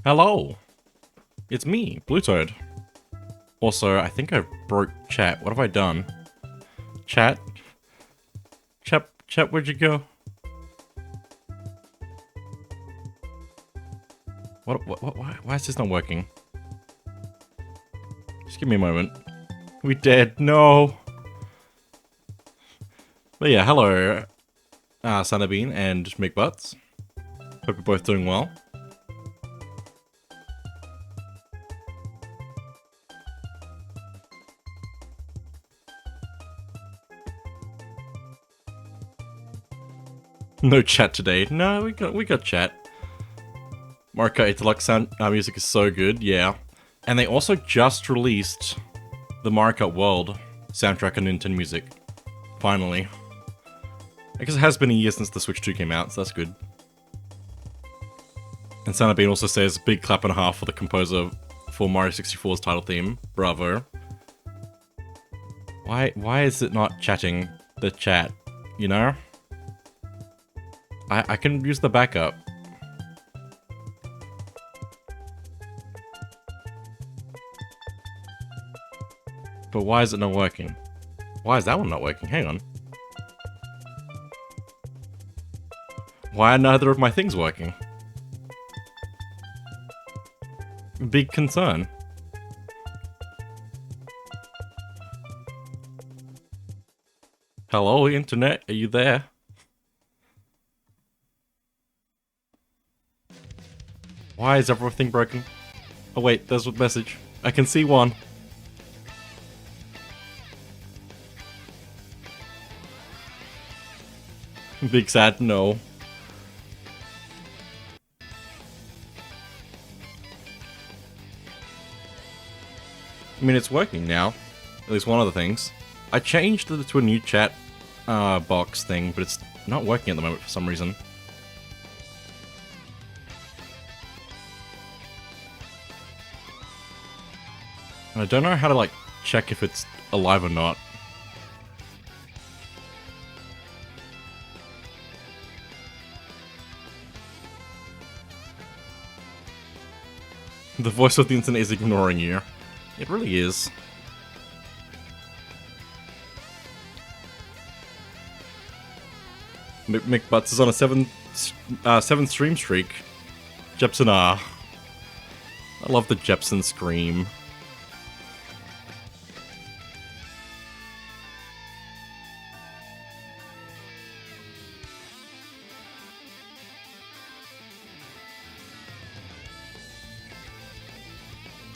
Hello! It's me, BlueToad. Also, I think I broke chat. What have I done? Chat? Chat, where'd you go? Why is this not working? Just give me a moment. We dead, no! But yeah, hello, Sunnybean and McButts. Hope you're both doing well. No chat today. No, we got chat. Mario Kart 8 Deluxe sound music is so good, yeah. And they also just released the Mario Kart World soundtrack on Nintendo Music. Finally. I guess it has been a year since the Switch 2 came out, so that's good. And Sunnybean also says, big clap and a half for the composer for Mario 64's title theme. Bravo. Why is it not chatting the chat, you know? I can use the backup. But why is it not working? Why is that one not working? Hang on. Why are neither of my things working? Big concern. Hello, internet? Are you there? Why is everything broken? Oh wait, there's a message. I can see one. Big sad no. I mean, it's working now. At least one of the things. I changed it to a new chat box thing, but it's not working at the moment for some reason. And I don't know how to, like, check if it's alive or not. The voice of the internet is ignoring you. It really is. McButts is on a 7 stream streak. Jepson I love the Jepson scream.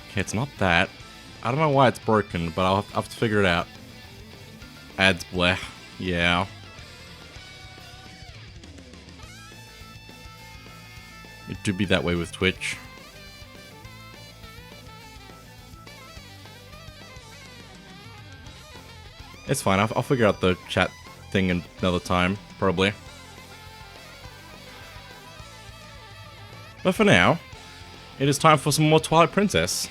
Okay, it's not that. I don't know why it's broken, but I'll have to figure it out. Ads bleh. Yeah. It do be that way with Twitch. It's fine, I'll figure out the chat thing another time, probably. But for now, it is time for some more Twilight Princess.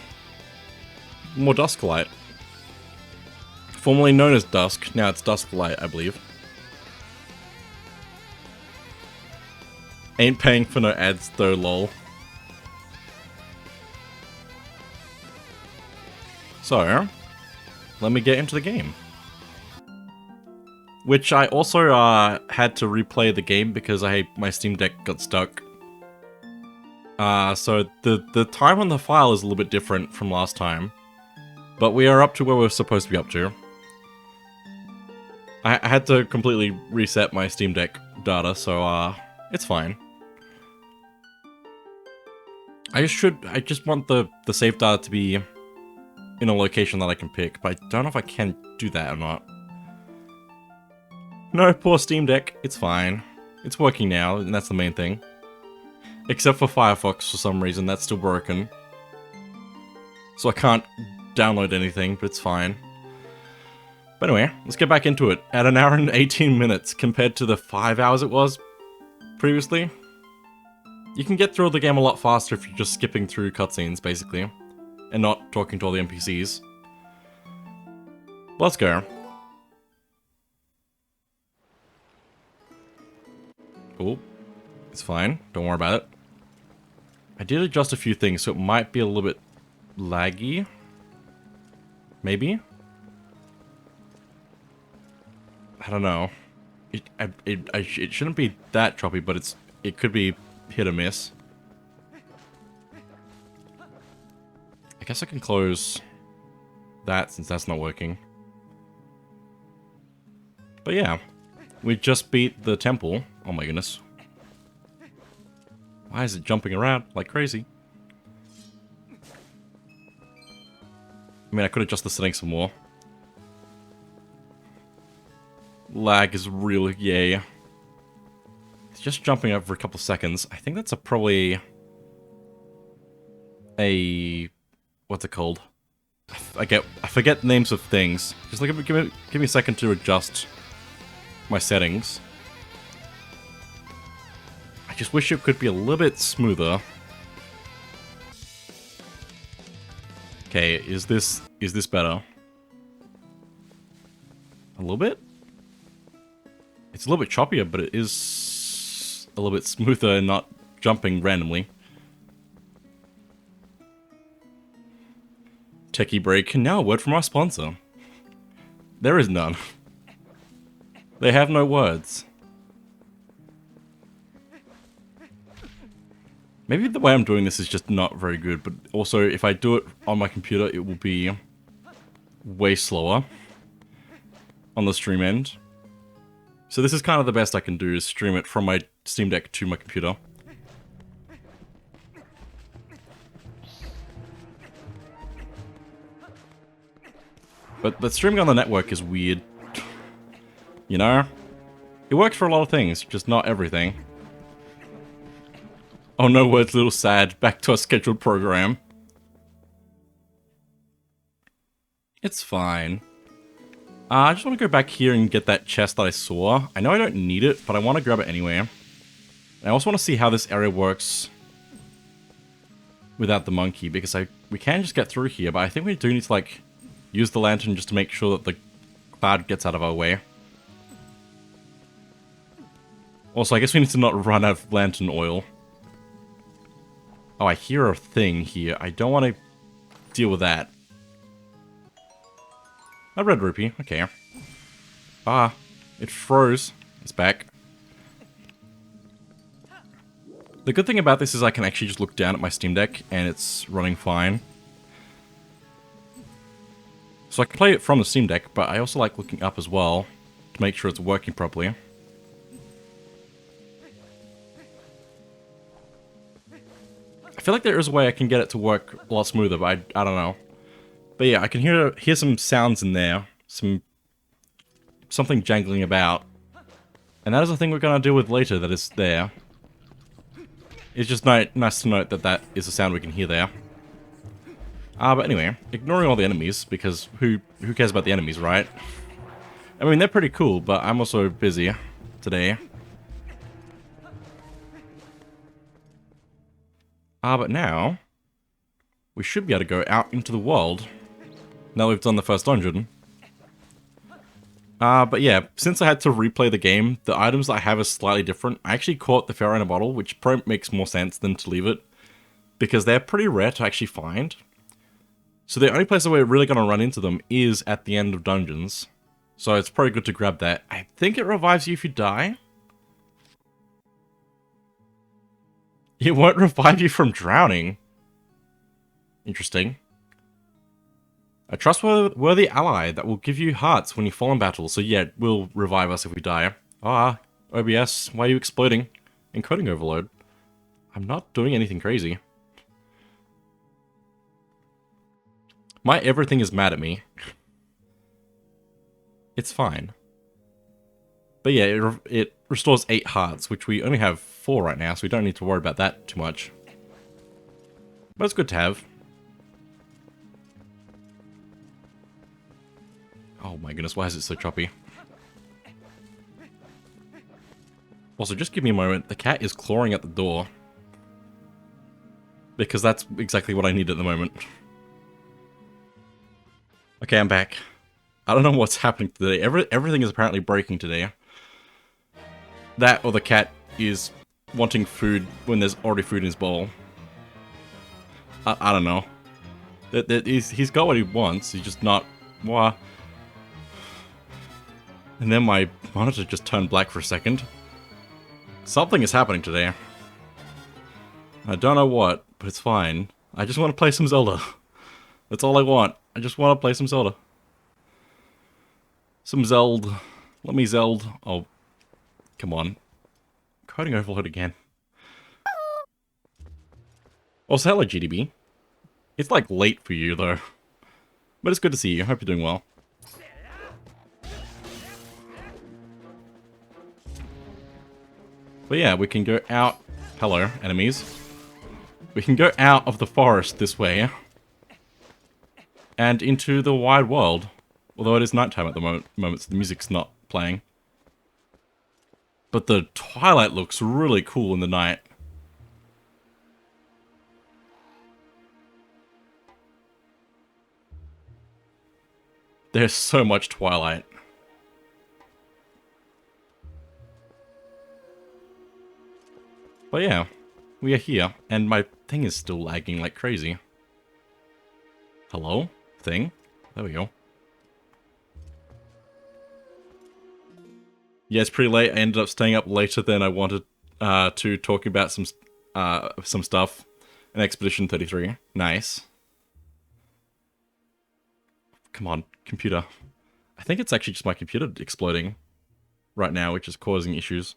More Dusklight. Formerly known as Dusk, now it's Dusklight, I believe. Ain't paying for no ads though, lol. So, let me get into the game. Which I also had to replay the game because my Steam Deck got stuck. So the time on the file is a little bit different from last time. But we are up to where we're supposed to be up to. I had to completely reset my Steam Deck data, so it's fine. I just want the save data to be in a location that I can pick, but I don't know if I can do that or not. No, poor Steam Deck, it's fine. It's working now, and that's the main thing. Except for Firefox for some reason, that's still broken. So I can't download anything, but it's fine. But anyway, let's get back into it. At 1 hour and 18 minutes compared to the 5 hours it was previously. You can get through the game a lot faster if you're just skipping through cutscenes, basically. And not talking to all the NPCs. Let's go. Oh, it's fine. Don't worry about it. I did adjust a few things, so it might be a little bit laggy. Maybe? I don't know. It shouldn't be that choppy, but it could be hit or miss. I guess I can close that since that's not working. But yeah, we just beat the temple. Oh my goodness. Why is it jumping around like crazy? I mean, I could adjust the settings some more. Lag is real, yay. It's just jumping up for a couple of seconds. I think that's probably a... what's it called? I forget names of things. Just like, give me a second to adjust my settings. I just wish it could be a little bit smoother. Okay, is this better? A little bit? It's a little bit choppier, but it is a little bit smoother and not jumping randomly. Techie break. Now a word from our sponsor. There is none. They have no words. Maybe the way I'm doing this is just not very good, but also if I do it on my computer, it will be way slower on the stream end. So this is kind of the best I can do, is stream it from my Steam Deck to my computer. But streaming on the network is weird. You know? It works for a lot of things, just not everything. Oh no, words, little sad. Back to our scheduled program. It's fine. I just want to go back here and get that chest that I saw. I know I don't need it, but I want to grab it anyway. I also want to see how this area works without the monkey, because we can just get through here, but I think we do need to, like, use the lantern just to make sure that the cloud gets out of our way. Also, I guess we need to not run out of lantern oil. Oh, I hear a thing here. I don't want to deal with that. A red rupee, okay. Ah, it froze. It's back. The good thing about this is I can actually just look down at my Steam Deck and it's running fine. So I can play it from the Steam Deck, but I also like looking up as well to make sure it's working properly. I feel like there is a way I can get it to work a lot smoother, but I don't know. But yeah, I can hear some sounds in there, something jangling about. And that is a thing we're going to deal with later that is there. It's just nice to note that that is a sound we can hear there. But anyway, ignoring all the enemies, because who cares about the enemies, right? I mean, they're pretty cool, but I'm also busy today. But now, we should be able to go out into the world, now we've done the first dungeon. But yeah, since I had to replay the game, the items that I have are slightly different. I actually caught the Pharaoh in a bottle, which probably makes more sense than to leave it, because they're pretty rare to actually find. So the only place that we're really going to run into them is at the end of dungeons. So it's probably good to grab that. I think it revives you if you die. It won't revive you from drowning. Interesting. A trustworthy ally that will give you hearts when you fall in battle. So yeah, it will revive us if we die. OBS, why are you exploding? Encoding overload. I'm not doing anything crazy. My everything is mad at me. It's fine. But yeah, it restores 8 hearts, which we only have 4 right now, so we don't need to worry about that too much. But it's good to have. Oh my goodness, why is it so choppy? Also, just give me a moment. The cat is clawing at the door. Because that's exactly what I need at the moment. Okay, I'm back. I don't know what's happening today. Everything is apparently breaking today. That or the cat is wanting food when there's already food in his bowl. I don't know. He's got what he wants, he's just not... Why? And then my monitor just turned black for a second. Something is happening today. I don't know what, but it's fine. I just want to play some Zelda. That's all I want. I just want to play some Zelda. Some Zelda. Let me Zelda. Oh, come on. Coding overload again. Also, hello GDB. It's like late for you though. But it's good to see you. Hope you're doing well. But yeah, we can go out... Hello, enemies. We can go out of the forest this way. And into the wide world. Although it is nighttime at the moment, so the music's not playing. But the twilight looks really cool in the night. There's so much twilight. But yeah, we are here, and my thing is still lagging like crazy. Hello? Thing? There we go. Yeah, it's pretty late. I ended up staying up later than I wanted to, talking about some stuff in Expedition 33. Nice. Come on, computer. I think it's actually just my computer exploding right now, which is causing issues.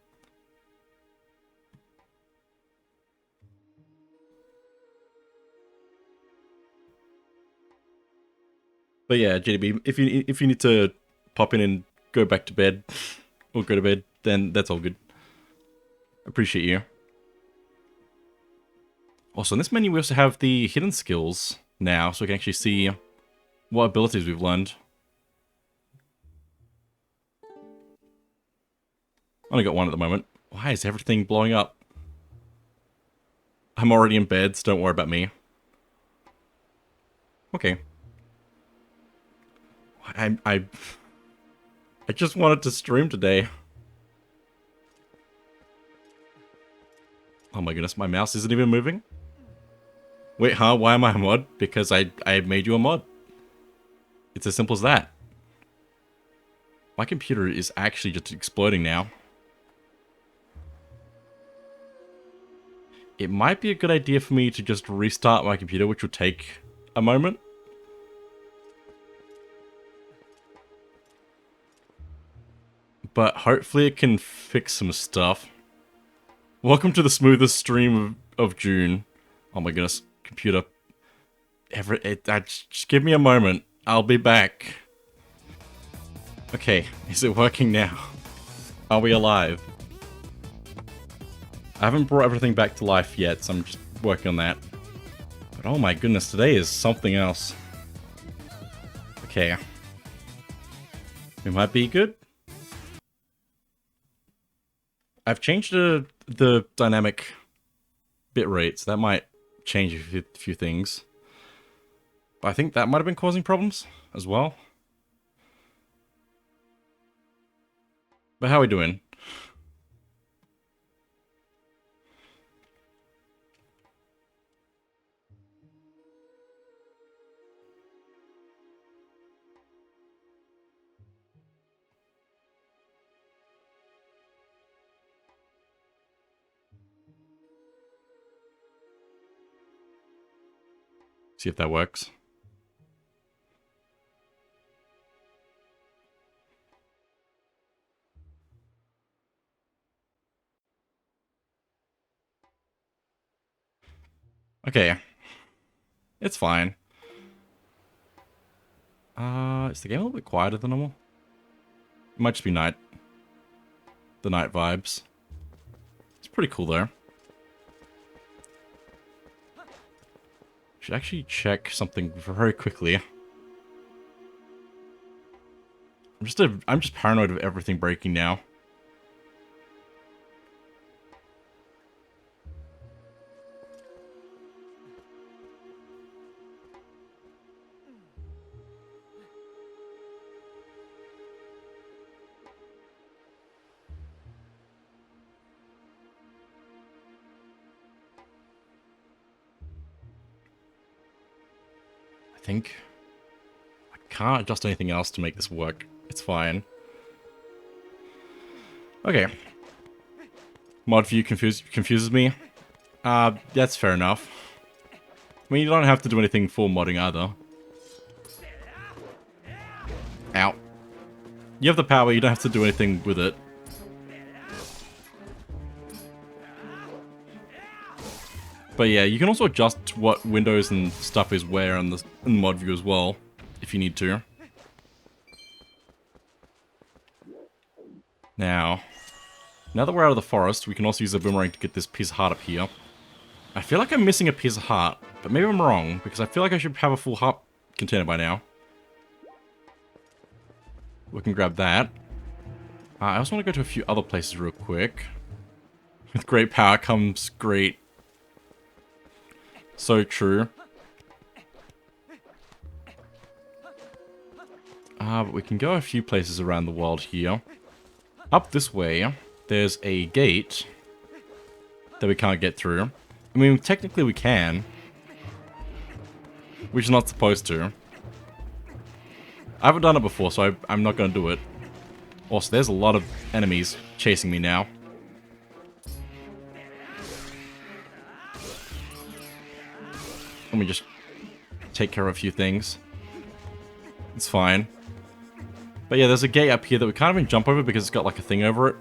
But yeah, JDB, if you need to pop in and go back to bed, or go to bed, then that's all good. Appreciate you. Also, in this menu we also have the hidden skills now, so we can actually see what abilities we've learned. Only got one at the moment. Why is everything blowing up? I'm already in bed, so don't worry about me. Okay. I just wanted to stream today. Oh my goodness, my mouse isn't even moving? Wait, huh? Why am I a mod? Because I made you a mod. It's as simple as that. My computer is actually just exploding now. It might be a good idea for me to just restart my computer, which will take a moment. But hopefully it can fix some stuff. Welcome to the smoothest stream of June. Oh my goodness, computer. Just give me a moment. I'll be back. Okay, is it working now? Are we alive? I haven't brought everything back to life yet, so I'm just working on that. But oh my goodness, today is something else. Okay. We might be good. I've changed the dynamic bitrate, so that might change a few things. But I think that might have been causing problems as well. But how are we doing? See if that works. Okay. It's fine. Is the game a little bit quieter than normal? It might just be night. The night vibes. It's pretty cool though. Should actually check something very quickly. I'm just paranoid of everything breaking now. think. I can't adjust anything else to make this work. It's fine. Okay. Mod view confuses me. That's fair enough. I mean, you don't have to do anything for modding either. Ow. You have the power, you don't have to do anything with it. But yeah, you can also adjust what windows and stuff is where in the mod view as well, if you need to. Now that we're out of the forest, we can also use a boomerang to get this piece of heart up here. I feel like I'm missing a piece of heart, but maybe I'm wrong, because I feel like I should have a full heart container by now. We can grab that. I also want to go to a few other places real quick. With great power comes great... So true. But we can go a few places around the world here. Up this way, there's a gate that we can't get through. I mean, technically we can. We're just not supposed to. I haven't done it before, so I'm not going to do it. Also, there's a lot of enemies chasing me now. Let me just take care of a few things. It's fine. But yeah, there's a gate up here that we can't even jump over because it's got like a thing over it.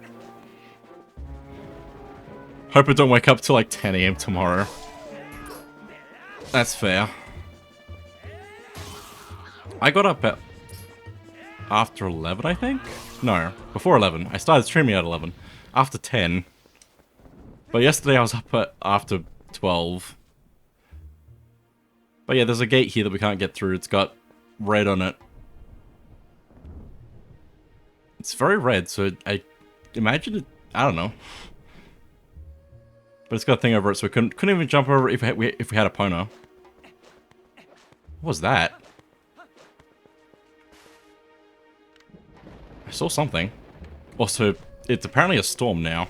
Hope I don't wake up till like 10 AM tomorrow. That's fair. I got up at... after 11, I think? No, before 11. I started streaming at 11. After 10. But yesterday I was up at after 12. But yeah, there's a gate here that we can't get through. It's got red on it. It's very red, so I imagine it... I don't know. But it's got a thing over it, so we couldn't even jump over it if we had a Pono. What was that? I saw something. Also, it's apparently a storm now.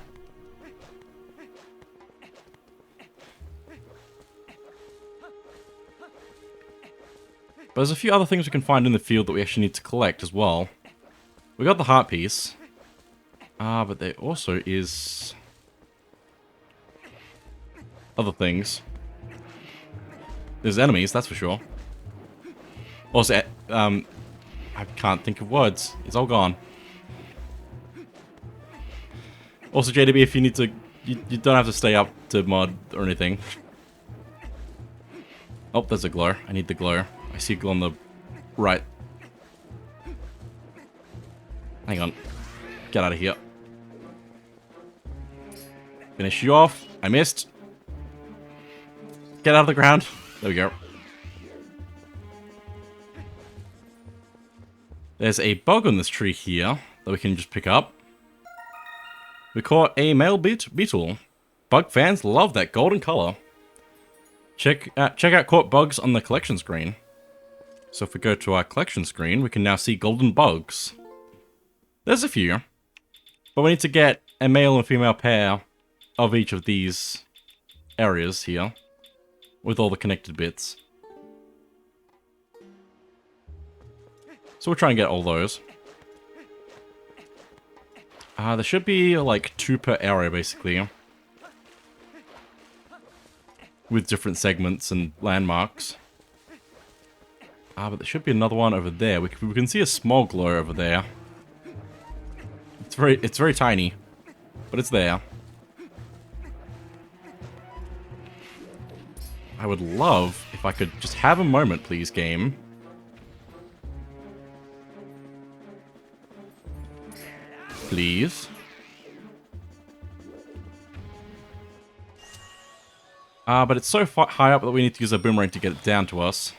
But there's a few other things we can find in the field that we actually need to collect as well. We got the heart piece. But there also is... other things. There's enemies, that's for sure. Also, I can't think of words. It's all gone. Also, JDB, if you need to... You don't have to stay up to mod or anything. Oh, there's a glow. I need the glow. I see a glow on the right. Hang on. Get out of here. Finish you off. I missed. Get out of the ground. There we go. There's a bug on this tree here that we can just pick up. We caught a male beetle. Bug fans love that golden color. Check out caught bugs on the collection screen. So if we go to our collection screen, we can now see golden bugs. There's a few. But we need to get a male and female pair of each of these areas here. With all the connected bits. So we'll try and get all those. There should be like 2 per area, basically. With different segments and landmarks. But there should be another one over there. We can see a small glow over there. It's very tiny. But it's there. I would love if I could just have a moment, please, game. Please. But it's so high up that we need to use a boomerang to get it down to us.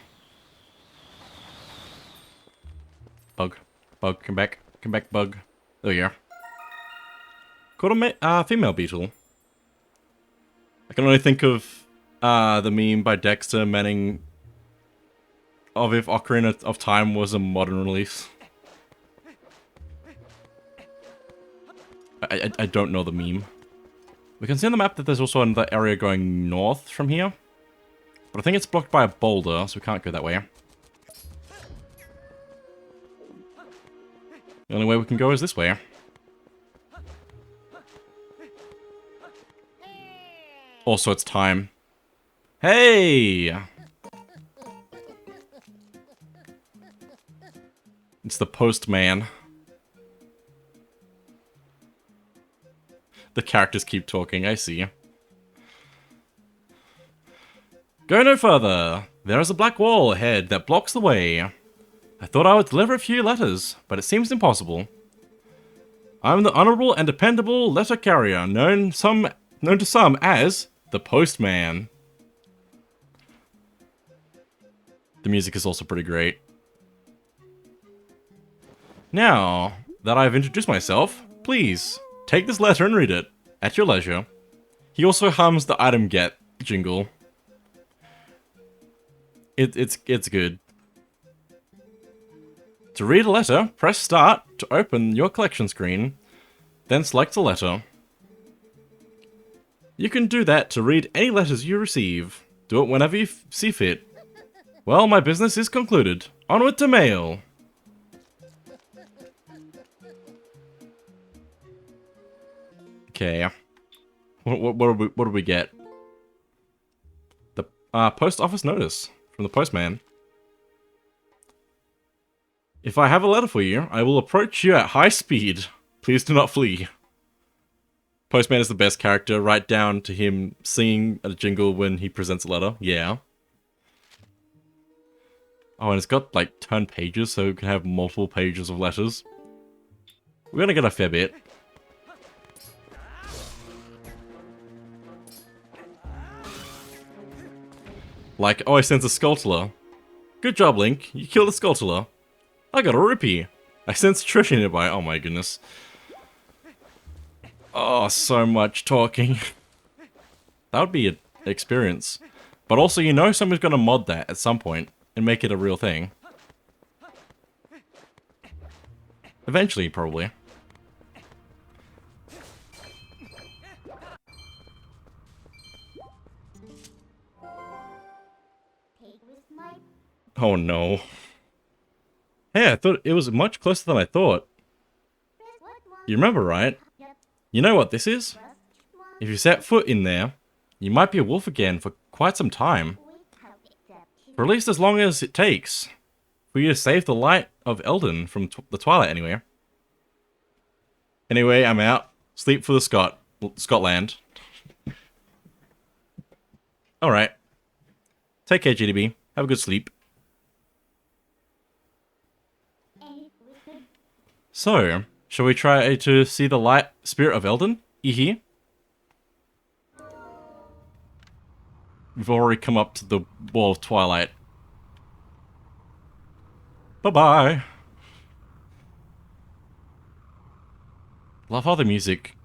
Bug. Bug, come back. Come back, bug. There we go. Caught a female beetle. I can only think of the meme by Dexter Manning of if Ocarina of Time was a modern release. I don't know the meme. We can see on the map that there's also another area going north from here. But I think it's blocked by a boulder, so we can't go that way. The only way we can go is this way. Also, it's time. Hey! It's the postman. The characters keep talking, I see. Go no further. There is a black wall ahead that blocks the way. I thought I would deliver a few letters, but it seems impossible. I'm the honorable and dependable letter carrier, known to some as the postman. The music is also pretty great. Now that I've introduced myself, please take this letter and read it at your leisure. He also hums the item get jingle. It's good. To read a letter, press start to open your collection screen, then select a letter. You can do that to read any letters you receive. Do it whenever you see fit. Well, my business is concluded. Onward to mail. Okay. What do we get? The post office notice from the postman. If I have a letter for you, I will approach you at high speed. Please do not flee. Postman is the best character, right down to him singing a jingle when he presents a letter. Yeah. Oh, and it's got, like, turned pages, so we can have multiple pages of letters. We're gonna get a fair bit. Like, oh, I sense a Skulltula. Good job, Link. You killed a Skulltula. I got a Rippy. I sense Trisha nearby. Oh my goodness. Oh, so much talking. That would be an experience. But also, you know someone's gonna mod that at some point and make it a real thing. Eventually, probably. Oh no. Hey, I thought it was much closer than I thought. You remember, right? You know what this is? If you set foot in there, you might be a wolf again for quite some time. For at least as long as it takes. For you to save the light of Eldon from the Twilight anyway. Anyway, I'm out. Sleep for the Scotland. Alright. Take care, GDB. Have a good sleep. So, shall we try to see the light spirit of Eldon? Here. We've already come up to the wall of Twilight. Bye-bye. Love how the music,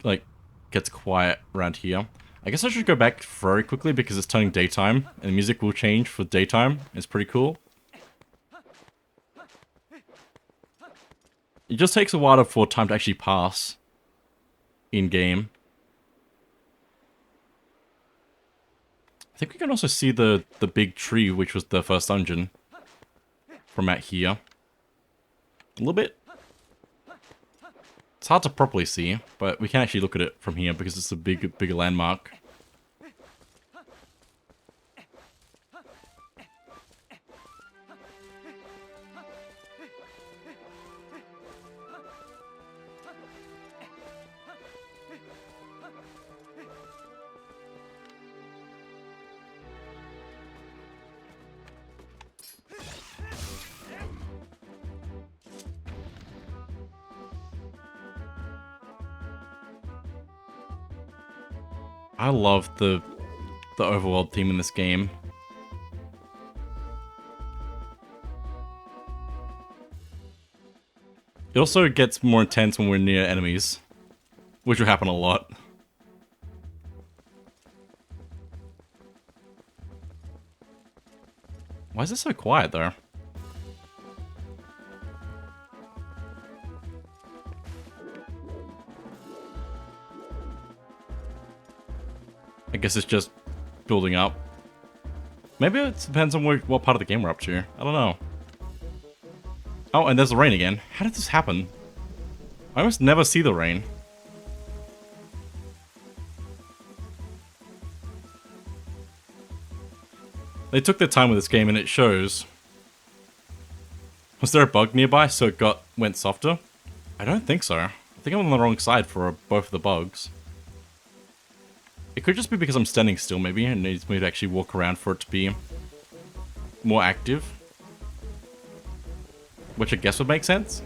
like, gets quiet around here. I guess I should go back very quickly because it's turning daytime, and the music will change for daytime. It's pretty cool. It just takes a while for time to actually pass in-game. I think we can also see the big tree, which was the first dungeon, from out here. A little bit. It's hard to properly see, but we can actually look at it from here because it's a bigger landmark. I love the overworld theme in this game. It also gets more intense when we're near enemies, which will happen a lot. Why is it so quiet though? I guess it's just building up. Maybe it depends on what part of the game we're up to. I don't know. Oh, and there's the rain again. How did this happen? I almost never see the rain. They took their time with this game and it shows. Was there a bug nearby so it went softer? I don't think so. I think I'm on the wrong side for both of the bugs. It could just be because I'm standing still maybe and it needs me to actually walk around for it to be more active. Which I guess would make sense.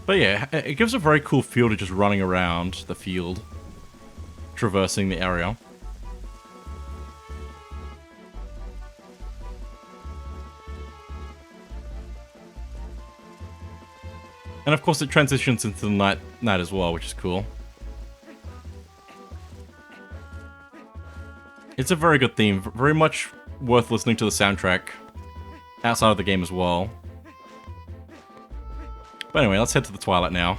But yeah, it gives a very cool feel to just running around the field. Traversing the area. And of course it transitions into the night as well, which is cool. It's a very good theme, very much worth listening to the soundtrack outside of the game as well. But anyway, let's head to the Twilight now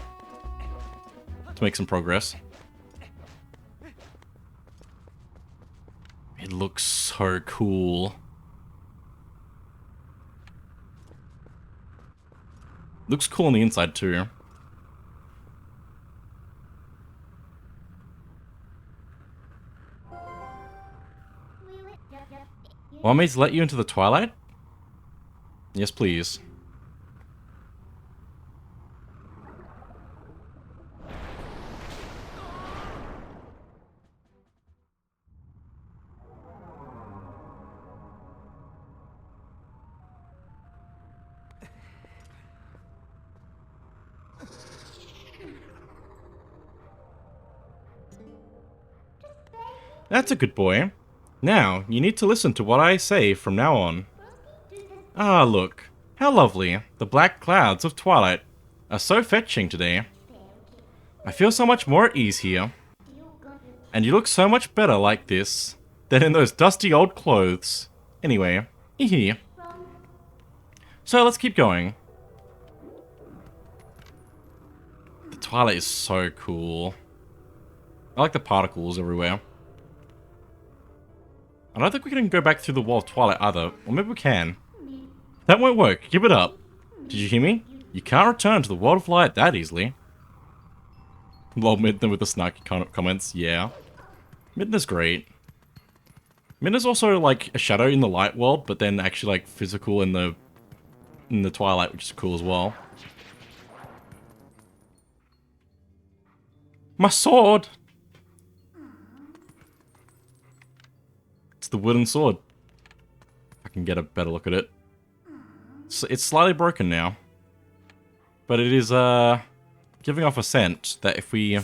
to make some progress. It looks so cool. Looks cool on the inside too. Want me to let you into the Twilight? Yes, please. That's a good boy. Now, you need to listen to what I say from now on. Ah, look. How lovely. The black clouds of Twilight are so fetching today. I feel so much more at ease here. And you look so much better like this than in those dusty old clothes. Anyway, here. So let's keep going. The Twilight is so cool. I like the particles everywhere. I don't think we can go back through the wall of Twilight either. Or maybe we can. That won't work. Give it up. Did you hear me? You can't return to the world of light that easily. Lol, Midna with the snarky comments. Yeah. Midna's great. Midna's also like a shadow in the light world, but then actually like physical in the Twilight, which is cool as well. My sword! It's the wooden sword. I can get a better look at it. So it's slightly broken now. But it is giving off a scent that if we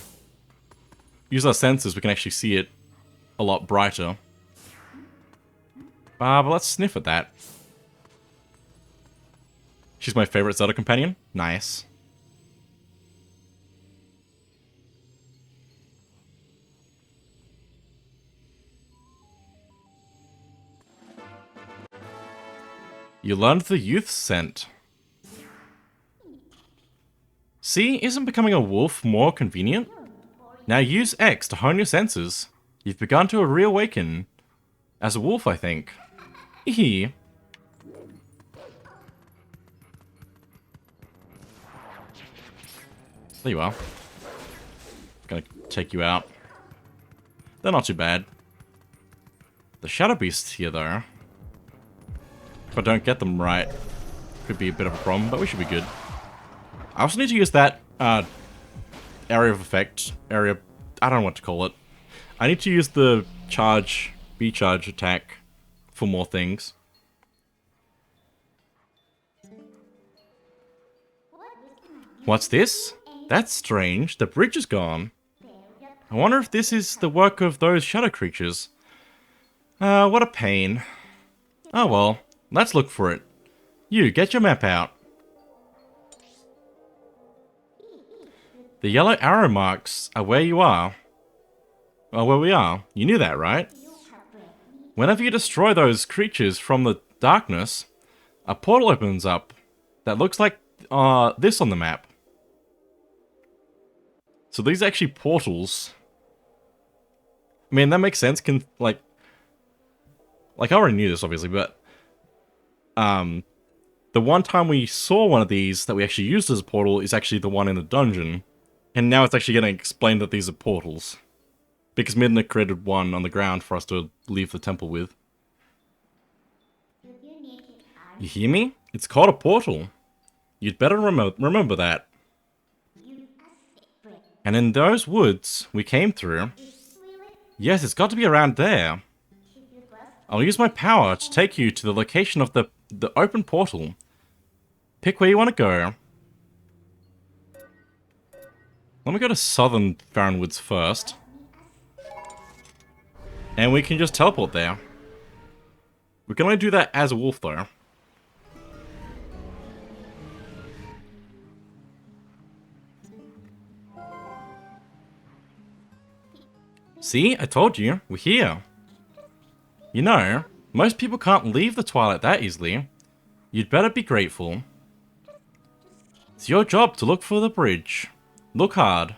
use our senses, we can actually see it a lot brighter. But let's sniff at that. She's my favorite Zelda companion. Nice. You learned the youth scent. See, isn't becoming a wolf more convenient? Now use X to hone your senses. You've begun to reawaken as a wolf, I think. Hee. There you are. Gonna take you out. They're not too bad. The shadow beasts here, though. If I don't get them right, could be a bit of a problem, but we should be good. I also need to use that area of effect, I don't know what to call it. I need to use the B-charge attack for more things. What's this? That's strange, the bridge is gone. I wonder if this is the work of those shadow creatures. What a pain. Oh well. Let's look for it. You, get your map out. The yellow arrow marks are where you are. Well, where we are. You knew that, right? Whenever you destroy those creatures from the darkness, a portal opens up that looks like this on the map. So these are actually portals. I mean, that makes sense. Like I already knew this, obviously, but The one time we saw one of these that we actually used as a portal is actually the one in the dungeon. And now it's actually going to explain that these are portals. Because Midna created one on the ground for us to leave the temple with. You hear me? It's called a portal. You'd better remember that. And in those woods we came through... Yes, it's got to be around there. I'll use my power to take you to the location of the open portal. Pick where you want to go. Let me go to Southern Farronwoods first. And we can just teleport there. We can only do that as a wolf though. See, I told you, we're here. You know, most people can't leave the Twilight that easily. You'd better be grateful. It's your job to look for the bridge. Look hard.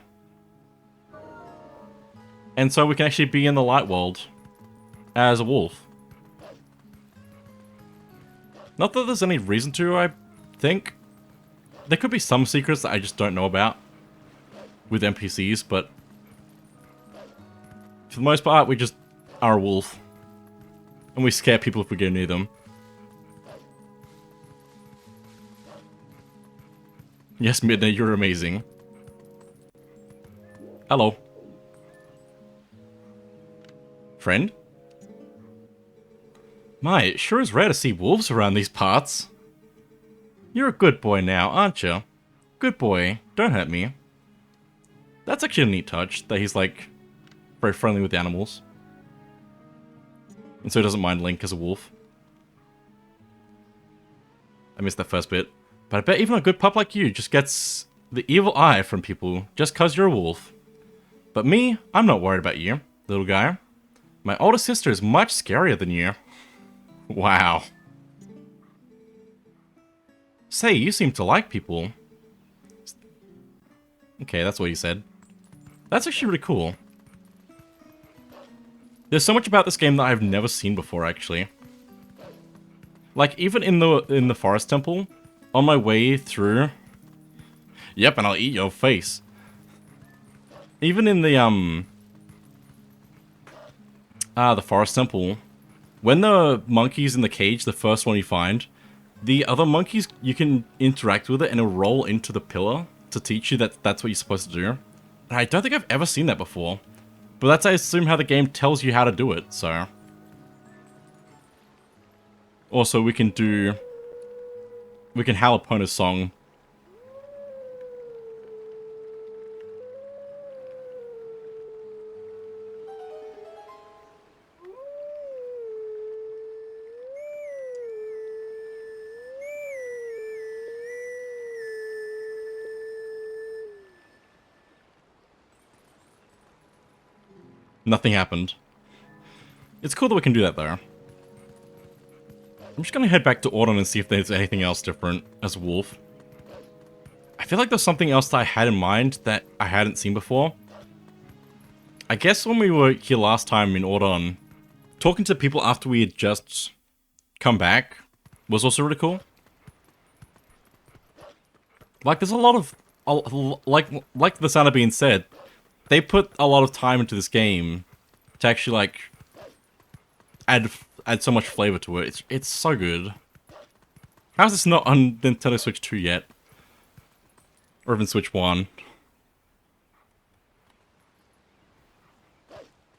And so we can actually be in the light world as a wolf. Not that there's any reason to, I think. There could be some secrets that I just don't know about with NPCs, but for the most part, we just are a wolf. And we scare people if we go near them. Yes, Midna, you're amazing. Hello. Friend? My, it sure is rare to see wolves around these parts. You're a good boy now, aren't you? Good boy, don't hurt me. That's actually a neat touch, that he's like, very friendly with the animals. And so he doesn't mind Link as a wolf. I missed that first bit. But I bet even a good pup like you just gets the evil eye from people just cause you're a wolf. But me, I'm not worried about you, little guy. My older sister is much scarier than you. Wow. Say, you seem to like people. Okay, that's what he said. That's actually really cool. There's so much about this game that I've never seen before, actually. Like, even in the forest temple, on my way through... Yep, and I'll eat your face. Even in the forest temple, when the monkey's in the cage, the first one you find, the other monkeys, you can interact with it and it'll roll into the pillar to teach you that that's what you're supposed to do. And I don't think I've ever seen that before. But that's, I assume, how the game tells you how to do it, so... Also, we can howl Epona's song. Nothing happened. It's cool that we can do that, though. I'm just gonna head back to Auden and see if there's anything else different as a wolf. I feel like there's something else that I had in mind that I hadn't seen before. I guess when we were here last time in Auden, talking to people after we had just come back was also really cool. Like, there's a lot of... Like the sound of being said, they put a lot of time into this game to actually, like, add so much flavor to it. It's so good. How's this not on Nintendo Switch 2 yet? Or even Switch 1?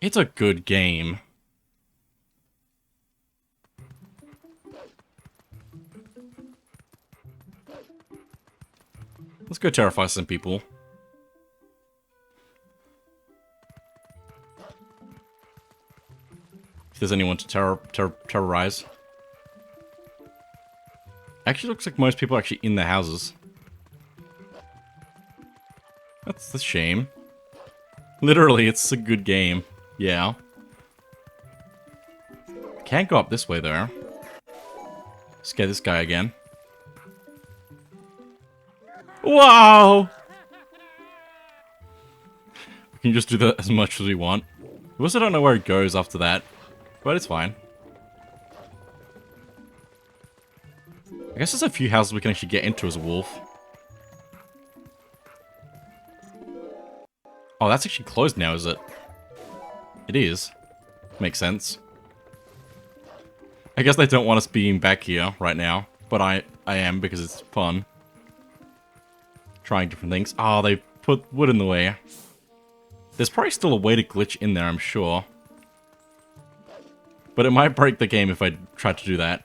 It's a good game. Let's go terrify some people. If there's anyone to terrorize. Actually looks like most people are actually in their houses. That's a shame. Literally, it's a good game. Yeah. Can't go up this way, though. Scare this guy again. Wow! We can just do that as much as we want. We also don't know where it goes after that. But it's fine. I guess there's a few houses we can actually get into as a wolf. Oh, that's actually closed now, is it? It is. Makes sense. I guess they don't want us being back here right now, but I am because it's fun. Trying different things. Oh, they put wood in the way. There's probably still a way to glitch in there, I'm sure. But it might break the game if I tried to do that.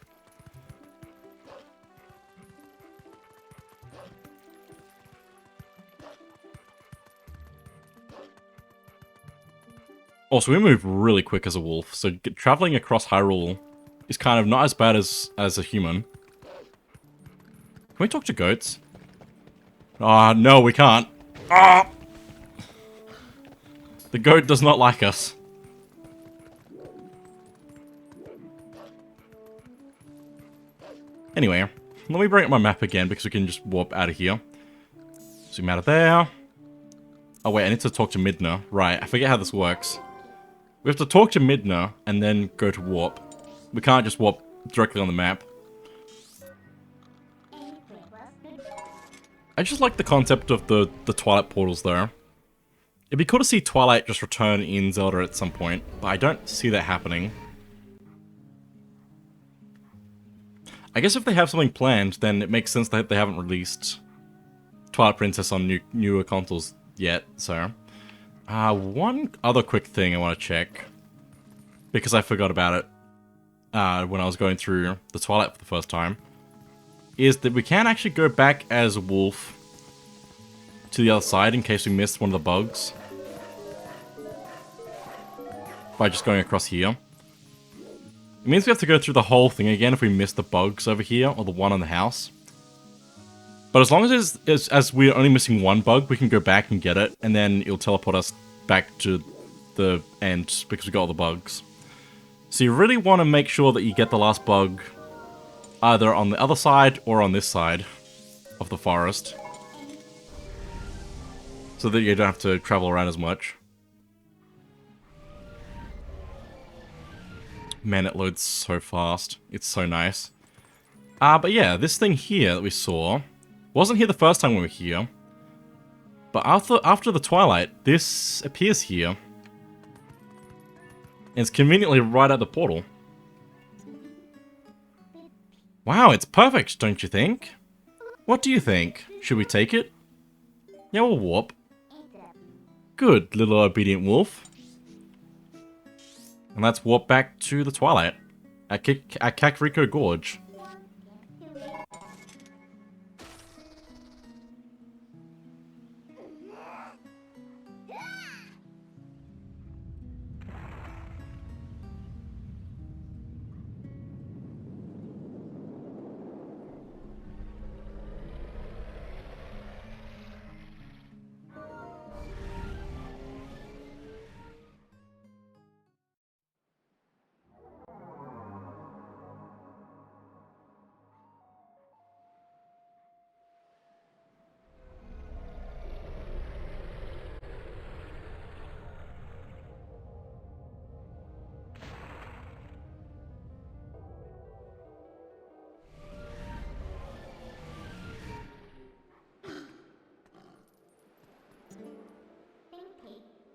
Also, we move really quick as a wolf, so traveling across Hyrule is kind of not as bad as a human. Can we talk to goats? Ah, no, we can't. Ah! The goat does not like us. Anyway, let me bring up my map again because we can just warp out of here. Zoom out of there. Oh wait, I need to talk to Midna. Right, I forget how this works. We have to talk to Midna and then go to warp. We can't just warp directly on the map. I just like the concept of the Twilight portals though. It'd be cool to see Twilight just return in Zelda at some point, but I don't see that happening. I guess if they have something planned, then it makes sense that they haven't released Twilight Princess on newer consoles yet, so... one other quick thing I want to check, because I forgot about it when I was going through the Twilight for the first time, is that we can actually go back as a wolf to the other side in case we missed one of the bugs. By just going across here. It means we have to go through the whole thing again if we miss the bugs over here, or the one on the house. But as long as we're only missing one bug, we can go back and get it, and then it'll teleport us back to the end, because we got all the bugs. So you really want to make sure that you get the last bug either on the other side or on this side of the forest. So that you don't have to travel around as much. Man, it loads so fast. It's so nice. But yeah, this thing here that we saw wasn't here the first time we were here. But after the Twilight, this appears here. And it's conveniently right at the portal. Wow, it's perfect, don't you think? What do you think? Should we take it? Yeah, we'll warp. Good, little obedient wolf. And let's warp back to the Twilight at Kakariko Gorge.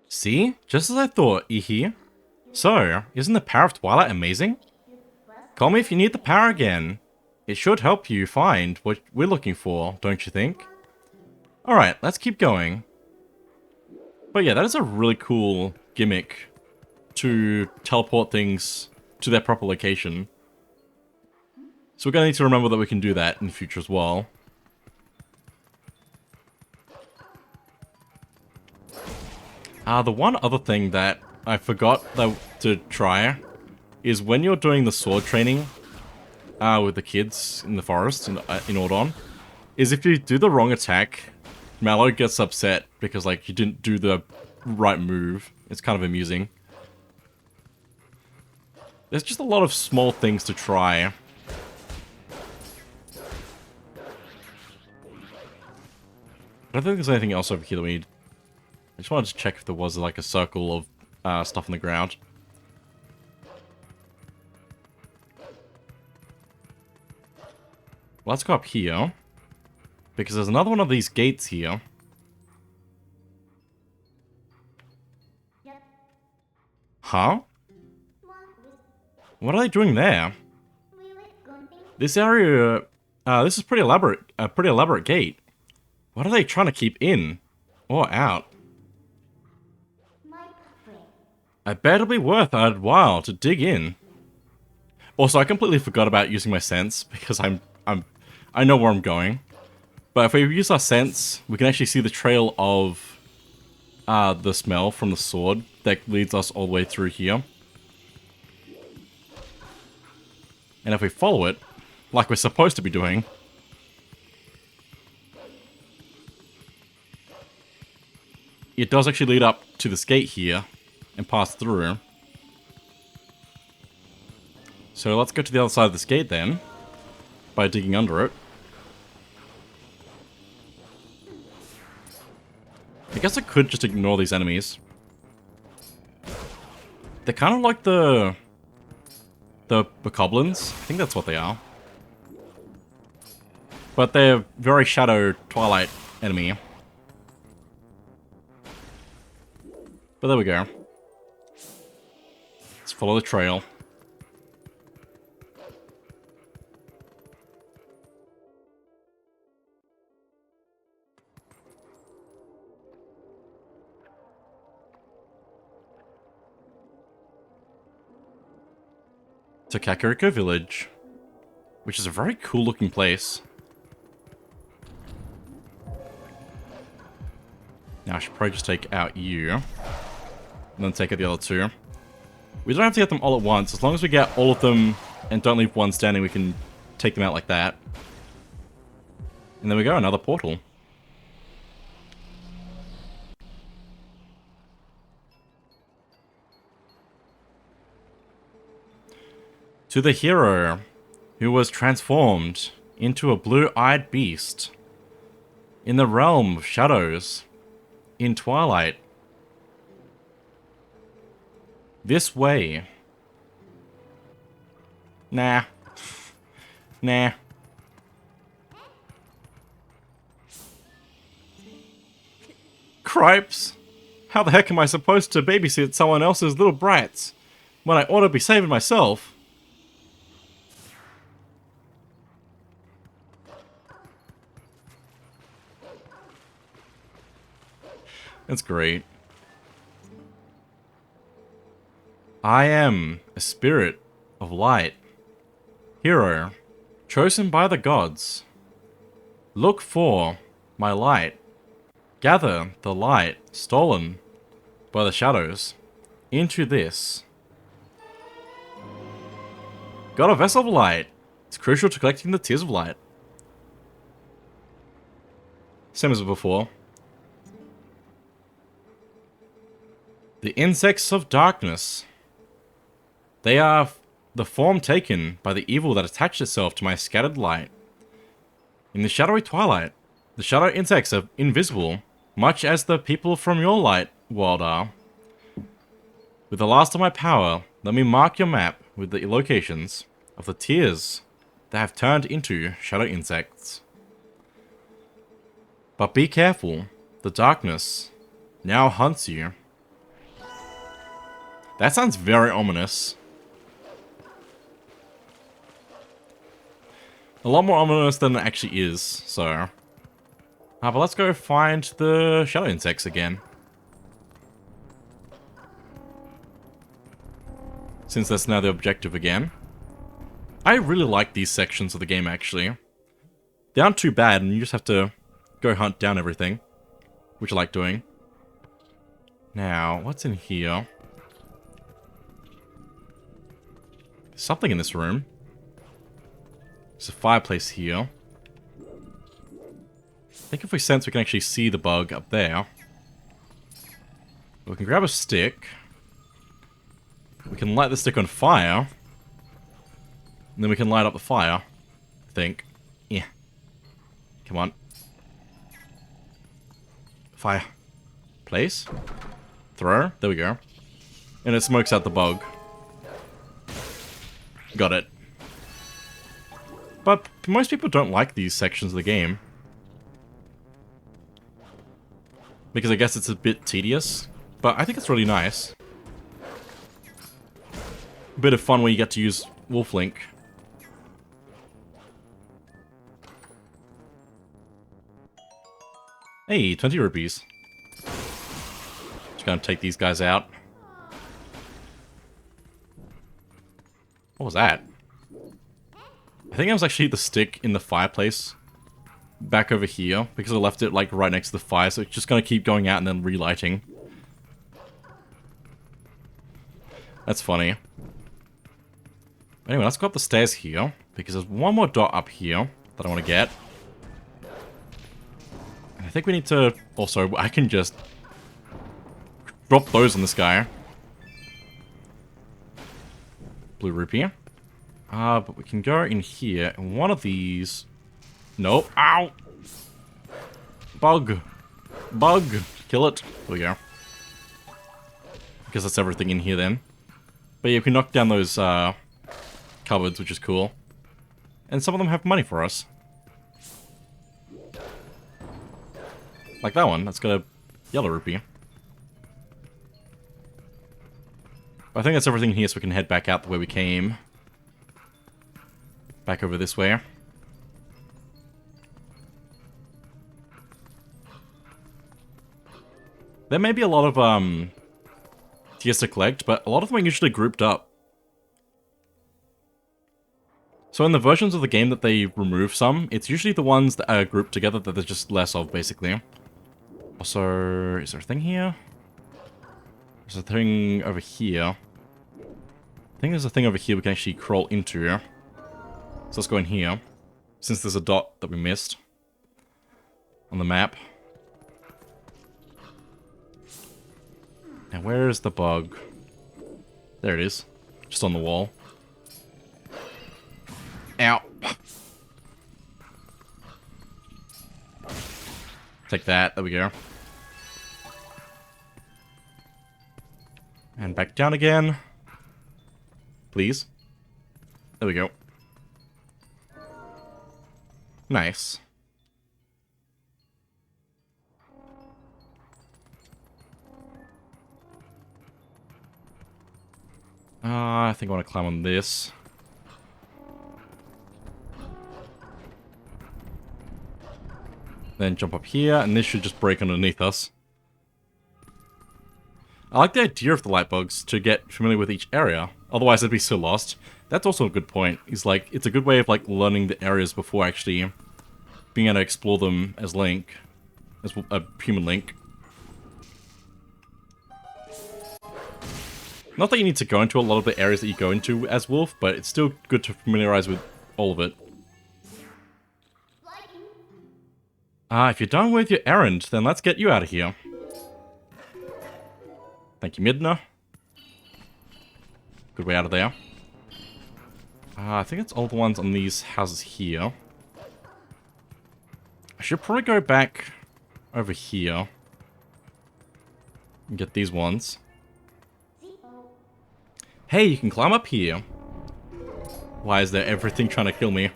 See? Just as I thought, Ihi. So, isn't the power of Twilight amazing? Call me if you need the power again. It should help you find what we're looking for, don't you think? Alright, let's keep going. But yeah, that is a really cool gimmick to teleport things to their proper location. So we're going to need to remember that we can do that in the future as well. The one other thing that I forgot to try is when you're doing the sword training with the kids in the forest in Ordon, is if you do the wrong attack, Mallow gets upset because like you didn't do the right move. It's kind of amusing. There's just a lot of small things to try. I don't think there's anything else over here that we need. I just wanted to check if there was like a circle of stuff on the ground. Let's go up here. Because there's another one of these gates here. Huh? What are they doing there? This area... this is pretty elaborate. A pretty elaborate gate. What are they trying to keep in? Or out? I bet it'll be worth a while to dig in. Also, I completely forgot about using my sense, because I know where I'm going. But if we use our sense, we can actually see the trail of the smell from the sword that leads us all the way through here. And if we follow it, like we're supposed to be doing, it does actually lead up to this gate here and pass through. So let's go to the other side of this gate then, by digging under it. I guess I could just ignore these enemies. They're kind of like the bokoblins. I think that's what they are. But they're very Shadow Twilight enemy. But there we go. Let's follow the trail. To Kakariko Village, which is a very cool looking place. Now I should probably just take out you, and then take out the other two. We don't have to get them all at once. As long as we get all of them and don't leave one standing, we can take them out like that. And there we go, another portal. To the hero who was transformed into a blue-eyed beast in the realm of shadows in Twilight. This way. Nah. Nah. Cripes! How the heck am I supposed to babysit someone else's little brats when I ought to be saving myself? That's great. I am a spirit of light. Hero, chosen by the gods. Look for my light. Gather the light stolen by the shadows into this. Got a vessel of light. It's crucial to collecting the tears of light. Same as before. The insects of darkness. They are the form taken by the evil that attached itself to my scattered light. In the shadowy twilight, the shadow insects are invisible, much as the people from your light world are. With the last of my power, let me mark your map with the locations of the tears that have turned into shadow insects. But be careful, the darkness now hunts you. That sounds very ominous. A lot more ominous than it actually is, so... but let's go find the shadow insects again. Since that's now the objective again. I really like these sections of the game, actually. They aren't too bad, and you just have to go hunt down everything. Which I like doing. Now, what's in here? There's something in this room. There's a fireplace here. I think if we sense, we can actually see the bug up there. We can grab a stick. We can light the stick on fire. And then we can light up the fire. I think. Yeah. Come on. Fire. Place. Throw. There we go. And it smokes out the bug. Got it. But most people don't like these sections of the game. Because I guess it's a bit tedious. But I think it's really nice. A bit of fun where you get to use Wolf Link. Hey, 20 rupees. Just gonna take these guys out. What was that? I think it was actually the stick in the fireplace back over here, because I left it like right next to the fire, so it's just gonna keep going out and then relighting. That's funny. Anyway, let's go up the stairs here, because there's one more dot up here that I want to get. And I think we need to... Also, I can just drop those on this guy. Blue rupee. But we can go in here, and one of these... Nope. Ow! Bug. Bug. Kill it. There we go. I guess that's everything in here then. But yeah, we can knock down those cupboards, which is cool. And some of them have money for us. Like that one. That's got a yellow rupee. I think that's everything here, so we can head back out the way we came. Back over this way. There may be a lot of tiers to collect, but a lot of them are usually grouped up. So in the versions of the game that they remove some, it's usually the ones that are grouped together that there's just less of, basically. Also, is there a thing here? There's a thing over here. I think there's a thing over here we can actually crawl into. So let's go in here, since there's a dot that we missed on the map. Now where is the bug? There it is. Just on the wall. Ow. Take that. There we go. And back down again. Please. There we go. Nice. I think I want to climb on this. Then jump up here, and this should just break underneath us. I like the idea of the light bugs to get familiar with each area. Otherwise, I'd be so lost. That's also a good point. Is like it's a good way of like learning the areas before actually being able to explore them as Link, as a human Link. Not that you need to go into a lot of the areas that you go into as Wolf, but it's still good to familiarize with all of it. If you're done with your errand, then let's get you out of here. Thank you, Midna. Good way out of there. I think it's all the ones on these houses here. I should probably go back over here and get these ones. Hey, you can climb up here. Why is there everything trying to kill me?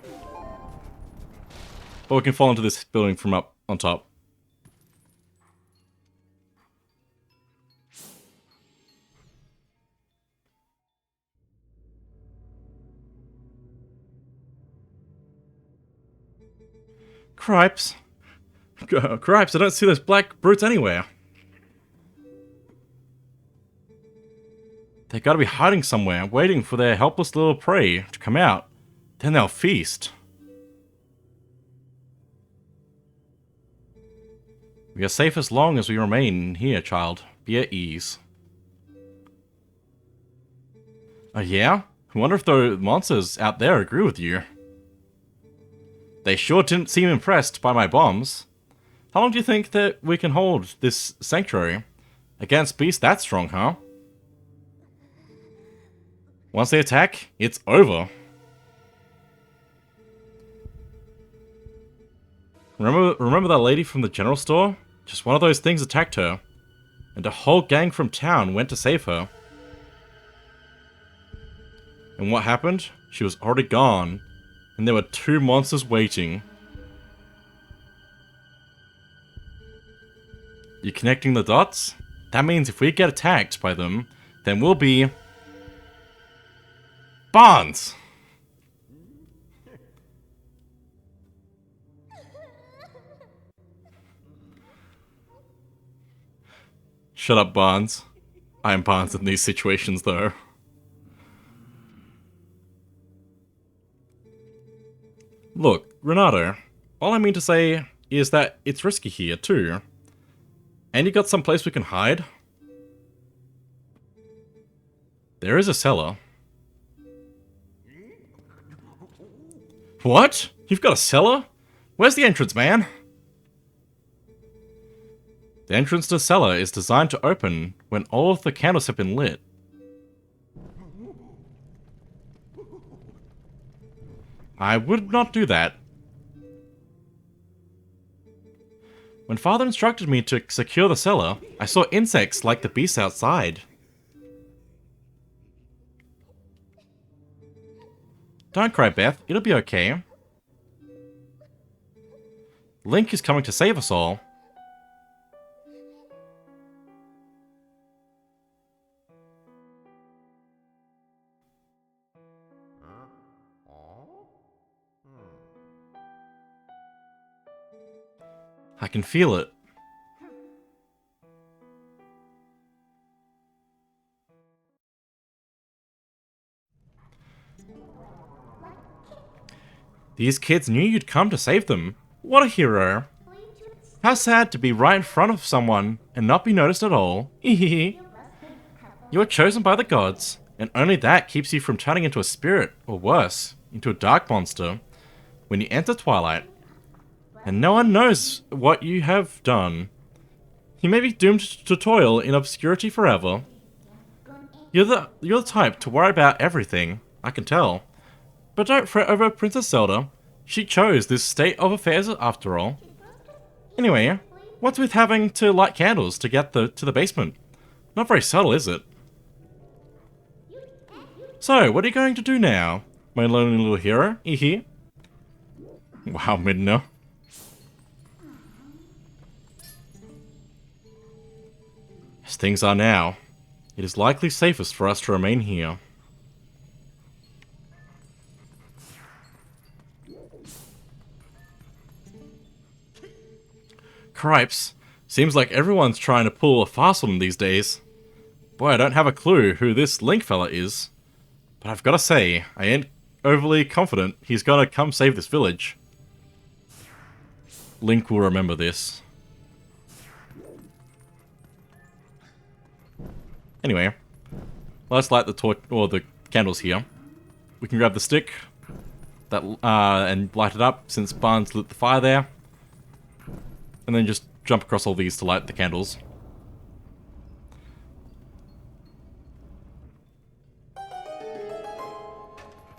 But we can fall into this building from up on top. Cripes. Cripes, I don't see those black brutes anywhere. They gotta be hiding somewhere, waiting for their helpless little prey to come out. Then they'll feast. We are safe as long as we remain here, child. Be at ease. Oh yeah? I wonder if the monsters out there agree with you. They sure didn't seem impressed by my bombs. How long do you think that we can hold this sanctuary? Against beasts that strong, huh? Once they attack, it's over. Remember that lady from the general store? Just one of those things attacked her. And a whole gang from town went to save her. And what happened? She was already gone. And there were 2 monsters waiting. You connecting the dots? That means if we get attacked by them, then we'll be... Barnes! Shut up, Barnes. I am Barnes in these situations, though. Look, Renato, all I mean to say is that it's risky here, too. And you got some place we can hide? There is a cellar. What? You've got a cellar? Where's the entrance, man? The entrance to the cellar is designed to open when all of the candles have been lit. I would not do that. When Father instructed me to secure the cellar, I saw insects like the beasts outside. Don't cry, Beth. It'll be okay. Link is coming to save us all. I can feel it. These kids knew you'd come to save them. What a hero. How sad to be right in front of someone and not be noticed at all. You were chosen by the gods, and only that keeps you from turning into a spirit, or worse, into a dark monster, when you enter Twilight. And no one knows what you have done. You may be doomed to toil in obscurity forever. You're the type to worry about everything, I can tell. But don't fret over Princess Zelda. She chose this state of affairs after all. Anyway, what's with having to light candles to get to the basement? Not very subtle, is it? So, what are you going to do now, my lonely little hero? Wow, Midna. As things are now, it is likely safest for us to remain here. Cripes, seems like everyone's trying to pull a fast one these days. Boy, I don't have a clue who this Link fella is. But I've gotta say, I ain't overly confident he's gonna come save this village. Link will remember this. Anyway, let's light the torch or the candles here. We can grab the stick that and light it up since Barnes lit the fire there, and then just jump across all these to light the candles.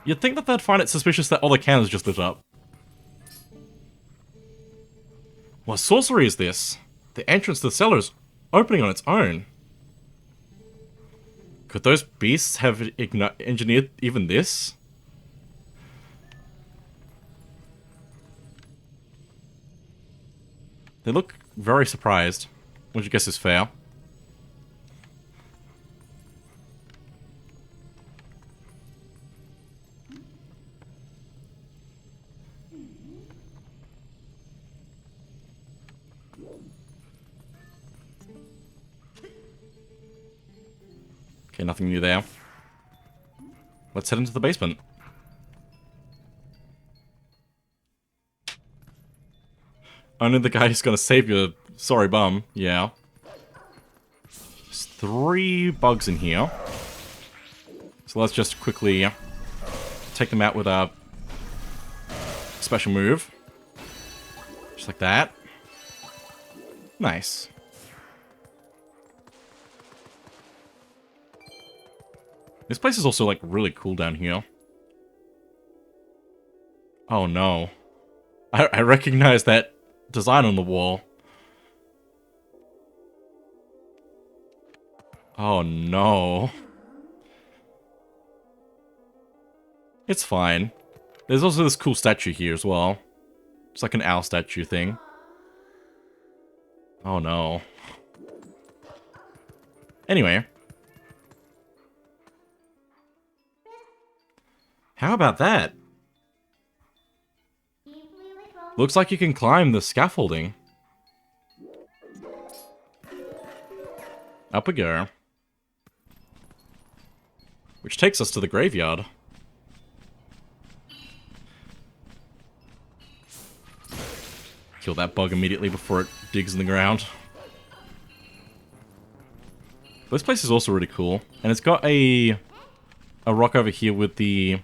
You'd think that they'd find it suspicious that all the candles just lit up. What sorcery is this? The entrance to the cellar is opening on its own. Could those beasts have engineered even this? They look very surprised, which I guess is fair. Okay, nothing new there. Let's head into the basement. Only the guy who's gonna save your sorry bum, yeah. There's 3 bugs in here. So let's just quickly take them out with a special move. Just like that. Nice. This place is also, like, really cool down here. Oh, no. I recognize that design on the wall. Oh, no. It's fine. There's also this cool statue here as well. It's like an owl statue thing. Oh no. Anyway. How about that? Looks like you can climb the scaffolding. Up we go. Which takes us to the graveyard. Kill that bug immediately before it digs in the ground. This place is also really cool. And it's got a rock over here with the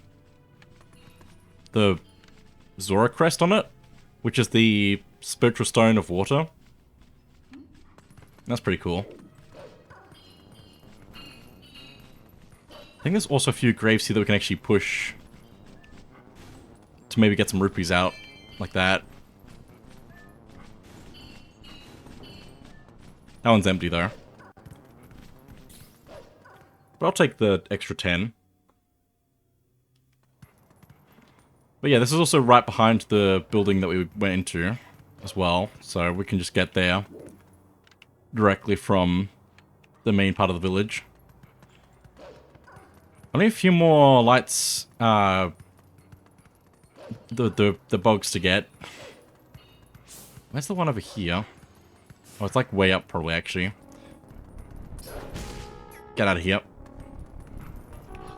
Zora crest on it, which is the spiritual stone of water. That's pretty cool. I think there's also a few graves here that we can actually push to maybe get some rupees out, like that. That one's empty though. But I'll take the extra 10. But yeah, this is also right behind the building that we went into as well. So we can just get there directly from the main part of the village. Only a few more lights, the bugs to get. Where's the one over here? Oh, it's like way up probably, actually. Get out of here.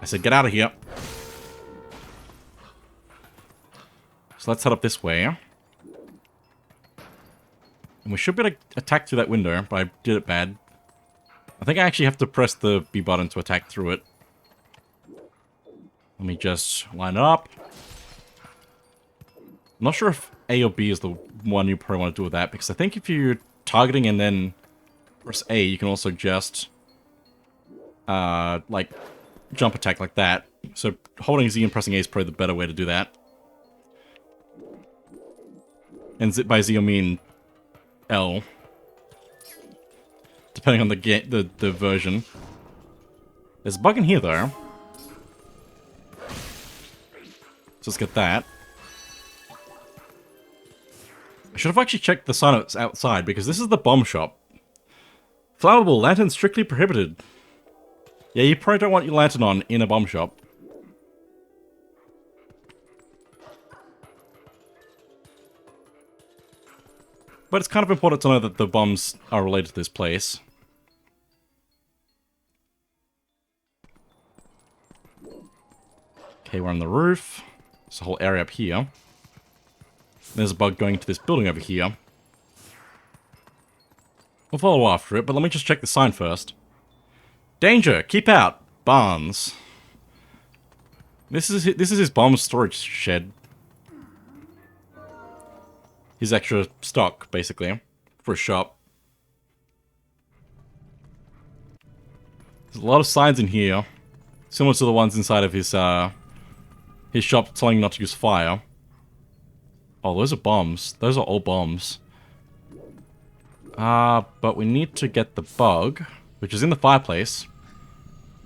I said get out of here. So let's head up this way. And we should be able to attack through that window, but I did it bad. I think I actually have to press the B button to attack through it. Let me just line it up. I'm not sure if A or B is the one you probably want to do with that, because I think if you're targeting and then press A, you can also just, like, jump attack like that. So holding Z and pressing A is probably the better way to do that. And by Z I mean L. Depending on the version. There's a bug in here though. So let's get that. I should have actually checked the sign outside, because this is the bomb shop. Flammable lantern strictly prohibited. Yeah, you probably don't want your lantern on in a bomb shop. But it's kind of important to know that the bombs are related to this place. Okay, we're on the roof. There's a whole area up here. There's a bug going to this building over here. We'll follow after it, but let me just check the sign first. Danger! Keep out! Barnes. This is his bomb storage shed. His extra stock, basically, for a shop. There's a lot of signs in here, similar to the ones inside of his shop telling you not to use fire. Oh, those are bombs. Those are all bombs. But we need to get the bug, which is in the fireplace.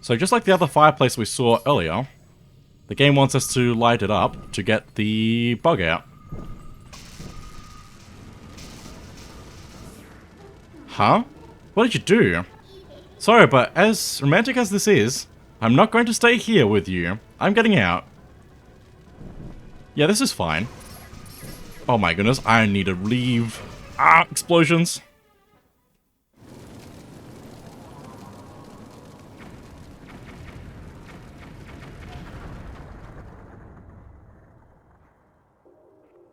So just like the other fireplace we saw earlier, the game wants us to light it up to get the bug out. Huh? What did you do? Sorry, but as romantic as this is, I'm not going to stay here with you. I'm getting out. Yeah, this is fine. Oh my goodness, I need to leave. Ah, explosions.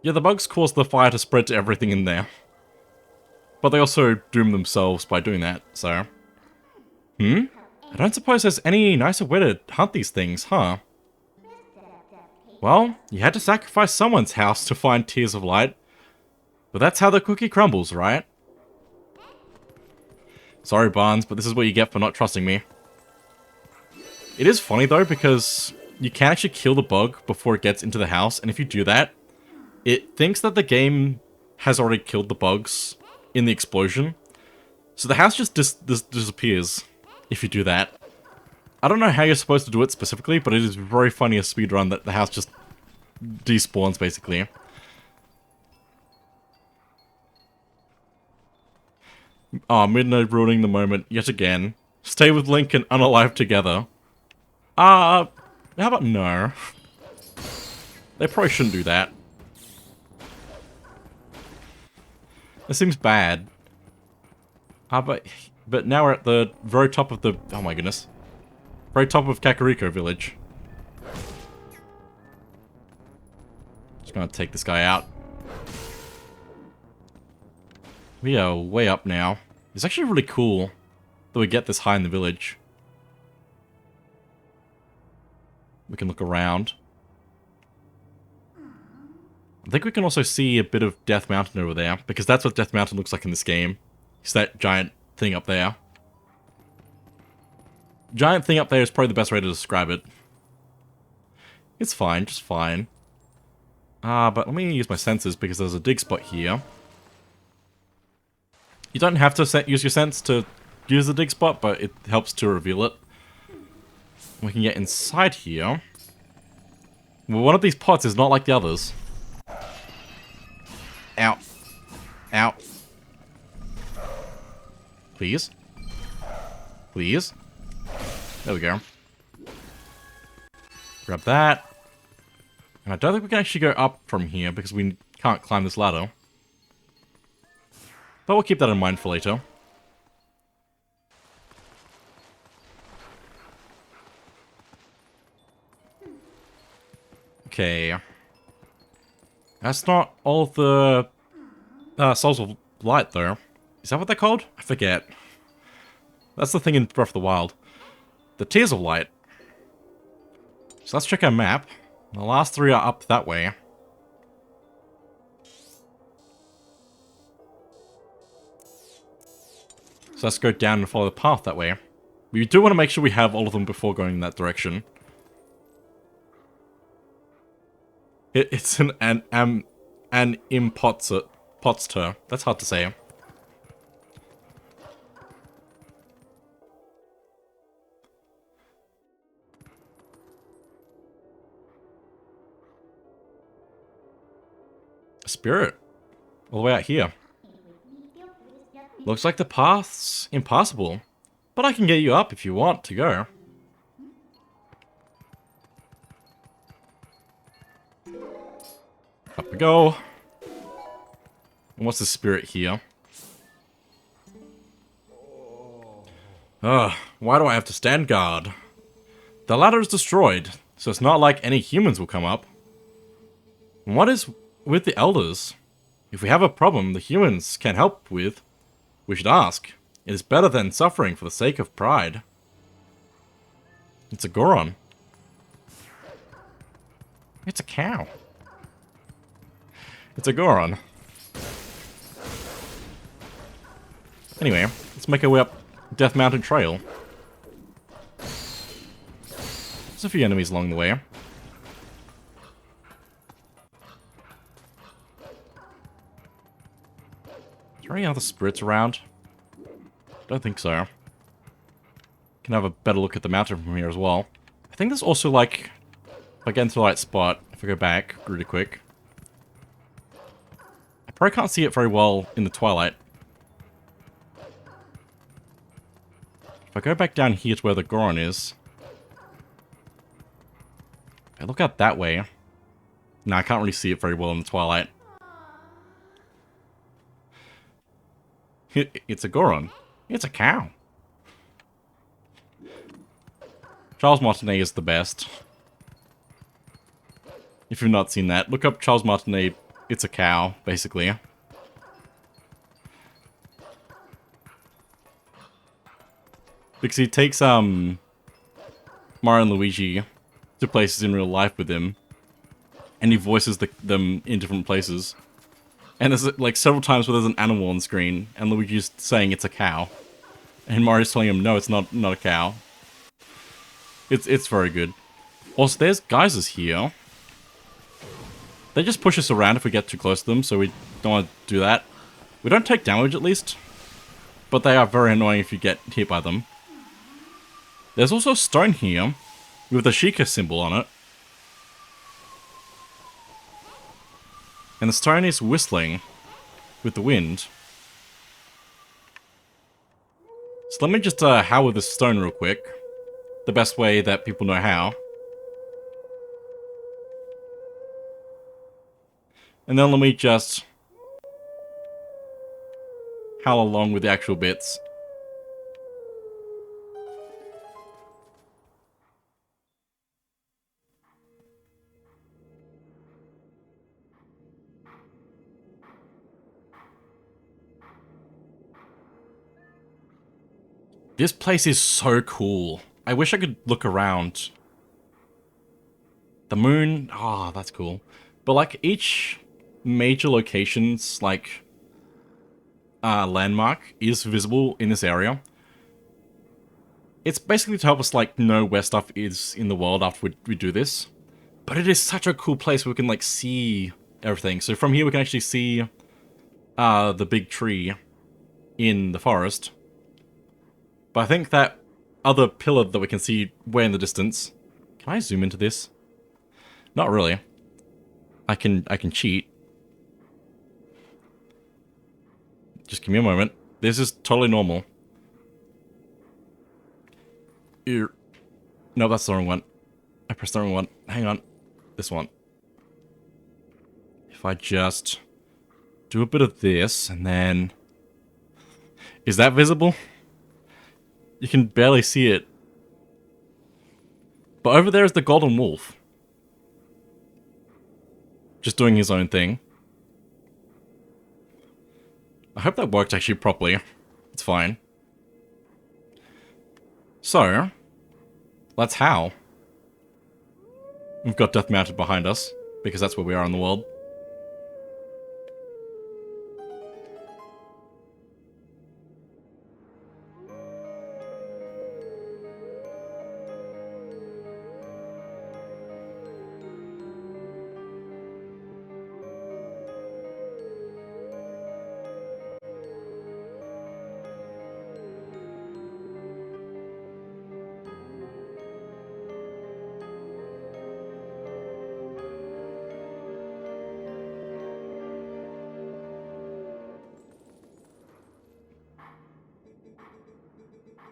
Yeah, the bugs cause the fire to spread to everything in there. But they also doom themselves by doing that, so... I don't suppose there's any nicer way to hunt these things, huh? Well, you had to sacrifice someone's house to find Tears of Light. But that's how the cookie crumbles, right? Sorry, Barnes, but this is what you get for not trusting me. It is funny, though, because you can actually kill the bug before it gets into the house, and if you do that, it thinks that the game has already killed the bugs in the explosion. So the house just disappears if you do that. I don't know how you're supposed to do it specifically, but it is very funny a speedrun that the house just despawns, basically. Oh, Midnight ruining the moment yet again. Stay with Link and Unalive together. How about no? They probably shouldn't do that. It seems bad. But now we're at the very top of the... Oh my goodness. Very top of Kakariko Village. Just gonna take this guy out. We are way up now. It's actually really cool that we get this high in the village. We can look around. I think we can also see a bit of Death Mountain over there, because that's what Death Mountain looks like in this game. It's that giant thing up there. Giant thing up there is probably the best way to describe it. It's fine, just fine. But let me use my senses because there's a dig spot here. You don't have to use your sense to use the dig spot, but it helps to reveal it. We can get inside here. Well, one of these pots is not like the others. Ow. Ow. Please. Please. There we go. Grab that. And I don't think we can actually go up from here because we can't climb this ladder. But we'll keep that in mind for later. Okay. That's not all of the Souls of Light, though. Is that what they're called? I forget. That's the thing in Breath of the Wild. The Tears of Light. So let's check our map. The last three are up that way. So let's go down and follow the path that way. We do want to make sure we have all of them before going in that direction. It's an imposter. That's hard to say. A spirit. All the way out here. Looks like the path's impassable. But I can get you up if you want to go. Up we go. And what's the spirit here? Ugh, why do I have to stand guard? The ladder is destroyed, so it's not like any humans will come up. And what is with the elders? If we have a problem the humans can help with, we should ask. It is better than suffering for the sake of pride. It's a Goron. It's a cow. It's a Goron. Anyway, let's make our way up Death Mountain Trail. There's a few enemies along the way. Is there any other spirits around? Don't think so. Can have a better look at the mountain from here as well. I think there's also like, if I get into the right spot, if I go back really quick. I probably can't see it very well in the Twilight. If I go back down here to where the Goron is. If I look out that way. No, I can't really see it very well in the Twilight. It's a Goron. It's a cow. Charles Martinet is the best. If you've not seen that, look up Charles Martinet. It's a cow, basically. Because he takes Mario and Luigi to places in real life with him, and he voices them in different places. And there's like several times where there's an animal on screen, and Luigi's saying it's a cow, and Mario's telling him no, it's not a cow. It's very good. Also, there's geysers here. They just push us around if we get too close to them, so we don't want to do that. We don't take damage at least, but they are very annoying if you get hit by them. There's also a stone here with a Sheikah symbol on it. And the stone is whistling with the wind. So let me just howl with this stone real quick. The best way that people know how. And then let me just howl along with the actual bits. This place is so cool. I wish I could look around. The moon, ah, that's cool. But like each major location's like landmark is visible in this area. It's basically to help us like know where stuff is in the world after we do this. But it is such a cool place where we can like see everything. So from here we can actually see the big tree in the forest. But I think that other pillar that we can see way in the distance. Can I zoom into this? Not really. I can cheat. Just give me a moment. This is totally normal. Ear. No, that's the wrong one. I pressed the wrong one. Hang on. This one. If I just do a bit of this and then... Is that visible? You can barely see it. But over there is the golden wolf. Just doing his own thing. I hope that worked actually properly. It's fine. So, let's howl. We've got Death Mountain behind us, because that's where we are in the world.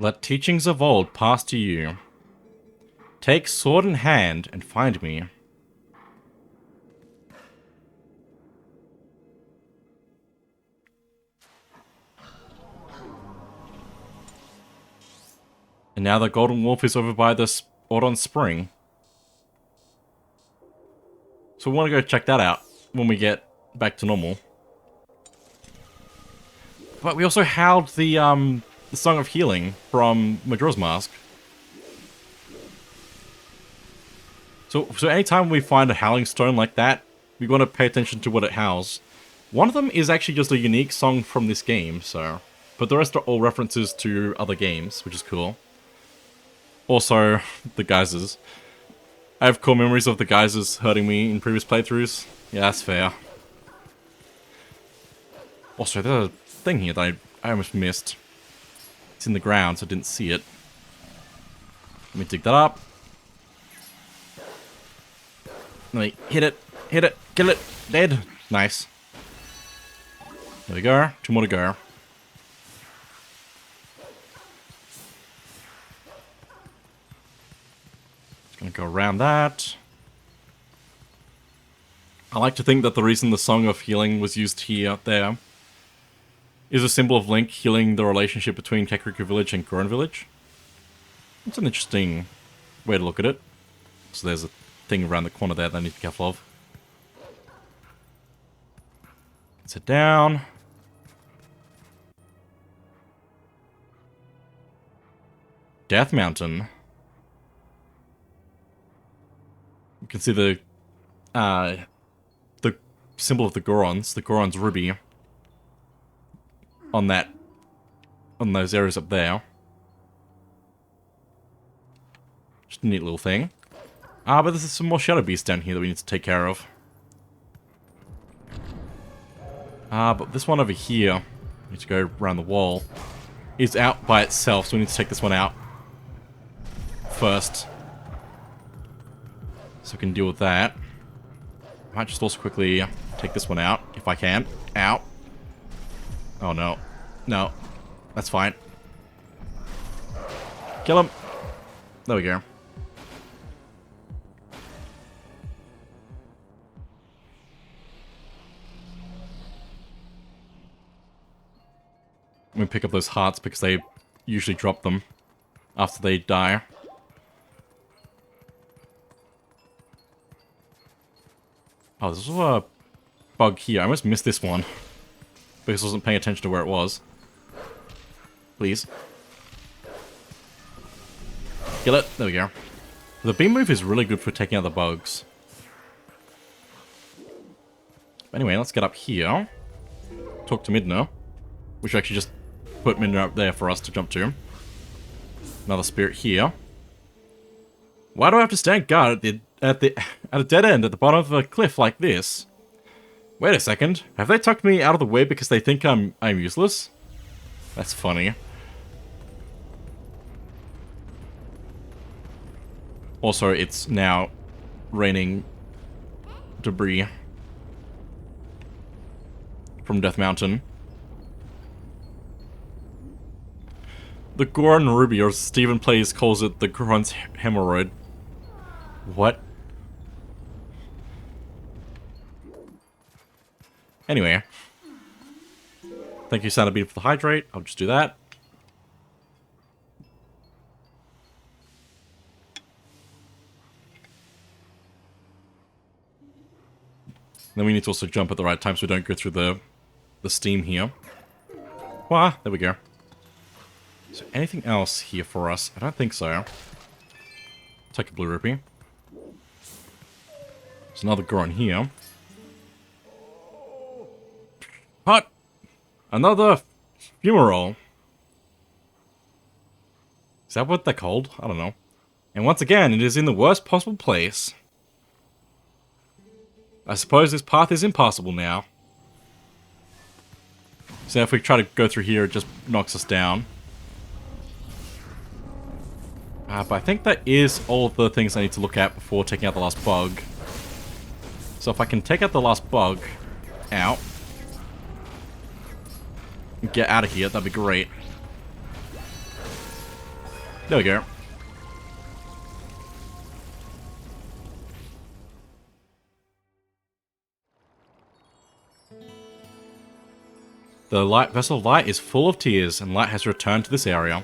Let teachings of old pass to you. Take sword in hand and find me. And now the golden wolf is over by the Audon Spring. So we want to go check that out when we get back to normal. But we also howled the Song of Healing from Majora's Mask. So anytime we find a howling stone like that, we want to pay attention to what it howls. One of them is actually just a unique song from this game, so... But the rest are all references to other games, which is cool. Also, the geysers. I have cool memories of the geysers hurting me in previous playthroughs. Yeah, that's fair. Also, there's a thing here that I almost missed. It's in the ground, so I didn't see it. Let me dig that up. Let me hit it, kill it, dead. Nice. There we go, 2 more to go. Just gonna go around that. I like to think that the reason the Song of Healing was used here, there, is a symbol of Link healing the relationship between Kakariko Village and Goron Village. It's an interesting way to look at it. So there's a thing around the corner there that I need to be careful of. Sit down. Death Mountain. You can see the symbol of the Goron's ruby. On those areas up there. Just a neat little thing. But there's some more shadow beasts down here that we need to take care of. But this one over here, we need to go around the wall, is out by itself, so we need to take this one out first. So we can deal with that. I might just also quickly take this one out if I can. Ow. Oh no. No. That's fine. Kill him. There we go. We pick up those hearts because they usually drop them after they die. Oh, there's also a bug here. I almost missed this one because I wasn't paying attention to where it was. Please. Kill it. There we go. The beam move is really good for taking out the bugs. Anyway, let's get up here. Talk to Midna. We should actually just put Midna up there for us to jump to. Another spirit here. Why do I have to stand guard at a dead end at the bottom of a cliff like this? Wait a second. Have they tucked me out of the way because they think I'm useless? That's funny. Also, it's now raining debris from Death Mountain. The Goron Ruby, or Stephen Plays calls it the Goron's hemorrhoid. What? Anyway. Thank you, Santa Bean, for the hydrate. I'll just do that. Then we need to also jump at the right time so we don't go through the steam here. Wah, there we go. Is there anything else here for us? I don't think so. Take a blue rupee. There's another Goron here. What? Another fumarole. Is that what they're called? I don't know. And once again, it is in the worst possible place. I suppose this path is impossible now. So if we try to go through here, it just knocks us down. But I think that is all of the things I need to look at before taking out the last bug. So if I can take out the last bug out, and get out of here, that'd be great. There we go. The light vessel of light is full of tears, and light has returned to this area.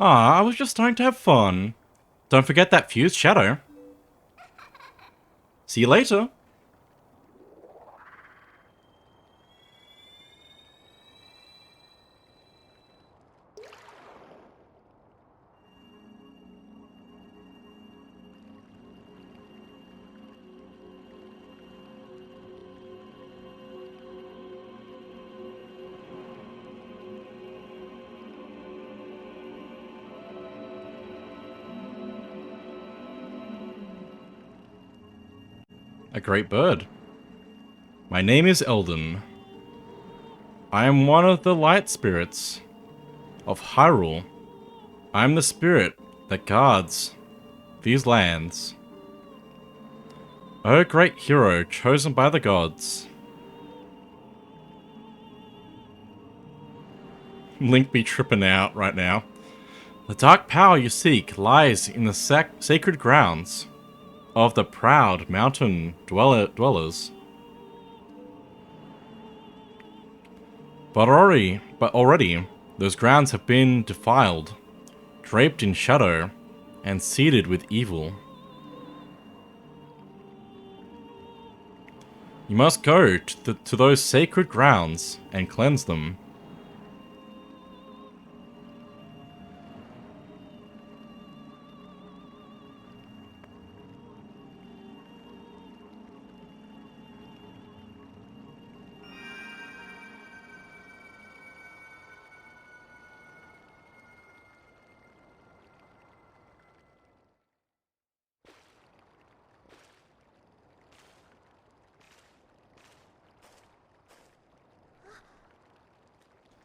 Ah, I was just starting to have fun. Don't forget that fused shadow. See you later. A great bird. My name is Eldon. I am one of the light spirits of Hyrule. I am the spirit that guards these lands. O great hero chosen by the gods. Link be tripping out right now. The dark power you seek lies in the sacred grounds of the proud mountain dwellers. But already, those grounds have been defiled, draped in shadow, and seeded with evil. You must go to those sacred grounds and cleanse them.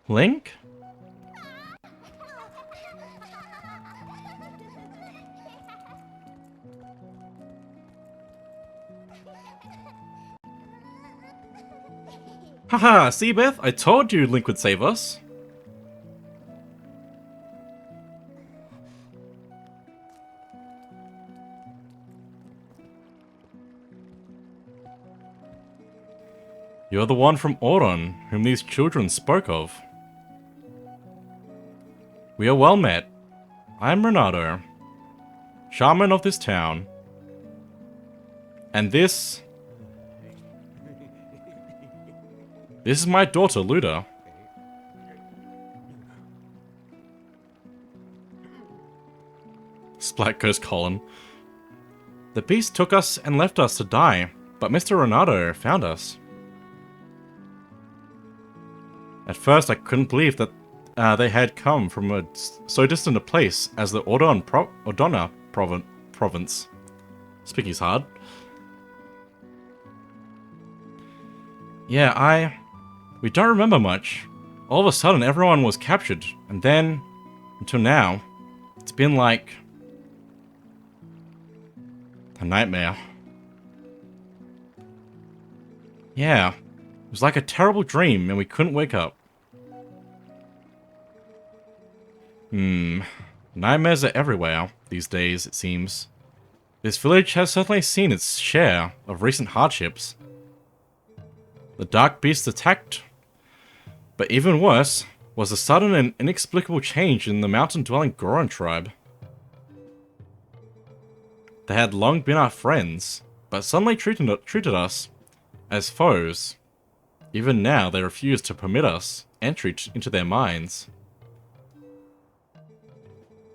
Link? Haha, see Beth? I told you Link would save us. You're the one from Auron, whom these children spoke of. We are well met. I am Renato, shaman of this town. And this is my daughter, Luda. Splat goes Colin. The beast took us and left us to die, but Mr. Renato found us. At first I couldn't believe that they had come from so distant a place as the Ordona province. Speaking's hard. Yeah, we don't remember much. All of a sudden everyone was captured, and then, until now, it's been like a nightmare. Yeah, it was like a terrible dream and we couldn't wake up. Nightmares are everywhere these days, it seems. This village has certainly seen its share of recent hardships. The dark beast attacked, but even worse was the sudden and inexplicable change in the mountain-dwelling Goron tribe. They had long been our friends, but suddenly treated us as foes. Even now, they refuse to permit us entry into their minds.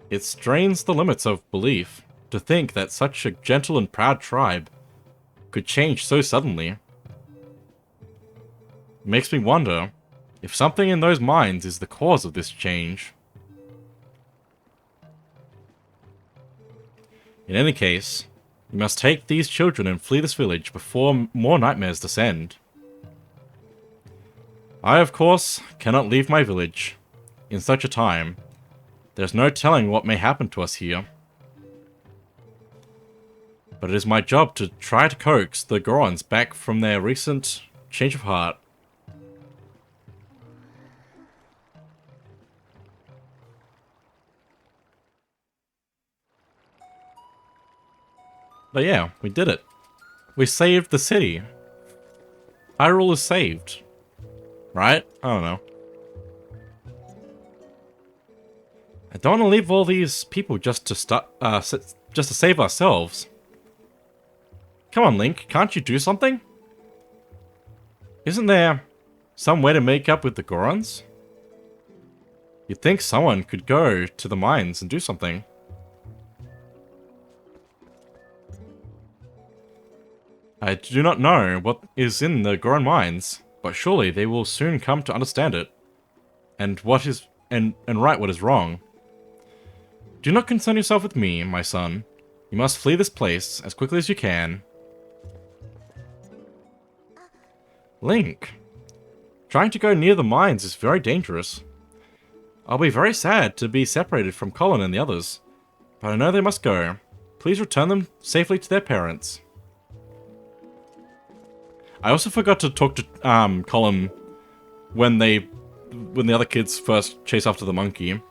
It strains the limits of belief to think that such a gentle and proud tribe could change so suddenly. It makes me wonder if something in those minds is the cause of this change. In any case, we must take these children and flee this village before more nightmares descend. I, of course, cannot leave my village. In such a time, there's no telling what may happen to us here. But it is my job to try to coax the Gorons back from their recent change of heart. But yeah, we did it. We saved the city. Hyrule is saved. Right? I don't know. I don't want to leave all these people just to save ourselves. Come on, Link, can't you do something? Isn't there some way to make up with the Gorons? You'd think someone could go to the mines and do something. I do not know what is in the Goron mines, but surely they will soon come to understand it, and right what is wrong. Do not concern yourself with me, my son. You must flee this place as quickly as you can. Link, trying to go near the mines is very dangerous. I'll be very sad to be separated from Colin and the others, but I know they must go. Please return them safely to their parents. I also forgot to talk to Colin when the other kids first chase after the monkey,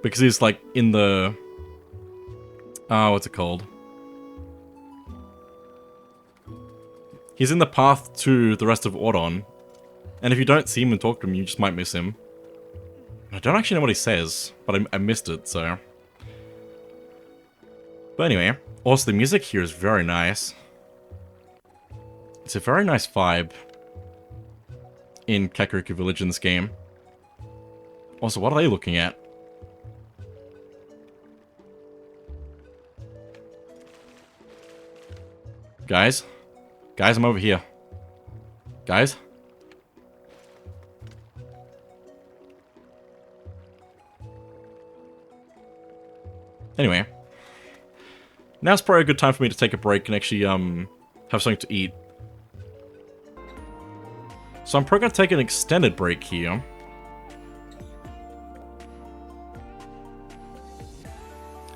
because he's like in the what's it called? He's in the path to the rest of Auron, and if you don't see him and talk to him, you just might miss him. I don't actually know what he says, but I missed it, so. But anyway, also the music here is very nice. It's a very nice vibe in Kakariko Village in this game. Also, what are they looking at? Guys? Guys, I'm over here. Guys? Anyway. Now's probably a good time for me to take a break and actually, have something to eat. So I'm probably going to take an extended break here.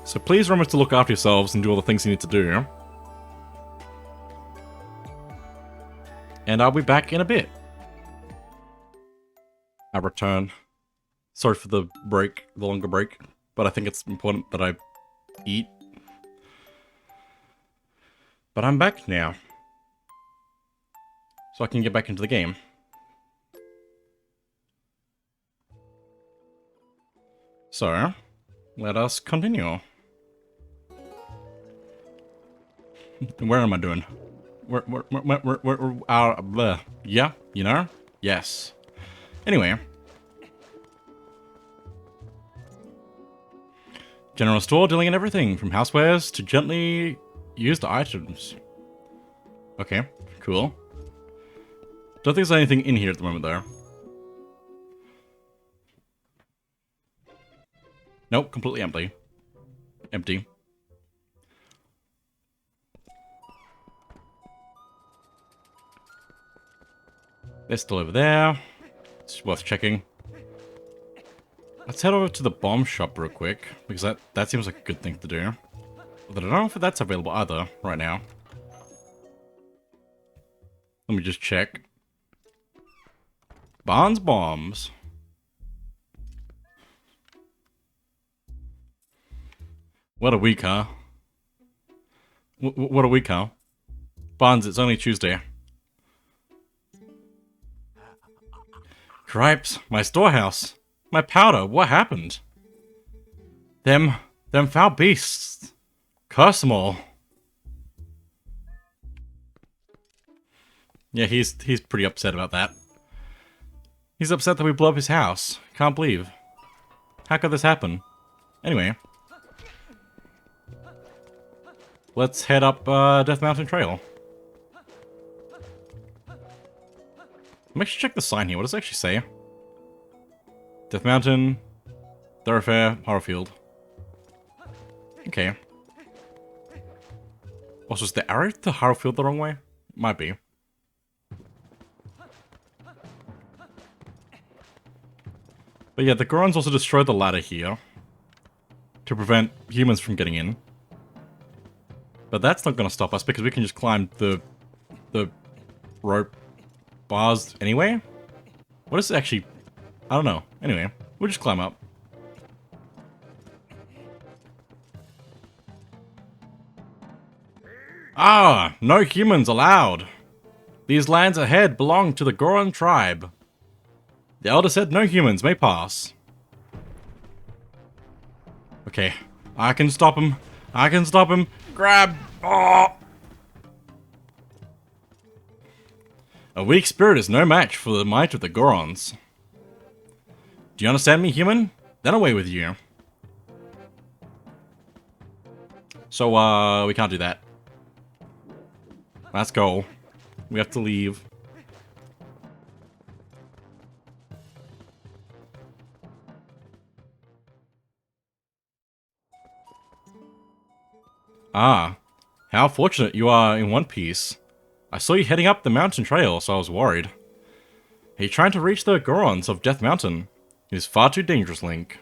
So please remember to look after yourselves and do all the things you need to do. And I'll be back in a bit. return. Sorry for the break, the longer break, but I think it's important that I eat. But I'm back now. So I can get back into the game. So, let us continue. Where am I doing? Yeah, you know? Yes. Anyway. General store dealing in everything, from housewares to gently used items. Okay, cool. Don't think there's anything in here at the moment, though. Nope, completely empty. Empty. They're still over there. It's worth checking. Let's head over to the bomb shop real quick, because that seems like a good thing to do. But I don't know if that's available either, right now. Let me just check. Barnes bombs. What a week, huh? What a week, huh? Barnes, it's only Tuesday. Cripes, my storehouse. My powder, what happened? Them foul beasts. Curse them all. Yeah, he's pretty upset about that. He's upset that we blew up his house. Can't believe. How could this happen? Anyway. Let's head up Death Mountain Trail. Let me actually check the sign here. What does it actually say? Death Mountain, Thoroughfare, Horrorfield. Okay. Also, is the arrow to Horrorfield the wrong way? Might be. But yeah, the Gorons also destroyed the ladder here to prevent humans from getting in. But that's not going to stop us because we can just climb the rope bars anyway. What is it actually? I don't know. Anyway, we'll just climb up. Ah, no humans allowed. These lands ahead belong to the Goron tribe. The elder said no humans may pass. Okay, I can stop him. I can stop him. Grab! Oh! A weak spirit is no match for the might of the Gorons. Do you understand me, human? Then away with you. So, we can't do that. Let's go. We have to leave. Ah, how fortunate you are in one piece. I saw you heading up the mountain trail, so I was worried. Are you trying to reach the Gorons of Death Mountain? It is far too dangerous, Link.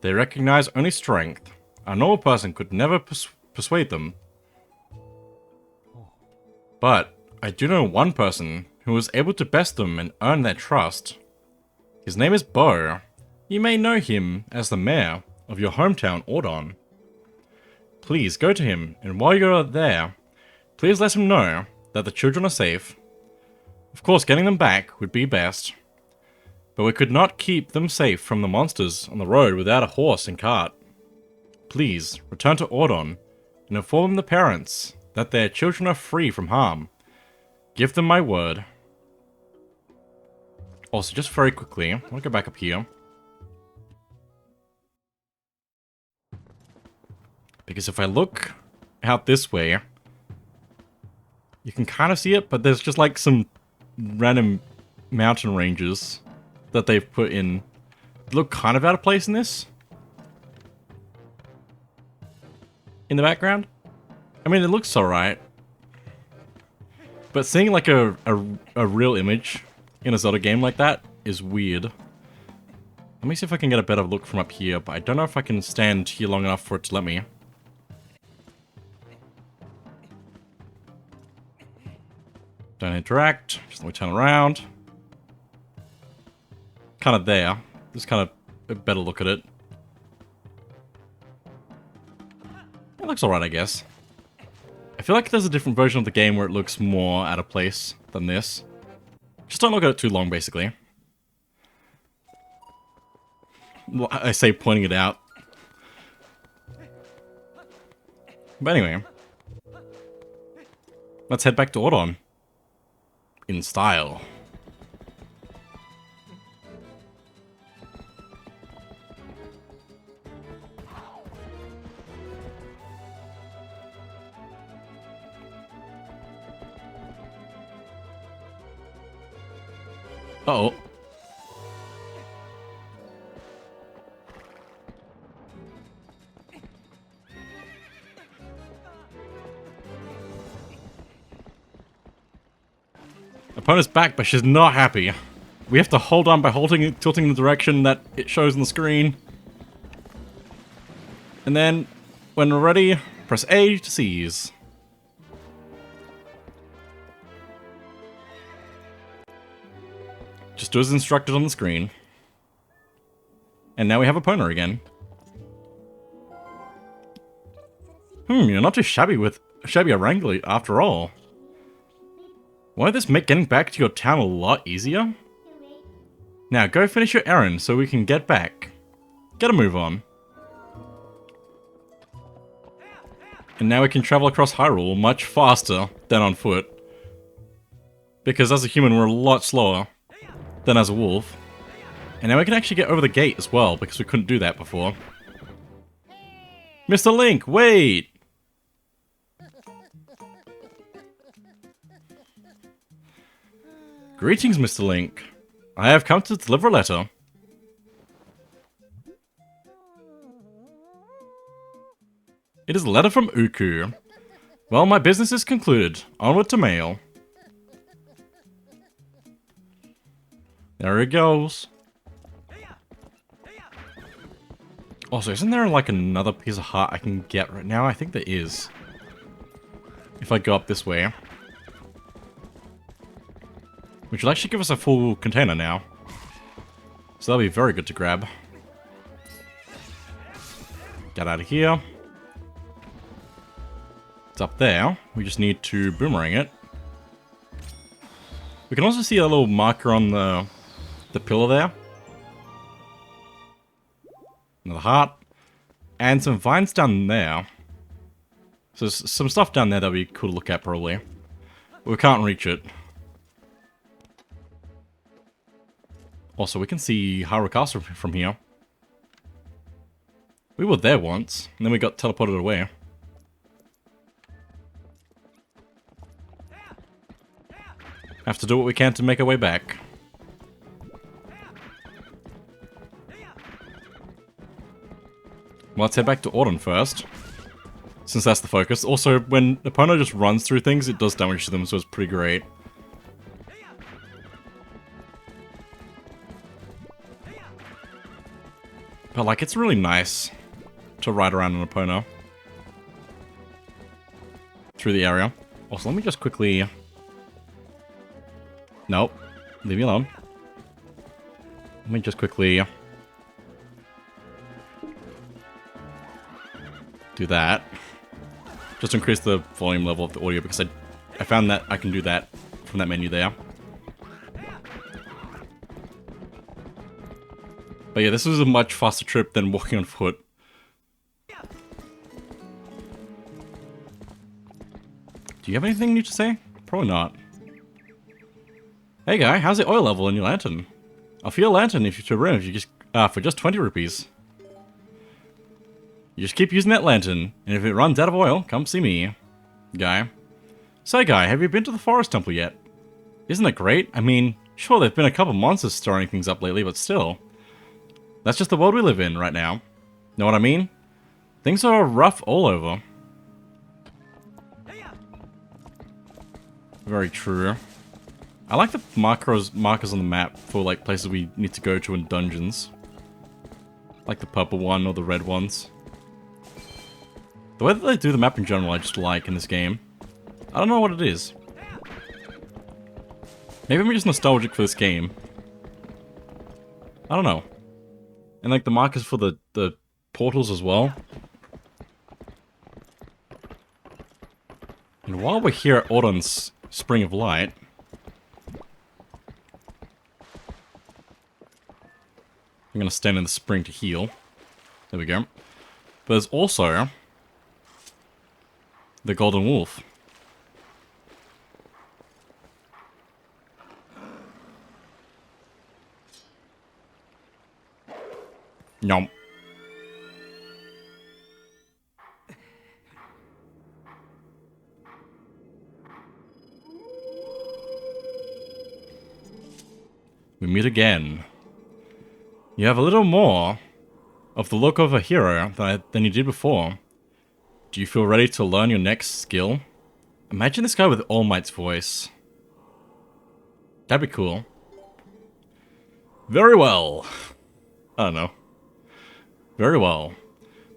They recognize only strength. A normal person could never persuade them. But I do know one person who was able to best them and earn their trust. His name is Bo. You may know him as the mayor of your hometown, Ordon. Please go to him, and while you're there, please let him know that the children are safe. Of course, getting them back would be best, but we could not keep them safe from the monsters on the road without a horse and cart. Please, return to Ordon, and inform the parents that their children are free from harm. Give them my word. Also, just very quickly, I want to go back up here. Because if I look out this way, you can kind of see it, but there's just like some random mountain ranges that they've put in. They look kind of out of place in this. In the background. I mean, it looks alright. But seeing like a real image in a Zelda game like that is weird. Let me see if I can get a better look from up here, but I don't know if I can stand here long enough for it to let me. Don't interact. Just let me turn around. kind of there. Just kind of a better look at it. It looks alright, I guess. I feel like there's a different version of the game where it looks more out of place than this. Just don't look at it too long, basically. Well, I say pointing it out. But anyway. Let's head back to Ordon. In style. Uh-oh. Opponent's back, but she's not happy. We have to hold on by tilting the direction that it shows on the screen. And then, when we're ready, press A to seize. Just do as instructed on the screen. And now we have Epona again. You're not too shabby a wrangler after all. Won't this make getting back to your town a lot easier? Now go finish your errand so we can get back. Get a move on. And now we can travel across Hyrule much faster than on foot. Because as a human we're a lot slower than as a wolf. And now we can actually get over the gate as well, because we couldn't do that before. Mr. Link, wait! Greetings, Mr. Link. I have come to deliver a letter. It is a letter from Uku. Well, my business is concluded. Onward to mail. There it goes. Also, isn't there like another piece of heart I can get right now? I think there is. If I go up this way. Which will actually give us a full container now. So that'll be very good to grab. Get out of here. It's up there. We just need to boomerang it. We can also see a little marker on the pillar there. Another heart. And some vines down there. So there's some stuff down there that would be cool to look at, probably. But we can't reach it. Also, we can see Hyrule Castle from here. We were there once, and then we got teleported away. Have to do what we can to make our way back. Well, let's head back to Ordon first, since that's the focus. Also, when Epona just runs through things, it does damage to them, so it's pretty great. But, like, it's really nice to ride around on Epona through the area. Also, let me just quickly... Nope. Leave me alone. Let me just quickly... do that. Just to increase the volume level of the audio, because I found that I can do that from that menu there. But yeah, this was a much faster trip than walking on foot. Do you have anything new to say? Probably not. Hey guy, how's the oil level in your lantern? I'll fill your lantern if you just for just 20 rupees. You just keep using that lantern, and if it runs out of oil, come see me. Guy. Say guy, have you been to the forest temple yet? Isn't it great? I mean, sure there've been a couple monsters stirring things up lately, but still. That's just the world we live in right now. Know what I mean? Things are rough all over. Very true. I like the markers on the map for like places we need to go to in dungeons. Like the purple one or the red ones. The way that they do the map in general I just like in this game. I don't know what it is. Maybe I'm just nostalgic for this game. I don't know. And like the markers for the portals as well. And while we're here at Audon's Spring of Light, I'm gonna stand in the spring to heal. There we go. But there's also the Golden Wolf. Yum. We meet again. You have a little more of the look of a hero than you did before. Do you feel ready to learn your next skill? Imagine this guy with All Might's voice. That'd be cool. Very well. I don't know. Very well.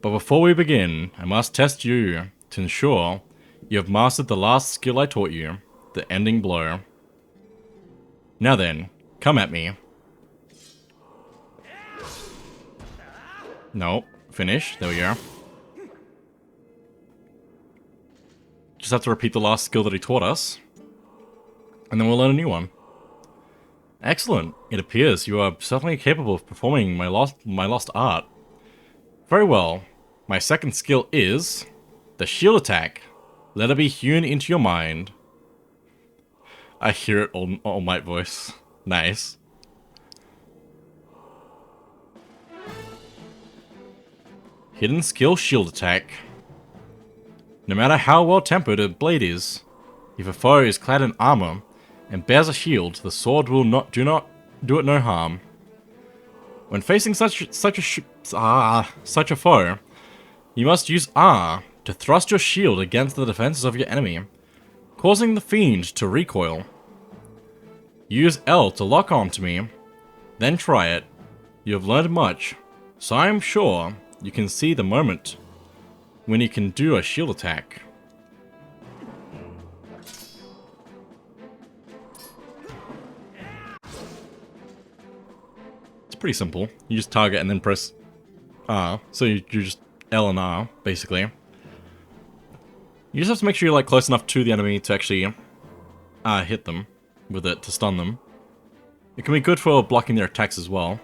But before we begin, I must test you to ensure you have mastered the last skill I taught you, the ending blow. Now then, come at me. No, finish. There we go. Just have to repeat the last skill that he taught us. And then we'll learn a new one. Excellent. It appears you are certainly capable of performing my lost art. Very well. My second skill is the shield attack. Let it be hewn into your mind. I hear it all Might voice. Nice. Hidden skill shield attack. No matter how well tempered a blade is, if a foe is clad in armor and bears a shield, the sword will do it no harm. When facing such a foe, you must use R to thrust your shield against the defenses of your enemy, causing the fiend to recoil. Use L to lock onto me, then try it. You have learned much, so I am sure you can see the moment when you can do a shield attack. It's pretty simple. You just target and then press R. So you just L and R, basically. You just have to make sure you're like close enough to the enemy to actually hit them with it to stun them. It can be good for blocking their attacks as well.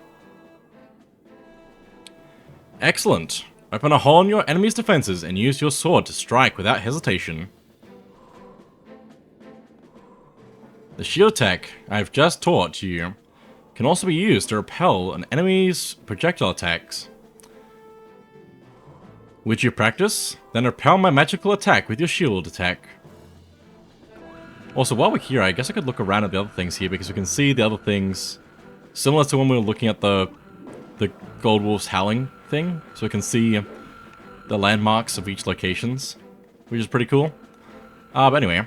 Excellent. Open a hole in your enemy's defenses and use your sword to strike without hesitation. The shield attack I have just taught you can also be used to repel an enemy's projectile attacks. Would you practice? Then repel my magical attack with your shield attack. Also, while we're here, I guess I could look around at the other things here because we can see the other things similar to when we were looking at the Gold Wolf's howling thing. So we can see the landmarks of each locations, which is pretty cool. But anyway,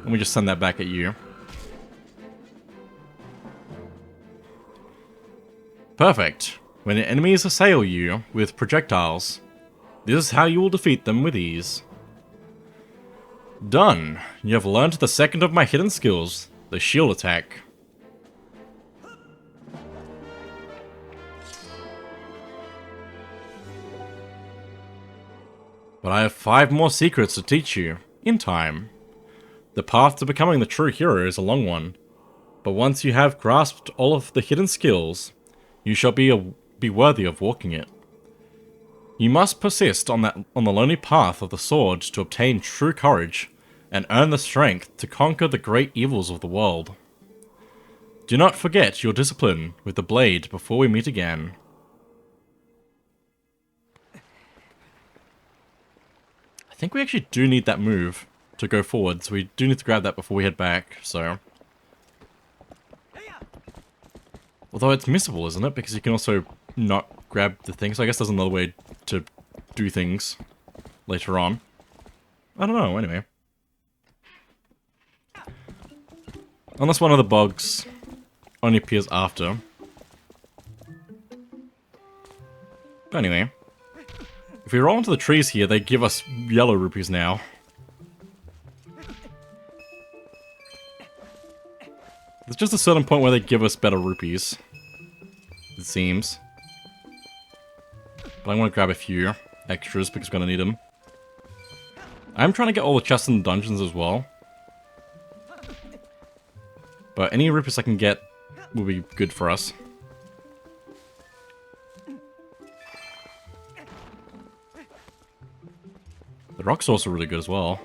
let me just send that back at you. Perfect. When enemies assail you with projectiles, this is how you will defeat them with ease. Done. You have learned the second of my hidden skills, the shield attack. But I have 5 more secrets to teach you, in time. The path to becoming the true hero is a long one, but once you have grasped all of the hidden skills, you shall be worthy of walking it. You must persist on the lonely path of the sword to obtain true courage and earn the strength to conquer the great evils of the world. Do not forget your discipline with the blade before we meet again. I think we actually do need that move to go forward, so we do need to grab that before we head back, so... Although it's missable, isn't it? Because you can also not grab the thing, so I guess there's another way to do things later on. I don't know, anyway. Unless one of the bugs only appears after. But anyway. If we roll into the trees here, they give us yellow rupees now. There's just a certain point where they give us better rupees. seems. But I want to grab a few extras because we're going to need them. I'm trying to get all the chests in the dungeons as well. But any rupees I can get will be good for us. The rock's also really good as well.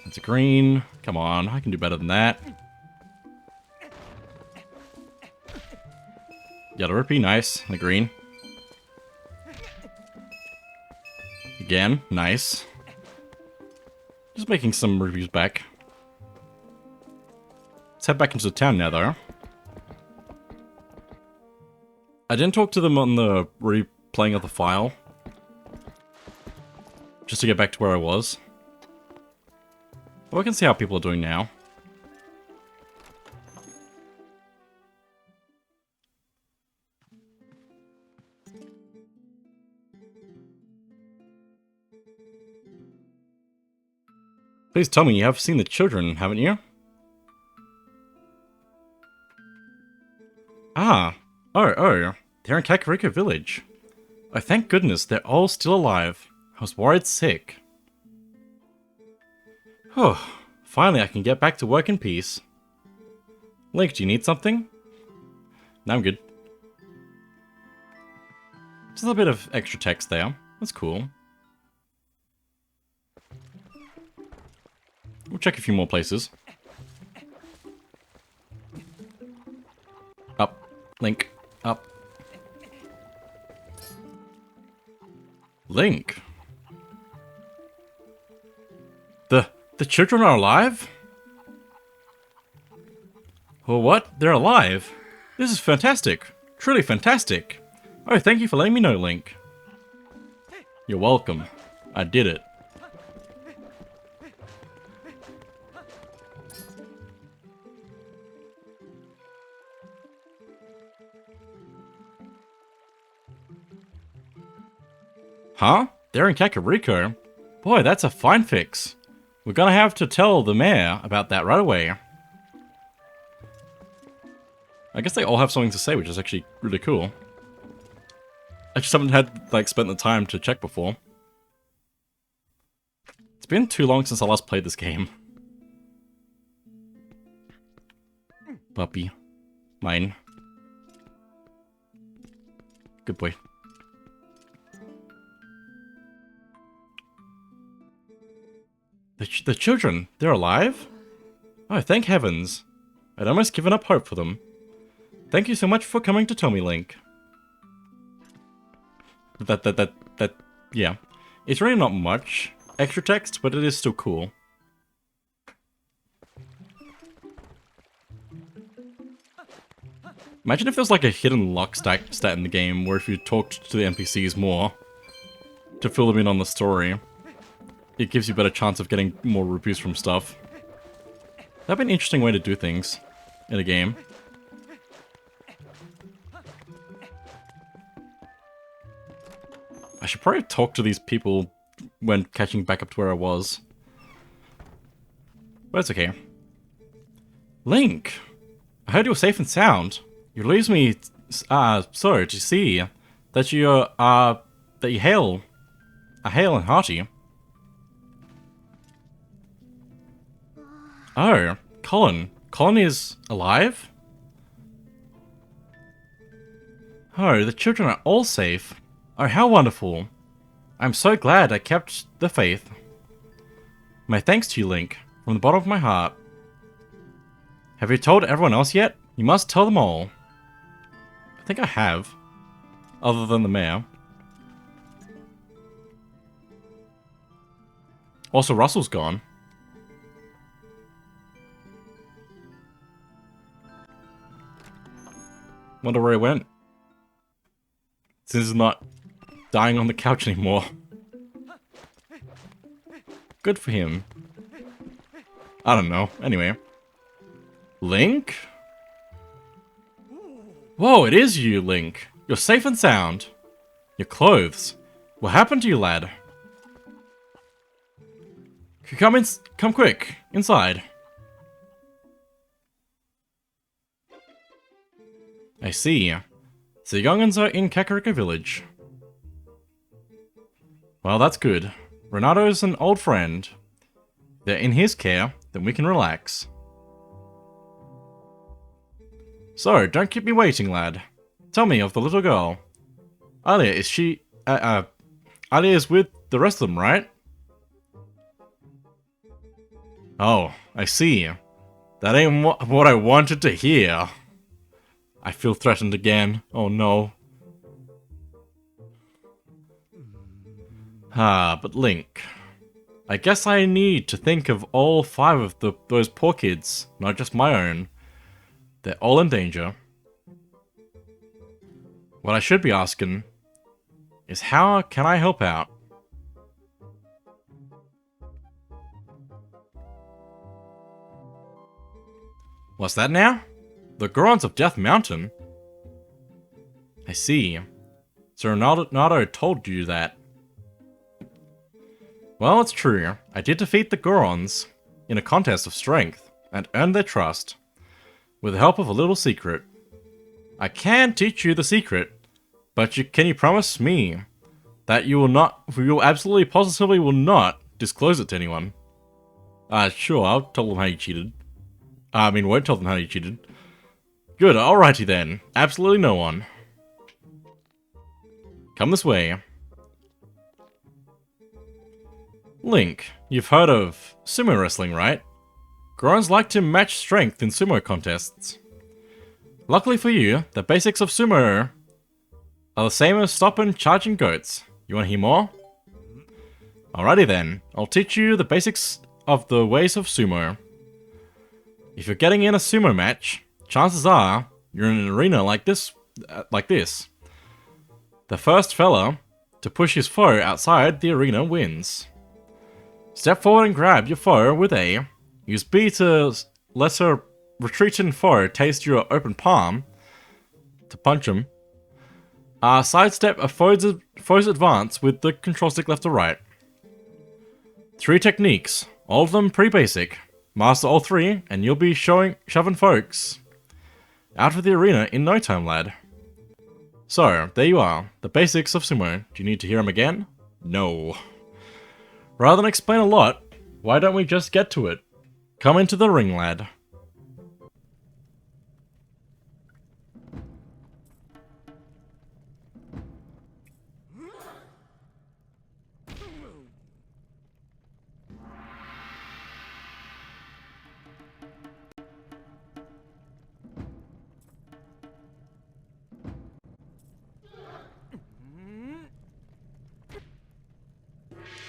It's a green. Come on, I can do better than that. Yellow rupee, nice. And a green. Again, nice. Just making some rupees back. Let's head back into the town now, though. I didn't talk to them on the replaying of the file. Just to get back to where I was. But we can see how people are doing now. Please tell me you have seen the children, haven't you? Ah. Oh. They're in Kakariko Village. Oh, thank goodness, they're all still alive. I was worried sick. Oh, finally I can get back to work in peace. Link, do you need something? No, I'm good. Just a little bit of extra text there. That's cool. We'll check a few more places. Up. Link. Up. Link. The children are alive? Well, what? They're alive? This is fantastic. Truly fantastic. Oh, thank you for letting me know, Link. You're welcome. I did it. Huh? They're in Kakariko? Boy, that's a fine fix. We're gonna have to tell the mayor about that right away. I guess they all have something to say, which is actually really cool. I just haven't had, spent the time to check before. It's been too long since I last played this game. Puppy. Mine. Good boy. The children, they're alive? Oh, thank heavens. I'd almost given up hope for them. Thank you so much for coming to tell me, Link. Yeah. It's really not much extra text, but it is still cool. Imagine if there's like a hidden luck stat in the game, where if you talked to the NPCs more, to fill them in on the story, it gives you a better chance of getting more rupees from stuff. That'd be an interesting way to do things in a game. I should probably talk to these people when catching back up to where I was. But it's okay. Link! I heard you were safe and sound. You leaves me, sorry to see that you hail and hearty. Oh, Colin. Colin is alive? Oh, the children are all safe. Oh, how wonderful. I'm so glad I kept the faith. My thanks to you, Link, from the bottom of my heart. Have you told everyone else yet? You must tell them all. I think I have. Other than the mayor. Also, Russell's gone. Wonder where he went. Since he's not dying on the couch anymore. Good for him. I don't know. Anyway. Link? Whoa, it is you, Link. You're safe and sound. Your clothes. What happened to you, lad? Come quick. Inside. see. So the young'uns are in Kakariko Village. Well, that's good. Renato's an old friend. They're in his care, then we can relax. So, don't keep me waiting, lad. Tell me of the little girl. Alia, is she... Alia is with the rest of them, right? Oh, I see. That ain't what I wanted to hear. I feel threatened again. Oh no. But Link. I guess I need to think of all 5 of those poor kids, not just my own. They're all in danger. What I should be asking is how can I help out? What's that now? The Gorons of Death Mountain? I see. So Renato told you that. Well, it's true. I did defeat the Gorons in a contest of strength and earned their trust with the help of a little secret. I can teach you the secret, but can you promise me that you will absolutely positively will not disclose it to anyone? Sure, I'll tell them how you cheated. Won't tell them how you cheated. Good, alrighty then. Absolutely no one. Come this way. Link, you've heard of sumo wrestling, right? Gorons like to match strength in sumo contests. Luckily for you, the basics of sumo are the same as stopping charging goats. You want to hear more? Alrighty then, I'll teach you the basics of the ways of sumo. If you're getting in a sumo match, chances are you're in an arena like this. The first fella to push his foe outside the arena wins. Step forward and grab your foe with A. Use B to let a retreating foe taste your open palm to punch him. Sidestep a foe's advance with the control stick left or right. 3 techniques, all of them pretty basic. Master all 3 and you'll be shoving folks out of the arena in no time, lad. So, there you are, the basics of sumo. Do you need to hear them again? No. Rather than explain a lot, why don't we just get to it? Come into the ring, lad.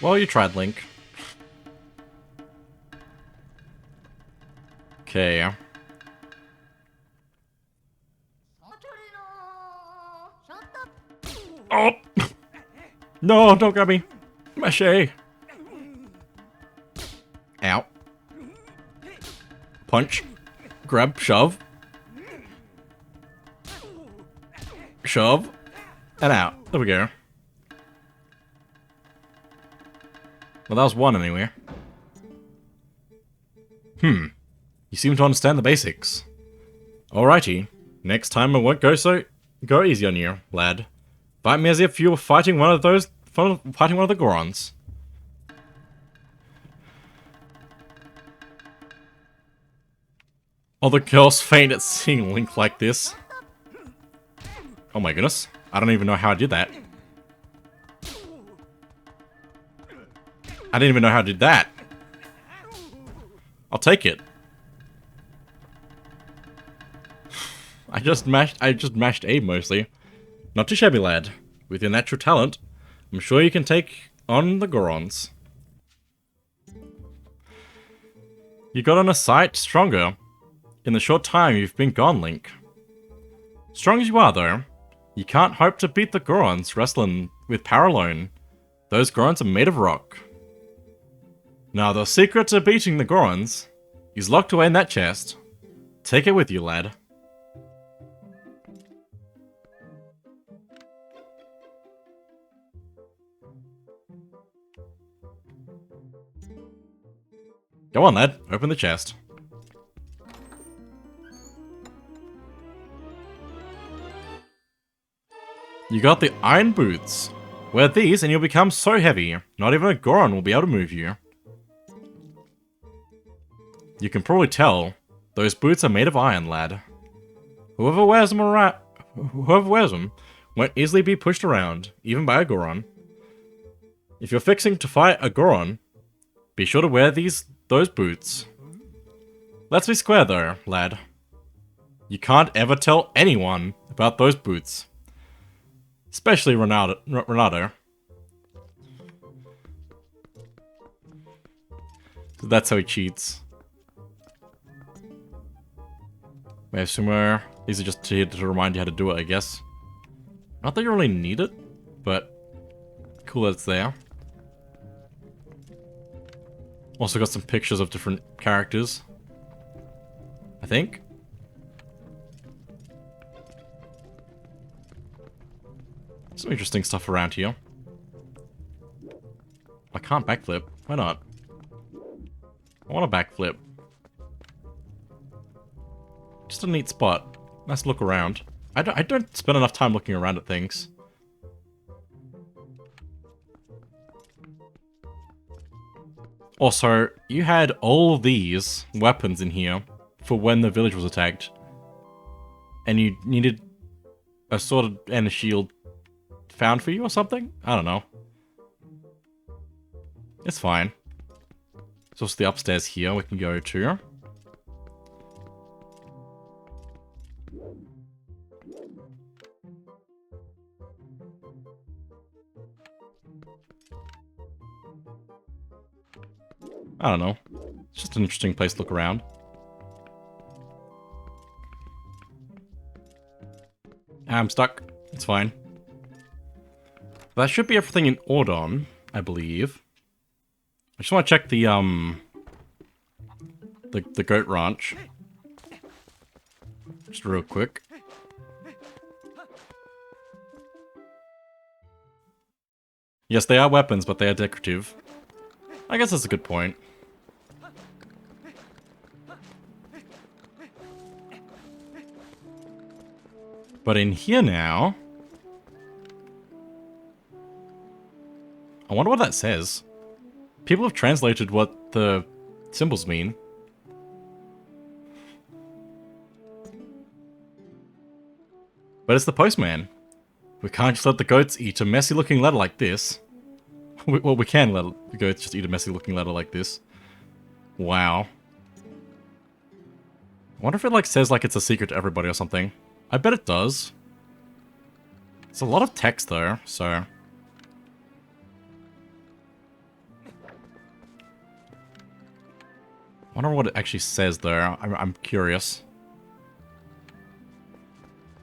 Well, you tried, Link. Okay. Oh! No, don't grab me. Mache. Ow. Punch. Grab. Shove. Shove. And out. There we go. Well, that was one anyway. You seem to understand the basics. Alrighty. Next time I won't go easy on you, lad. Fight me as if you were fighting one of the Gorons. All the girls faint at seeing Link like this. Oh my goodness. I don't even know how I did that. I didn't even know how I did that. I'll take it. I just mashed A mostly. Not too shabby, lad. With your natural talent, I'm sure you can take on the Gorons. You got on a sight stronger in the short time you've been gone, Link. Strong as you are, though, you can't hope to beat the Gorons wrestling with power alone. Those Gorons are made of rock. Now, the secret to beating the Gorons is locked away in that chest. Take it with you, lad. Go on, lad. Open the chest. You got the iron boots. Wear these and you'll become so heavy, not even a Goron will be able to move you. You can probably tell, those boots are made of iron, lad. Whoever wears them won't easily be pushed around, even by a Goron. If you're fixing to fight a Goron, be sure to wear those boots. Let's be square though, lad. You can't ever tell anyone about those boots. Especially Renato. So that's how he cheats. We have sumo. These are just here to remind you how to do it, I guess. Not that you really need it, but cool that it's there. Also got some pictures of different characters, I think. Some interesting stuff around here. I can't backflip. Why not? I want to backflip. Just a neat spot. Nice look around. I don't spend enough time looking around at things. Also, you had all these weapons in here for when the village was attacked. And you needed a sword and a shield found for you or something? I don't know. It's fine. There's also the upstairs here we can go to. I don't know. It's just an interesting place to look around. I'm stuck. It's fine. That should be everything in Ordon, I believe. I just want to check the goat ranch. Just real quick. Yes, they are weapons, but they are decorative. I guess that's a good point. But in here now... I wonder what that says. People have translated what the symbols mean. But it's the postman. We can't just let the goats eat a messy looking letter like this. Well, we can let the goats just eat a messy looking letter like this. Wow. I wonder if it like says like it's a secret to everybody or something. I bet it does. It's a lot of text though, so... I wonder what it actually says though. I'm curious.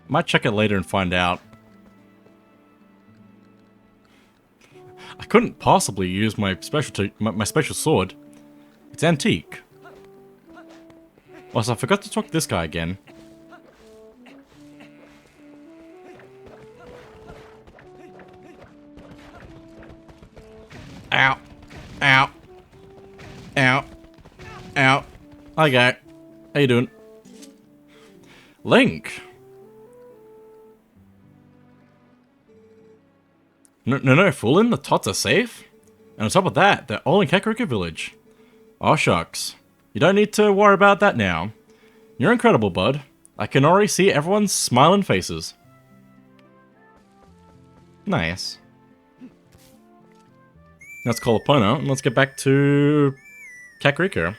Might check it later and find out. I couldn't possibly use my special sword. It's antique. Also, I forgot to talk to this guy again. Ow. Ow. Ow. Ow. Hi, guy. How you doing? Link. No, foolin', the tots are safe. And on top of that, they're all in Kakariko Village. Oh, shucks. You don't need to worry about that now. You're incredible, bud. I can already see everyone's smiling faces. Nice. Let's call Epona, and let's get back to Kakariko.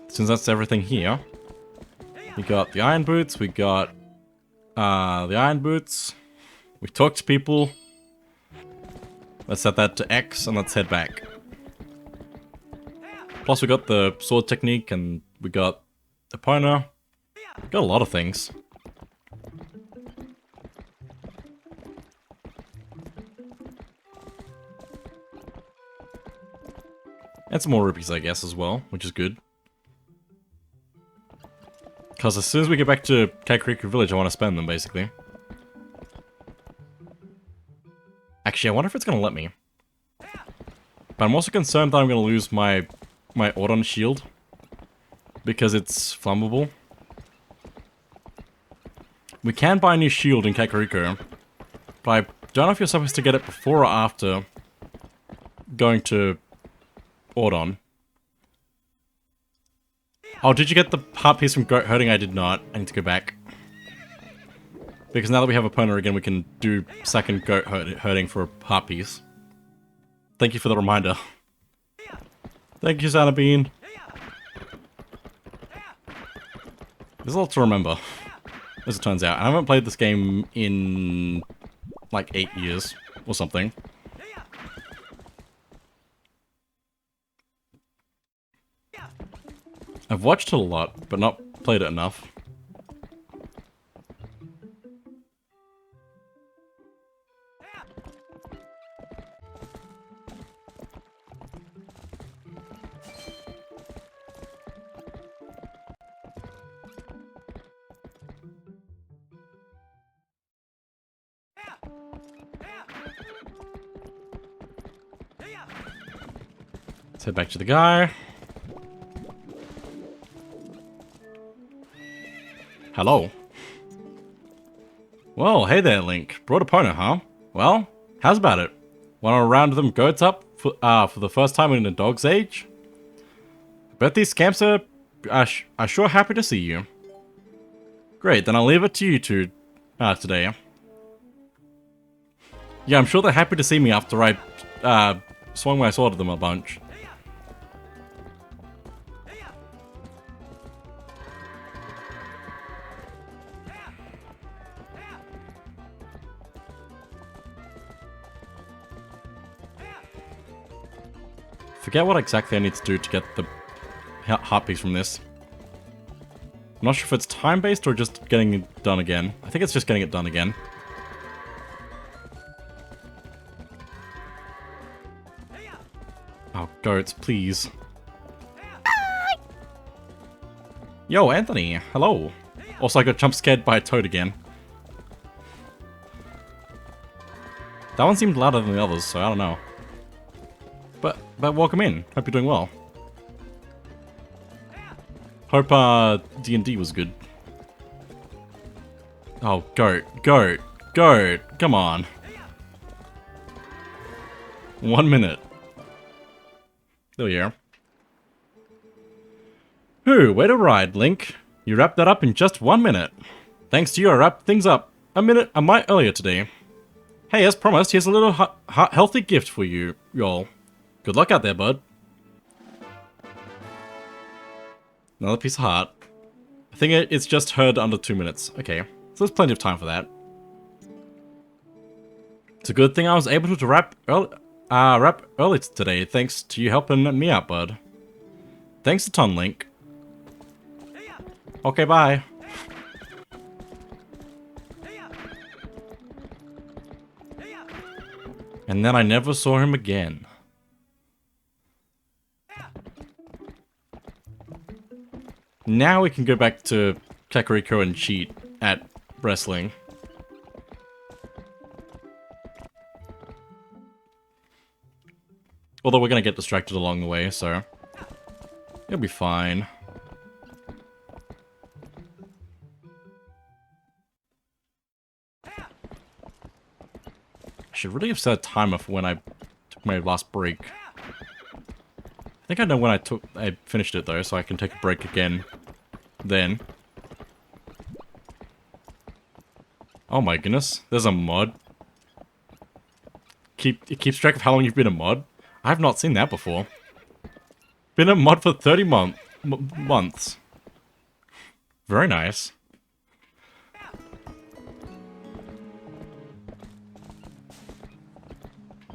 Since that's everything here, we got the iron boots, we got the iron boots, we talked to people. Let's set that to X and let's head back. Plus we got the sword technique and we got Epona. Got a lot of things. And some more rupees I guess as well, which is good. Because as soon as we get back to Kakariko Village, I want to spend them, basically. Actually, I wonder if it's gonna let me. But I'm also concerned that I'm gonna lose my Audon shield. Because it's flammable. We can buy a new shield in Kakariko. But I don't know if you're supposed to get it before or after going to Audon. Oh, did you get the heart piece from Goat Herding? I did not. I need to go back. Because now that we have a Epona again, we can do second Goat Herding for a heart piece. Thank you for the reminder. Thank you, Santa Bean. There's a lot to remember, as it turns out. I haven't played this game in like 8 years or something. I've watched it a lot, but not played it enough. Let's head back to the guy. Hello. Well, hey there, Link. Brought a Epona, huh? Well, how's about it? Want to round them goats up for the first time in a dog's age? Bet these scamps are sure happy to see you. Great, then I'll leave it to you two today. Yeah, I'm sure they're happy to see me after I swung my sword at them a bunch. Forget what exactly I need to do to get the heart piece from this. I'm not sure if it's time-based or just getting it done again. I think it's just getting it done again. Oh, goats, please. Yo, Anthony, hello. Also, I got jump scared by a toad again. That one seemed louder than the others, so I don't know. But welcome in. Hope you're doing well. Hope D&D was good. Oh, goat, come on. 1 minute. There we are. Whew, way to ride, Link. You wrapped that up in just 1 minute. Thanks to you, I wrapped things up a mite earlier today. Hey, as promised, here's a little healthy gift for you, y'all. Good luck out there, bud. Another piece of heart. I think it's just heard under 2 minutes. Okay, so there's plenty of time for that. It's a good thing I was able to wrap early today, thanks to you helping me out, bud. Thanks a ton, Link. Okay, bye. And then I never saw him again. Now we can go back to Kakariko and cheat at wrestling. Although we're gonna get distracted along the way, so it'll be fine. I should really have set a timer for when I took my last break. I think I know when I finished it though, so I can take a break again then. Oh my goodness, there's a mod. It keeps track of how long you've been a mod. I've not seen that before. Been a mod for 30 months. Very nice.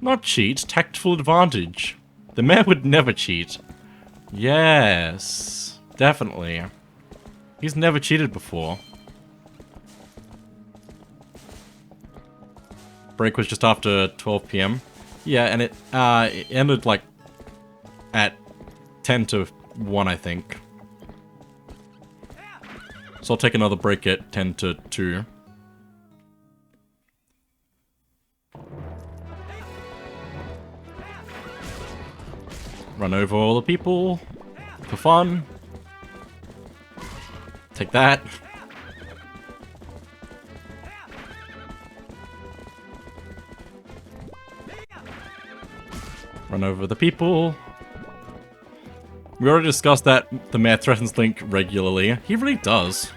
Not cheat, tactful advantage. The man would never cheat. Yes, definitely. He's never cheated before. Break was just after 12 PM. Yeah, and it ended like at 10 to 1, I think. So I'll take another break at 10 to 2. Run over all the people. For fun. Take that. Run over the people. We already discussed that the mayor threatens Link regularly. He really does.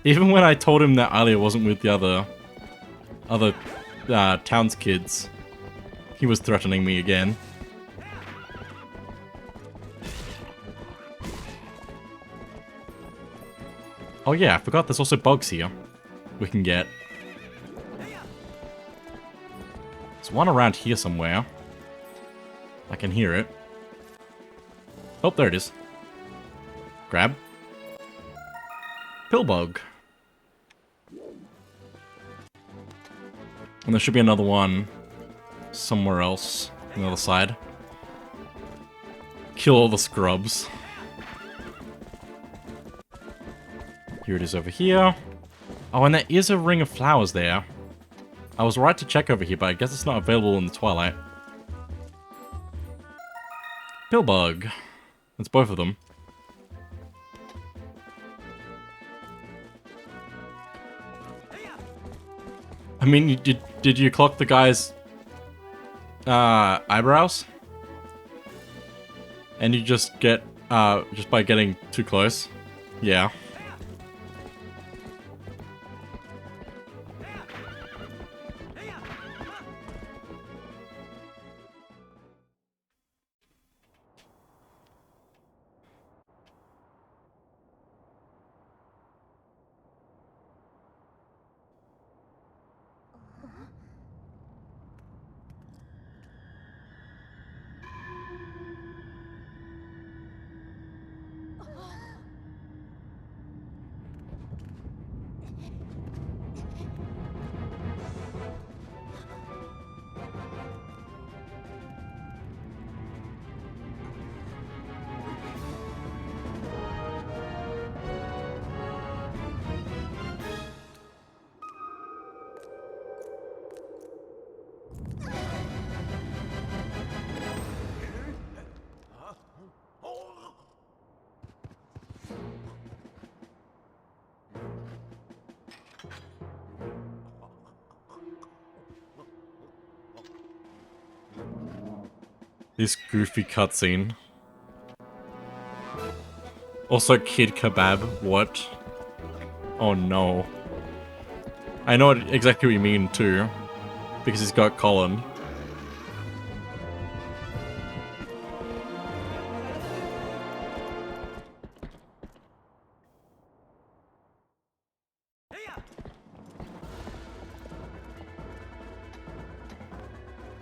Even when I told him that Alia wasn't with the other town's kids, he was threatening me again. Oh yeah, I forgot there's also bugs here we can get. There's one around here somewhere. I can hear it. Oh, there it is. Grab. Pillbug. And there should be another one somewhere else on the other side. Kill all the scrubs. Here it is over here. Oh, and there is a ring of flowers there. I was right to check over here, but I guess it's not available in the Twilight. Pillbug. That's both of them. I mean, did you clock the guy's eyebrows? And you just get, just by getting too close? Yeah. This goofy cutscene. Also, Kid Kebab. What? Oh no. I know exactly what you mean too, because he's got Colin.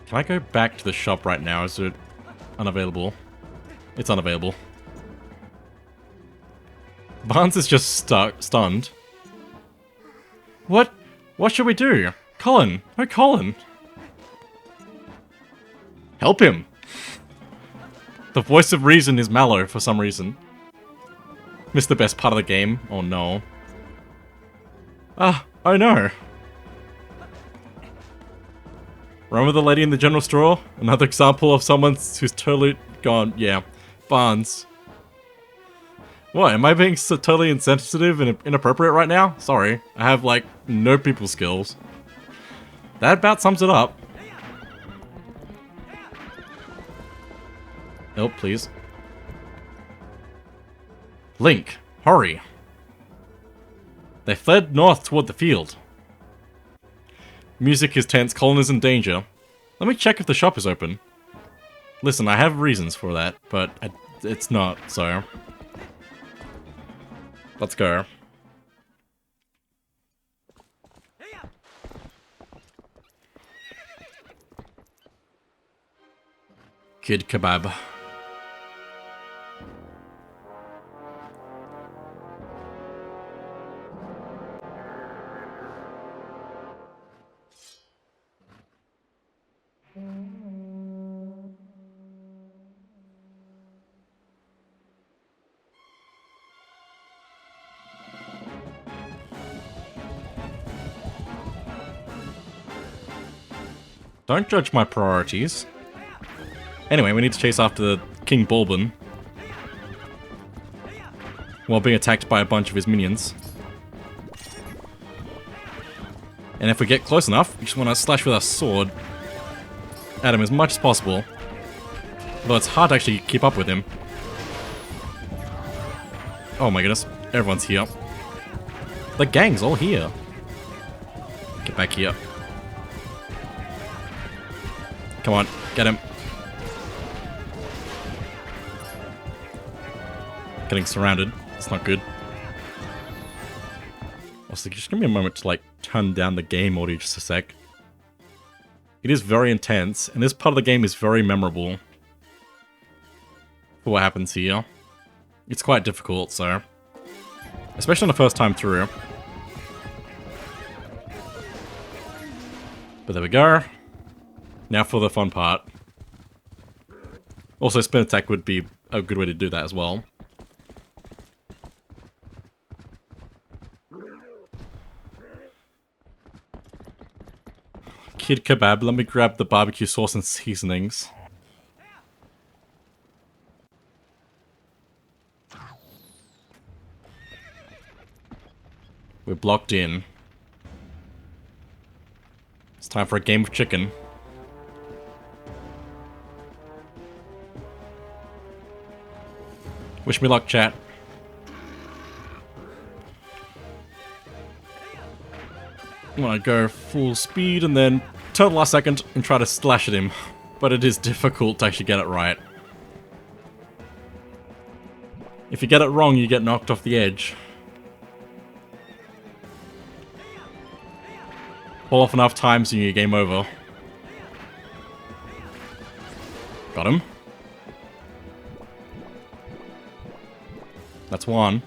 Can I go back to the shop right now? Is it unavailable? It's unavailable. Barnes is just stunned. What? What should we do? Colin! Oh, Colin! Help him! The voice of reason is Mallow for some reason. Missed the best part of the game. Oh no. Oh no. Remember the lady in the general store? Another example of someone who's totally gone. Yeah. Barnes. What, am I being so totally insensitive and inappropriate right now? Sorry. I have, like, no people skills. That about sums it up. Help, please. Link, hurry. They fled north toward the field. Music is tense, Colin is in danger. Let me check if the shop is open. Listen, I have reasons for that, but it's not, so... Let's go. Kid Kebab. Don't judge my priorities. Anyway, we need to chase after King Bulbin while being attacked by a bunch of his minions. And if we get close enough, we just want to slash with our sword at him as much as possible. Though it's hard to actually keep up with him. Oh my goodness, everyone's here. The gang's all here. Get back here. Come on, get him. Getting surrounded. It's not good. Also, just give me a moment to like turn down the game audio just a sec. It is very intense, and this part of the game is very memorable for what happens here. It's quite difficult, so... especially on the first time through. But there we go. Now for the fun part. Also, spin attack would be a good way to do that as well. Kid kebab, let me grab the barbecue sauce and seasonings. We're blocked in. It's time for a game of chicken. Wish me luck, chat. I'm gonna go full speed and then turn the last second and try to slash at him. But it is difficult to actually get it right. If you get it wrong, you get knocked off the edge. Fall off enough times and you game over. Got him. That's one.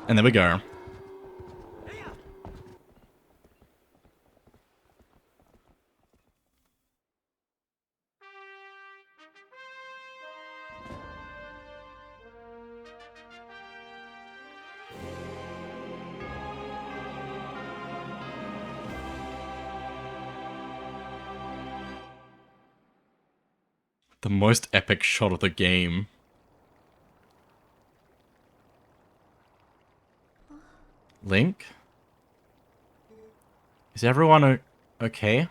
And there we go. The most epic shot of the game. Link? Is everyone okay?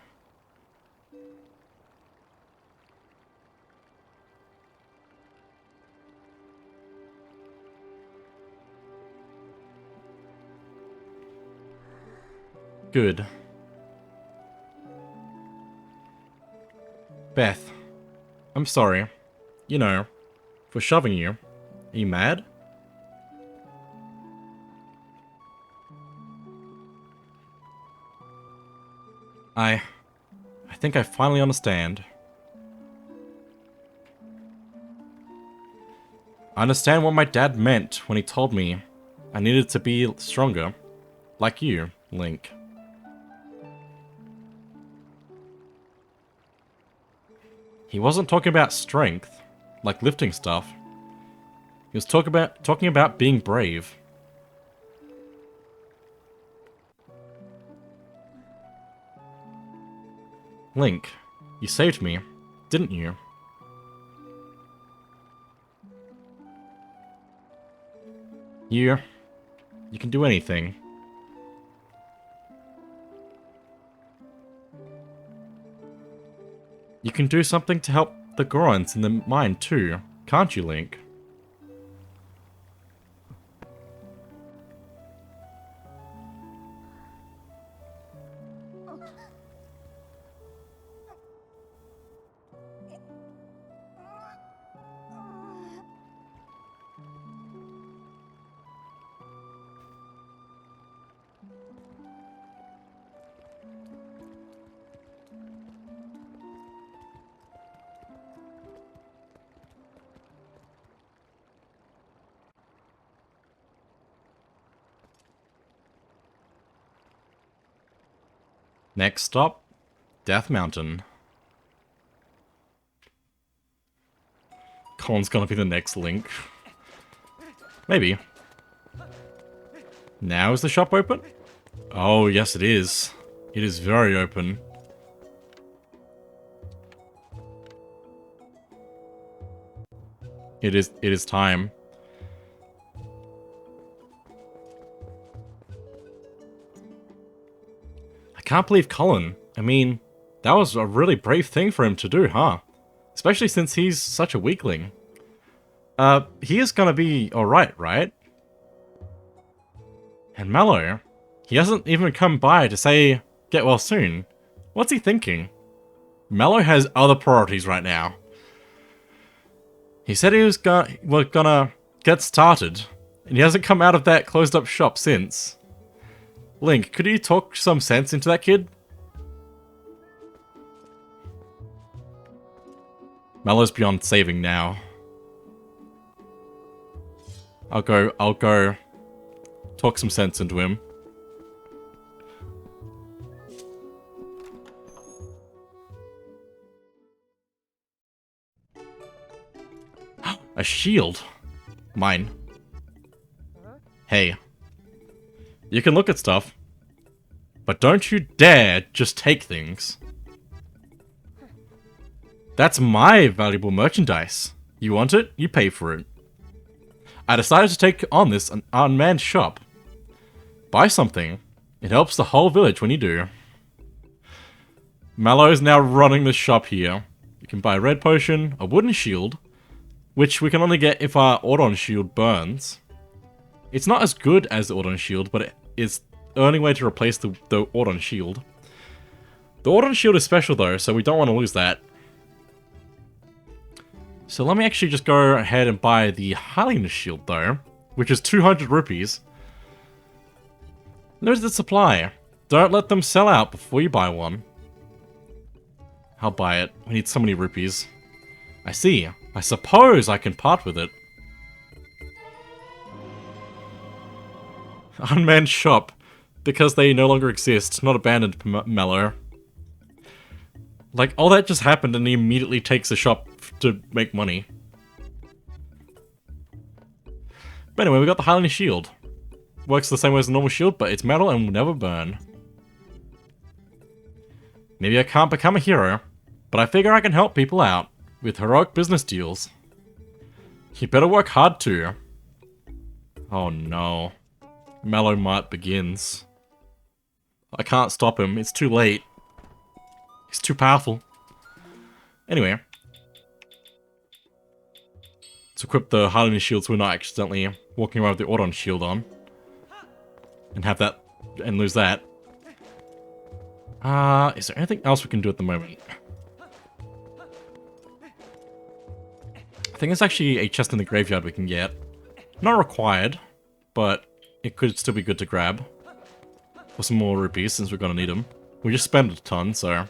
Good. Beth, I'm sorry. You know, for shoving you. Are you mad? I think I finally understand. I understand what my dad meant when he told me I needed to be stronger. Like you, Link. He wasn't talking about strength, like lifting stuff. He was talking about being brave. Link, you saved me, didn't you? You can do anything. You can do something to help the Gorons in the mine too, can't you, Link? Next stop, Death Mountain. Colin's gonna be the next Link. Maybe. Now is the shop open? Oh, yes it is. It is very open. It is time. I can't believe Colin. I mean, that was a really brave thing for him to do, huh? Especially since he's such a weakling. He is gonna be alright, right? And Mallow, he hasn't even come by to say, get well soon. What's he thinking? Mallow has other priorities right now. He said he was gonna get started, and he hasn't come out of that closed up shop since. Link, could you talk some sense into that kid? Mallow's beyond saving now. I'll go talk some sense into him. A shield. Mine. Hey. You can look at stuff, but don't you dare just take things. That's my valuable merchandise. You want it? You pay for it. I decided to take on this unmanned shop. Buy something. It helps the whole village when you do. Mallow is now running the shop here. You can buy a red potion, a wooden shield, which we can only get if our Ordon shield burns. It's not as good as the Ordon shield, but it is the only way to replace the Ordon shield. The Ordon shield is special though, so we don't want to lose that. So let me actually just go ahead and buy the Hylian shield though, which is 200 rupees. There's the supply. Don't let them sell out before you buy one. I'll buy it. We need so many rupees. I see. I suppose I can part with it. Unmanned shop. Because they no longer exist. Not abandoned, Mallow. Like, all that just happened and he immediately takes a shop to make money. But anyway, we got the Hylian shield. Works the same way as a normal shield, but it's metal and will never burn. Maybe I can't become a hero, but I figure I can help people out with heroic business deals. You better work hard too. Oh no. Mallow Mart begins. I can't stop him, it's too late. He's too powerful. Anyway. Let's equip the Hylian shield so we're not accidentally walking around with the Ordon shield on. And have that, and lose that. Is there anything else we can do at the moment? I think there's actually a chest in the graveyard we can get. Not required, but it could still be good to grab. For some more rupees, since we're gonna need them. We just spent a ton, so...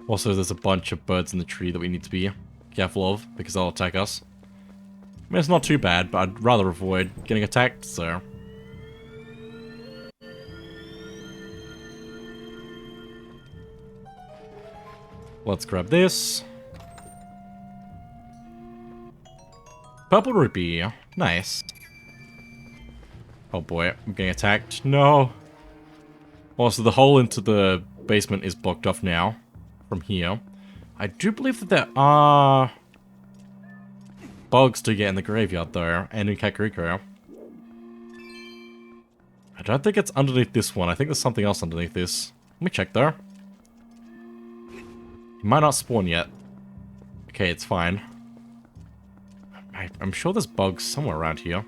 Also, there's a bunch of birds in the tree that we need to be careful of, because they'll attack us. I mean, it's not too bad, but I'd rather avoid getting attacked, so... Let's grab this. Purple rupee. Nice. Oh boy, I'm getting attacked. No! Also, the hole into the basement is blocked off now. From here. I do believe that there are bugs to get in the graveyard though, and in Kakariko. I don't think it's underneath this one. I think there's something else underneath this. Let me check though. It might not spawn yet. Okay, it's fine. I'm sure there's bugs somewhere around here.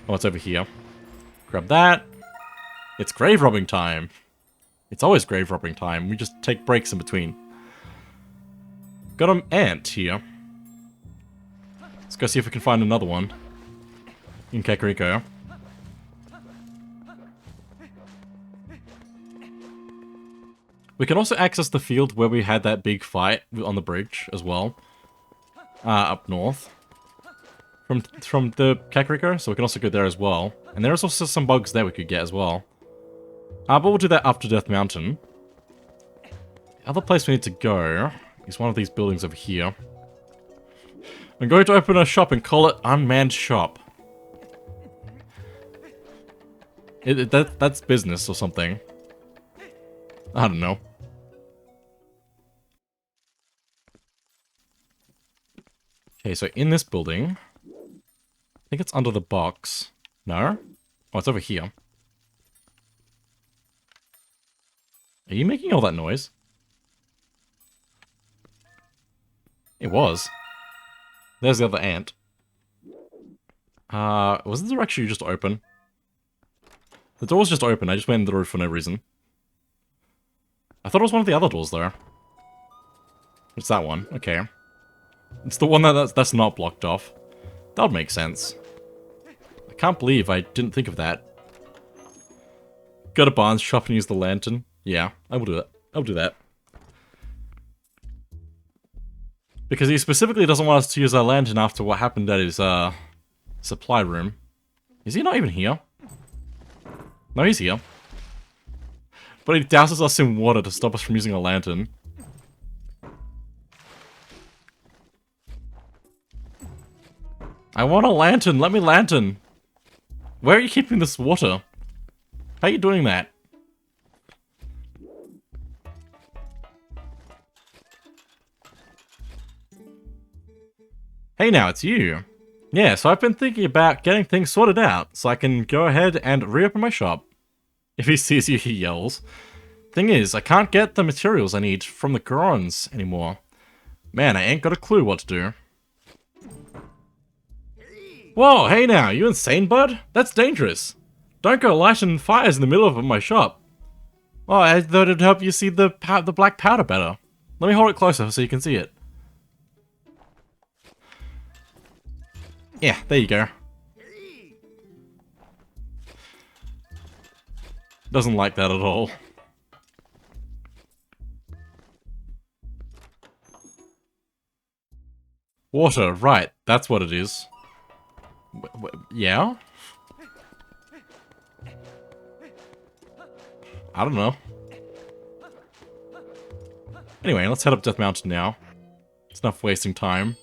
Oh, it's over here. Grab that. It's grave robbing time. It's always grave robbing time. We just take breaks in between. Got an ant here. Let's go see if we can find another one. In Kakariko. We can also access the field where we had that big fight on the bridge as well. Up north. From the Kakariko, so we can also go there as well. And there's also some bugs there we could get as well. But we'll do that after Death Mountain. The other place we need to go is one of these buildings over here. I'm going to open a shop and call it Unmanned Shop. That's business or something. I don't know. Okay, so in this building, I think it's under the box. No? Oh, it's over here. Are you making all that noise? It was. There's the other ant. Wasn't the door actually just open? The door was just open, I just went in the roof for no reason. I thought it was one of the other doors, though. It's that one, okay. It's the one that's not blocked off. That would make sense. I can't believe I didn't think of that. Go to Barnes shop and use the lantern. Yeah, I will do it. I'll do that. Because he specifically doesn't want us to use our lantern after what happened at his, supply room. Is he not even here? No, he's here. But he douses us in water to stop us from using a lantern. I want a lantern! Let me lantern! Where are you keeping this water? How are you doing that? Hey now, it's you. Yeah, so I've been thinking about getting things sorted out, so I can go ahead and reopen my shop. If he sees you, he yells. Thing is, I can't get the materials I need from the Gorons anymore. Man, I ain't got a clue what to do. Whoa, hey now, you insane, bud? That's dangerous. Don't go lighting fires in the middle of my shop. Oh, I thought it'd help you see the black powder better. Let me hold it closer so you can see it. Yeah, there you go. Doesn't like that at all. Water, right, that's what it is. Yeah? I don't know. Anyway, let's head up Death Mountain now. It's enough wasting time.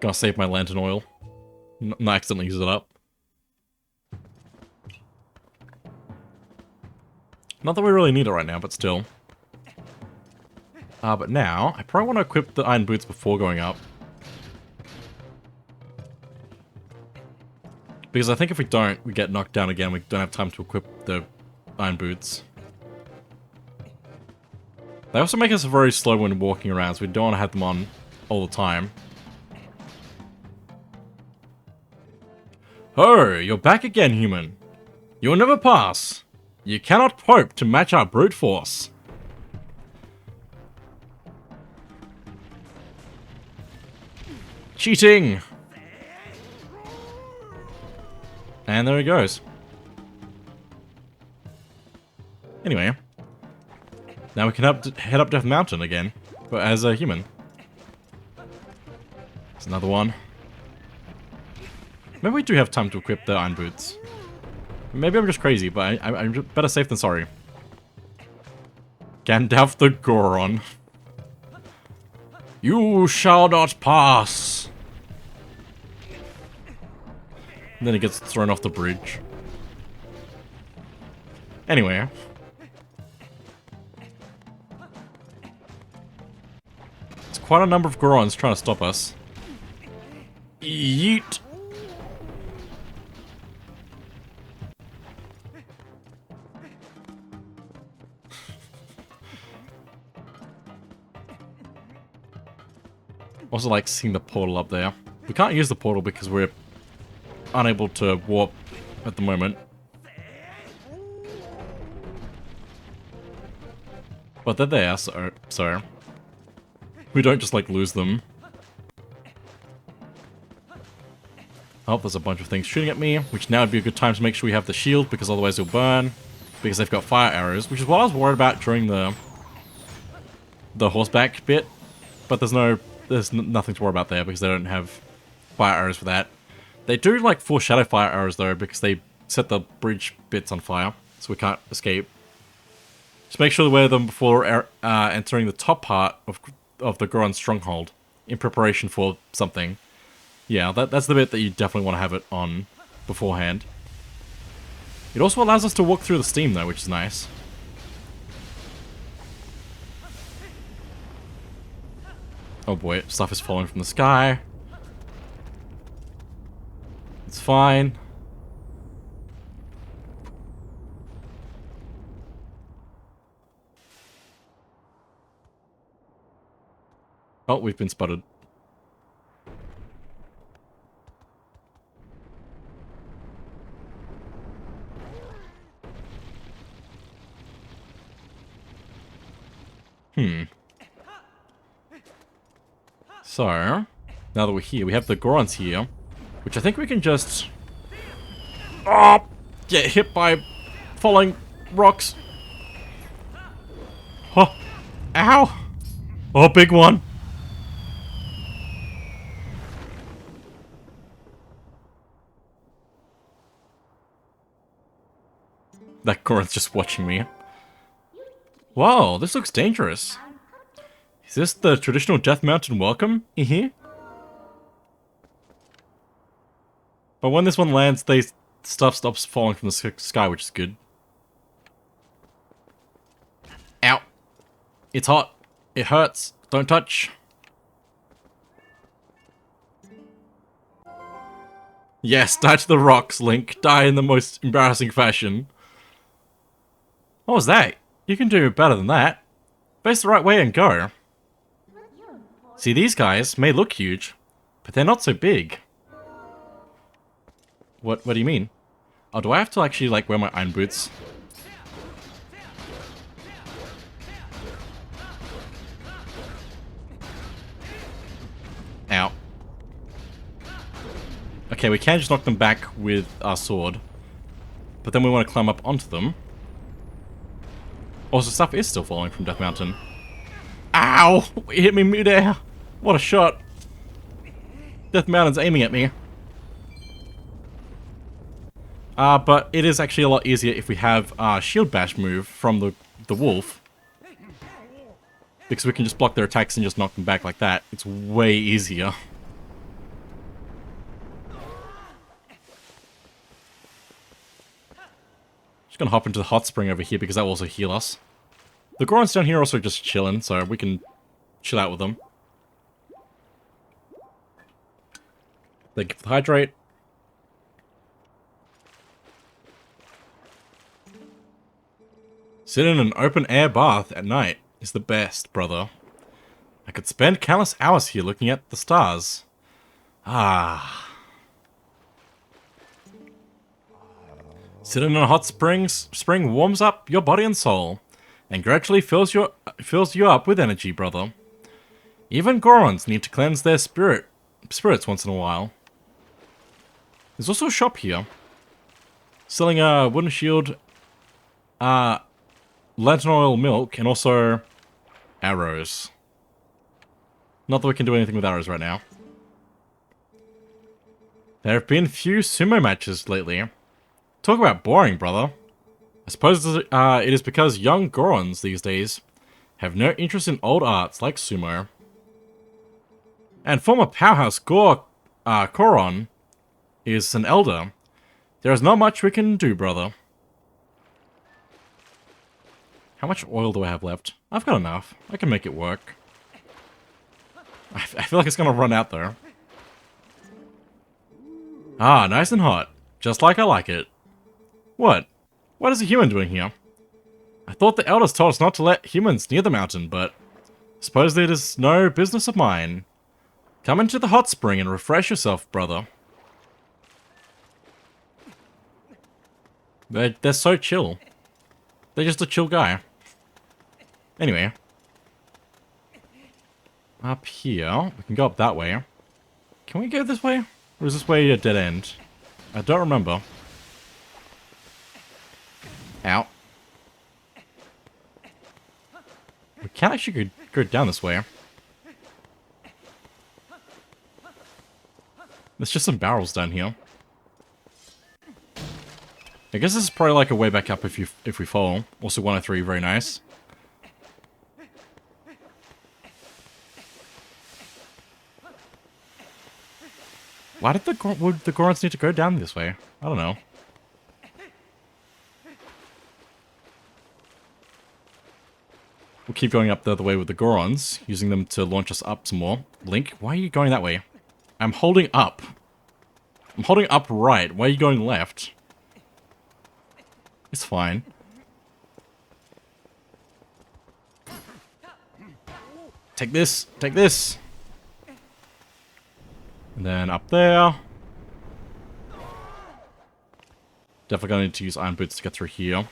Gotta save my lantern oil. Not accidentally use it up. Not that we really need it right now, but still. But now, I probably want to equip the iron boots before going up. Because I think if we don't, we get knocked down again. We don't have time to equip the iron boots. They also make us very slow when walking around, so we don't want to have them on all the time. Oh, you're back again, human. You'll never pass. You cannot hope to match our brute force. Cheating! And there he goes. Anyway. Now we can head up Death Mountain again, but as a human. There's another one. Maybe we do have time to equip the iron boots. Maybe I'm just crazy, but I'm better safe than sorry. Gandalf the Goron. You shall not pass! And then he gets thrown off the bridge. Anyway. It's quite a number of Gorons trying to stop us. Yeet! Also like seeing the portal up there. We can't use the portal because we're unable to warp at the moment. But they're there, so we don't just like lose them. Oh, there's a bunch of things shooting at me, which now would be a good time to make sure we have the shield, because otherwise you'll burn. Because they've got fire arrows, which is what I was worried about during the horseback bit. But there's nothing to worry about there, because they don't have fire arrows for that. They do like foreshadow fire arrows though, because they set the bridge bits on fire, so we can't escape. Just make sure to wear them before entering the top part of the Goron stronghold, in preparation for something. Yeah, that's the bit that you definitely want to have it on beforehand. It also allows us to walk through the steam though, which is nice. Oh boy, stuff is falling from the sky. It's fine. Oh, we've been spotted. So, now that we're here, we have the Gorons here, which I think we can just... Oh! Get hit by falling rocks. Oh! Ow! Oh, big one! That Goron's just watching me. Whoa, this looks dangerous. Is this the traditional Death Mountain welcome in here? But when this one lands, stuff stops falling from the sky, which is good. Ow. It's hot. It hurts. Don't touch. Yes, die to the rocks, Link. Die in the most embarrassing fashion. What was that? You can do better than that. Face the right way and go. See, these guys may look huge, but they're not so big. What do you mean? Oh, do I have to actually, like, wear my iron boots? Ow. Okay, we can just knock them back with our sword. But then we want to climb up onto them. Also, stuff is still falling from Death Mountain. Ow! It hit me mid-air! What a shot! Death Mountain's aiming at me. But it is actually a lot easier if we have Shield Bash move from the wolf. Because we can just block their attacks and just knock them back like that. It's way easier. Just gonna hop into the hot spring over here because that will also heal us. The Gorons down here are also just chilling, so we can chill out with them. Thank you for the hydrate. Sit in an open-air bath at night is the best, brother. I could spend countless hours here looking at the stars. Ah. Sitting in a hot spring warms up your body and soul, and gradually fills you up with energy, brother. Even Gorons need to cleanse their spirits once in a while. There's also a shop here, selling a wooden shield, lantern oil milk, and also arrows. Not that we can do anything with arrows right now. There have been few sumo matches lately. Talk about boring, brother. I suppose it is because young Gorons these days have no interest in old arts like sumo. And former powerhouse Goron is an elder. There is not much we can do, brother. How much oil do I have left? I've got enough. I can make it work. I feel like it's gonna run out though. Ah, nice and hot. Just like I like it. What? What is a human doing here? I thought the elders told us not to let humans near the mountain, but suppose it is no business of mine. Come into the hot spring and refresh yourself, brother. They're so chill. They're just a chill guy. Anyway. Up here. We can go up that way. Can we go this way? Or is this way a dead end? I don't remember. Ow. We can actually go down this way. There's just some barrels down here. I guess this is probably like a way back up if we fall. Also 103, very nice. Why did would the Gorons need to go down this way? I don't know. We'll keep going up the other way with the Gorons, using them to launch us up some more. Link, why are you going that way? I'm holding up. I'm holding up right. Why are you going left? It's fine. Take this! Take this! And then up there. Definitely gonna need to use iron boots to get through here.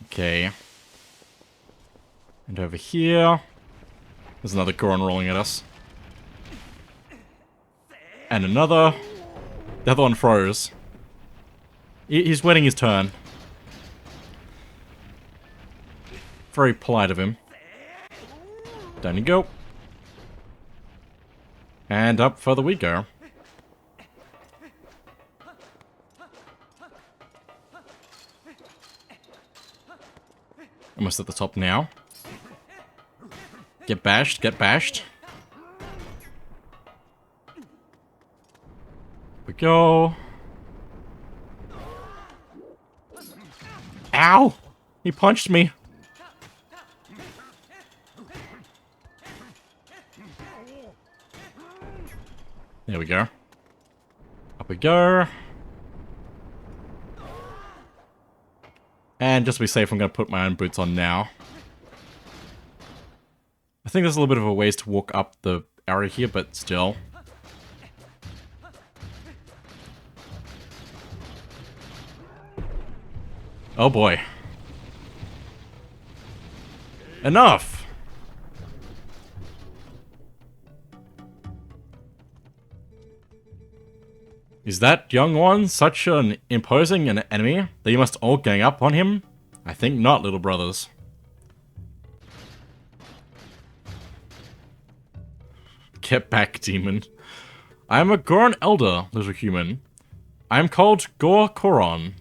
Okay. And over here, there's another Goron rolling at us. And another. The other one froze. He's waiting his turn. Very polite of him. Down you go. And up further we go. Almost at the top now. Get bashed, get bashed. We go. Ow! He punched me. There we go. Up we go. And just to be safe, I'm going to put my own boots on now. I think there's a little bit of a ways to walk up the area here, but still. Oh boy. Enough! Is that young one such an imposing an enemy that you must all gang up on him? I think not, little brothers. Get back, demon. I am a Goron elder, little human. I am called Gor-Koron.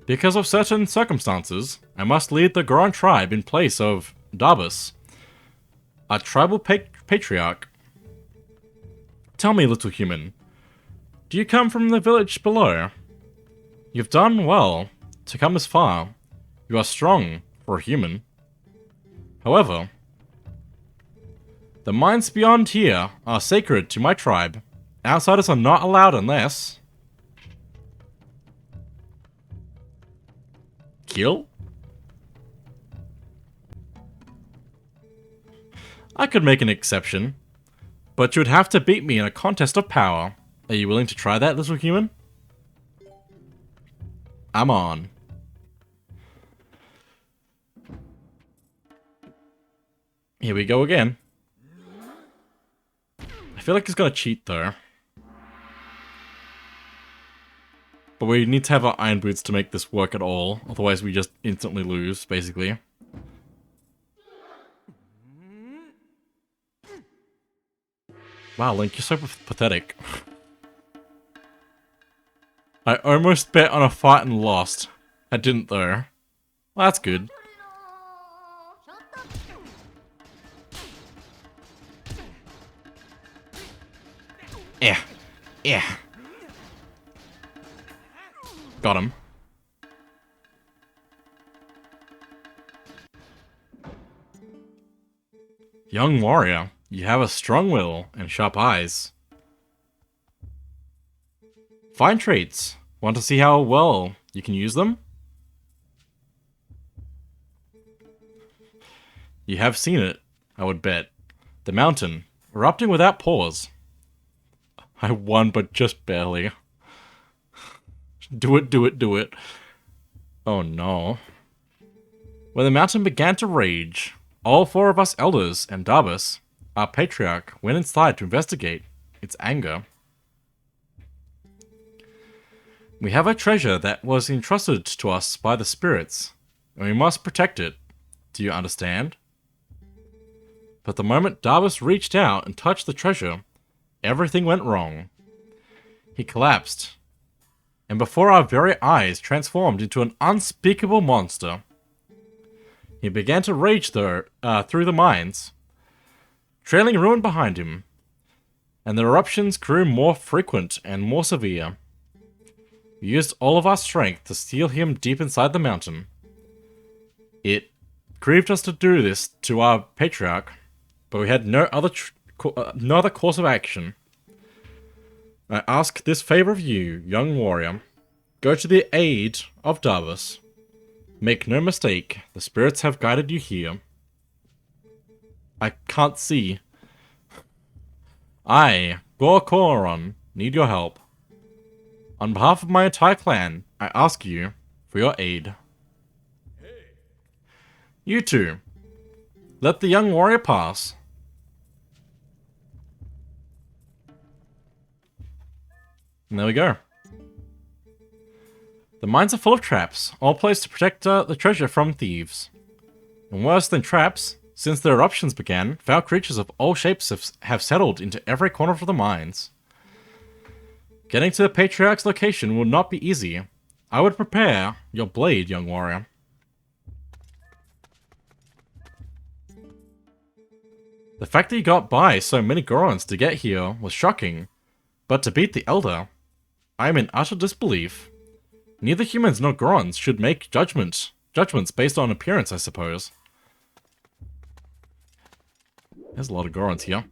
Because of certain circumstances, I must lead the Goron tribe in place of Darbus, a tribal patriarch. Tell me, little human, do you come from the village below? You've done well to come this far. You are strong for a human. However, the mines beyond here are sacred to my tribe. Outsiders are not allowed unless... Kill? I could make an exception, but you would have to beat me in a contest of power. Are you willing to try that, little human? I'm on. Here we go again. I feel like he's gonna cheat though. But we need to have our iron boots to make this work at all. Otherwise we just instantly lose, basically. Wow, Link, you're so pathetic. I almost bet on a fight and lost. I didn't though. Well, that's good. Yeah. Yeah. Got him. Young warrior, you have a strong will and sharp eyes. Fine traits. Want to see how well you can use them? You have seen it, I would bet. The mountain, erupting without pause. I won, but just barely. Do it, do it, do it. Oh no. When the mountain began to rage, all four of us elders and Darbus, our patriarch, went inside to investigate its anger. We have a treasure that was entrusted to us by the spirits, and we must protect it. Do you understand? But the moment Darbus reached out and touched the treasure, everything went wrong. He collapsed, and before our very eyes transformed into an unspeakable monster. He began to rage through the mines, trailing ruin behind him, and the eruptions grew more frequent and more severe. We used all of our strength to steal him deep inside the mountain. It grieved us to do this to our patriarch, but we had no other course of action. I ask this favor of you, young warrior. Go to the aid of Darbus. Make no mistake, the spirits have guided you here. I can't see. I, Gorkoron, need your help. On behalf of my entire clan, I ask you for your aid. You two, let the young warrior pass. And there we go. The mines are full of traps, all placed to protect the treasure from thieves. And worse than traps, since the eruptions began, foul creatures of all shapes have settled into every corner of the mines. Getting to the Patriarch's location will not be easy. I would prepare your blade, young warrior. The fact that you got by so many Gorons to get here was shocking, but to beat the Elder, I am in utter disbelief. Neither humans nor Gorons should make judgments based on appearance, I suppose. There's a lot of Gorons here.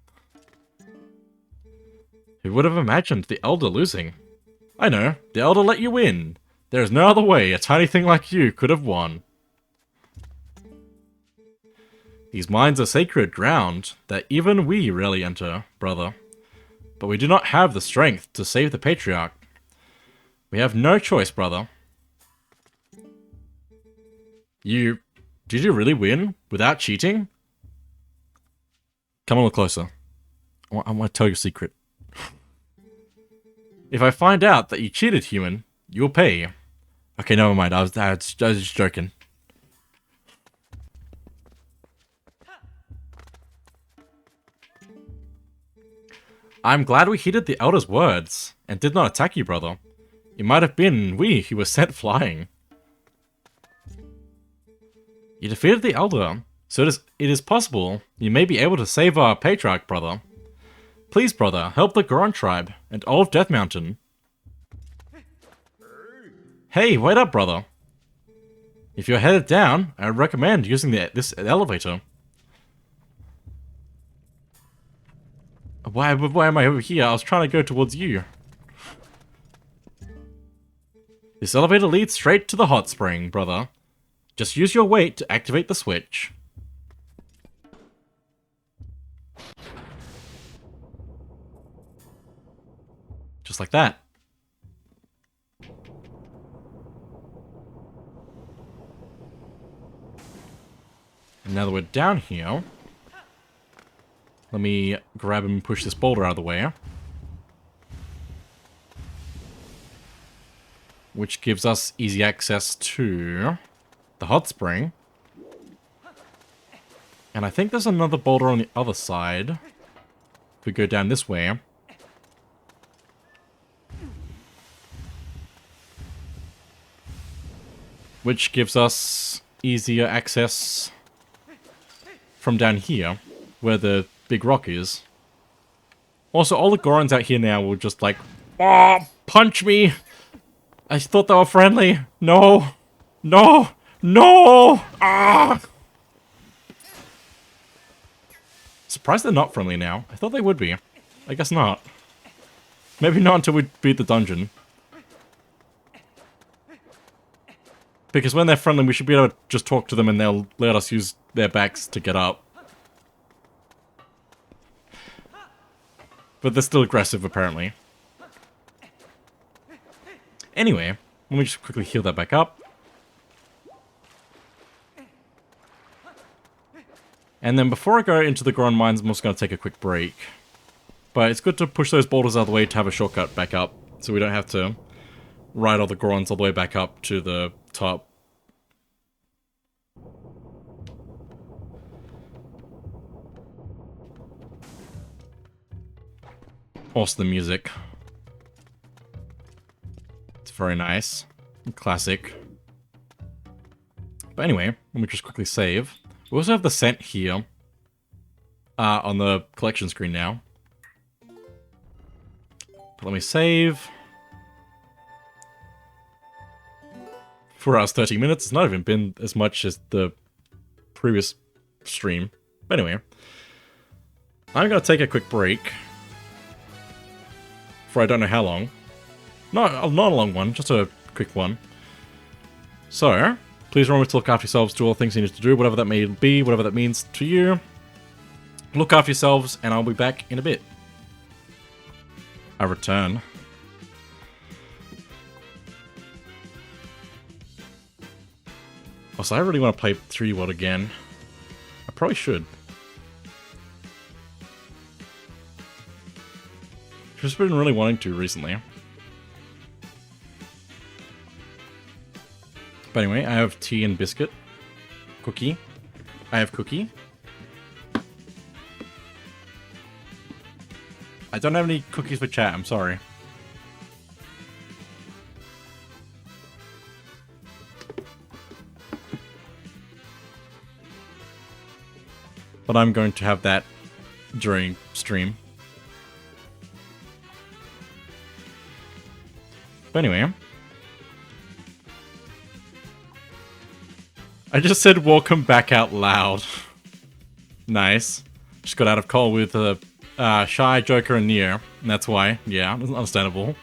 Who would have imagined the Elder losing? I know, the Elder let you win. There is no other way a tiny thing like you could have won. These mines are sacred ground that even we rarely enter, brother. But we do not have the strength to save the Patriarch. We have no choice, brother. Did you really win without cheating? Come a little closer. I want to tell you a secret. If I find out that you cheated, human, you'll pay. Okay, never mind. I was just joking. I'm glad we heeded the Elder's words and did not attack you, brother. It might have been we who were sent flying. You defeated the Elder, so it is possible you may be able to save our Patriarch, brother. Please, brother, help the Goron tribe and all of Death Mountain. Hey, wait up, brother. If you're headed down, I would recommend using this elevator. Why am I over here? I was trying to go towards you. This elevator leads straight to the hot spring, brother. Just use your weight to activate the switch. Just like that. And now that we're down here, let me grab and push this boulder out of the way. Which gives us easy access to the hot spring. And I think there's another boulder on the other side. If we go down this way. Which gives us easier access from down here, where the big rock is. Also, all the Gorons out here now will just like, oh, punch me! I thought they were friendly. No! No! No! Ah! Surprised they're not friendly now. I thought they would be. I guess not. Maybe not until we beat the dungeon. Because when they're friendly, we should be able to just talk to them and they'll let us use their backs to get up. But they're still aggressive, apparently. Anyway, let me just quickly heal that back up. And then before I go into the Goron mines, I'm also going to take a quick break. But it's good to push those boulders out of the way to have a shortcut back up, so we don't have to ride all the Gorons all the way back up to the top. Also the music. It's very nice. Classic. But anyway, let me just quickly save. We also have the scent here. On the collection screen now. But let me save. 4 hours, 30 minutes. It's not even been as much as the previous stream. But anyway. I'm gonna take a quick break. For I don't know how long. Not a long one, just a quick one. So, please remember to look after yourselves, do all the things you need to do, whatever that may be, whatever that means to you. Look after yourselves, and I'll be back in a bit. I return. Also, I really want to play 3D World again. I probably should. Just been really wanting to recently. But anyway, I have tea and biscuit. Cookie. I have cookie. I don't have any cookies for chat, I'm sorry. But I'm going to have that during stream. But anyway. I just said welcome back out loud. Nice. Just got out of call with Shy, Joker, and Nier. And that's why. Yeah, understandable.